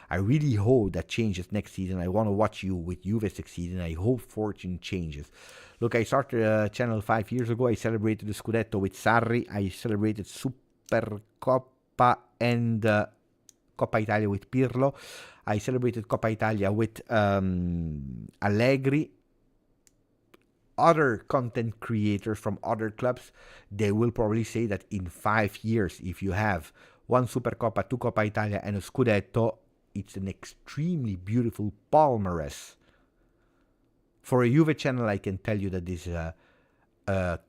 Speaker 1: I really hope that changes next season. I want to watch you with Juve succeed and I hope fortune changes. Look, I started a channel 5 years ago. I celebrated the Scudetto with Sarri. I celebrated Supercoppa and Coppa Italia with Pirlo. I celebrated Coppa Italia with Allegri. Other content creators from other clubs, they will probably say that in 5 years, if you have 1 Supercoppa, 2 Coppa Italia, and a Scudetto, it's an extremely beautiful palmarès. For a Juve channel, I can tell you that this is a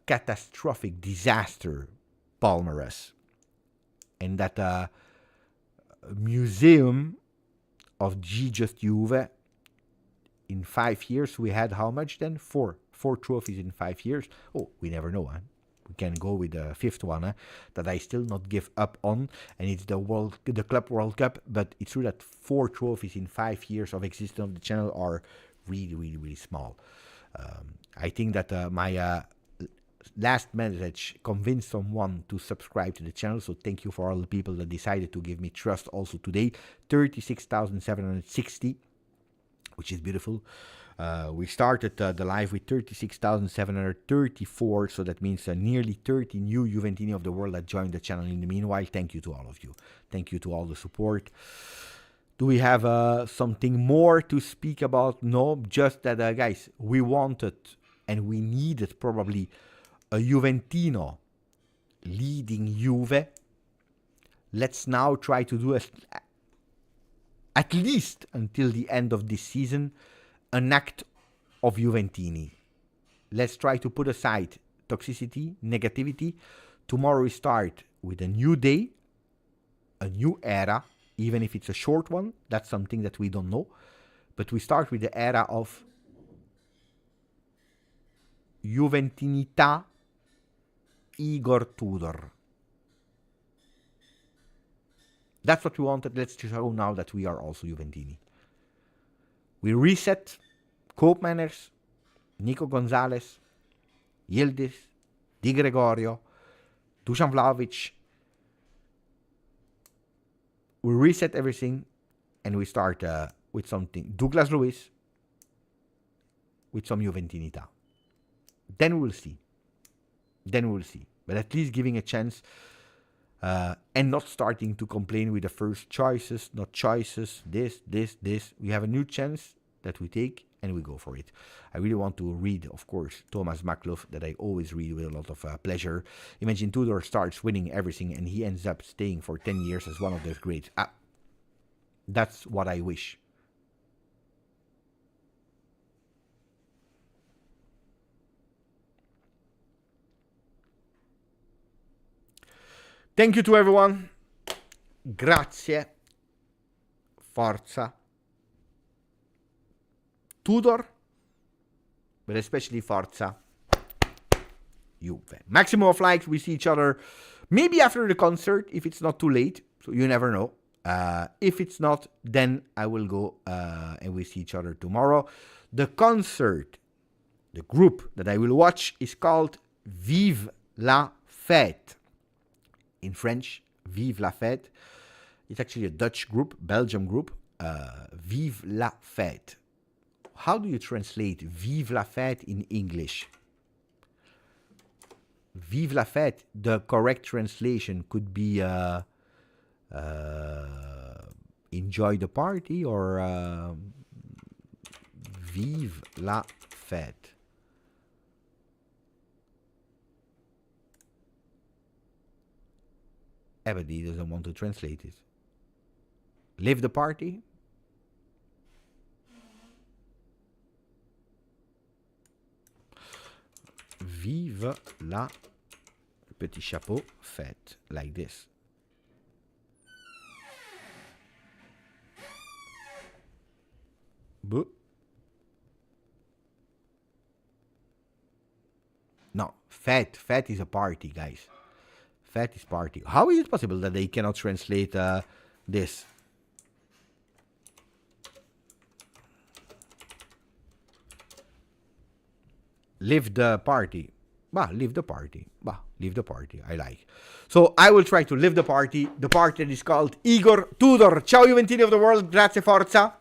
Speaker 1: catastrophic disaster palmarès. And that museum of GJustjuve, in 5 years, we had how much then? 4 trophies in 5 years. Oh, we never know. Huh? We can go with the 5th one that I still not give up on, and it's the Club World Cup. But it's true that 4 trophies in 5 years of existence of the channel are really small. I think that my last message convinced someone to subscribe to the channel. So thank you for all the people that decided to give me trust also today. 36,760. Which is beautiful. We started the live with 36,734, so that means nearly 30 new Juventini of the world that joined the channel in the meanwhile. Thank you to all of you. Thank you to all the support. Do we have something more to speak about? No, just that, guys, we wanted and we needed probably a Juventino leading Juve. Let's now try to do at least until the end of this season, an act of Juventini. Let's try to put aside toxicity, negativity. Tomorrow we start with a new day, a new era, even if it's a short one. That's something that we don't know. But we start with the era of Juventinità Igor Tudor. That's what we wanted. Let's show now that we are also Juventini. We reset Koopmanners, Nico Gonzalez, Yildiz, Di Gregorio, Dusan Vlahovic. We reset everything and we start with something. Douglas Luiz with some Juventinità. Then we'll see. But at least giving a chance. And not starting to complain with the first choices, not choices, this. We have a new chance that we take and we go for it. I really want to read, of course, Thomas Makloff, that I always read with a lot of pleasure. Imagine Tudor starts winning everything and he ends up staying for 10 years as one of the greats. That's what I wish. Thank you to everyone. Grazie. Forza. Tudor. But especially Forza. Juve. Maximum of likes. We see each other maybe after the concert if it's not too late. So you never know. If it's not, then I will go and we see each other tomorrow. The concert The group that I will watch is called Vive la Fête. In French, Vive la Fête. It's actually a Dutch group, Belgium group. Vive la Fête. How do you translate Vive la Fête in English? Vive la Fête, the correct translation could be enjoy the party or Vive la Fête. Everybody doesn't want to translate it. Live the party? Vive la petit chapeau fête, like this. But no, fête is a party, guys. Fête is party. How is it possible that they cannot translate this? Live the party. Live the party. Live the party. I like. So I will try to live the party. The party is called Igor Tudor. Ciao Juventini of the world. Grazie, forza.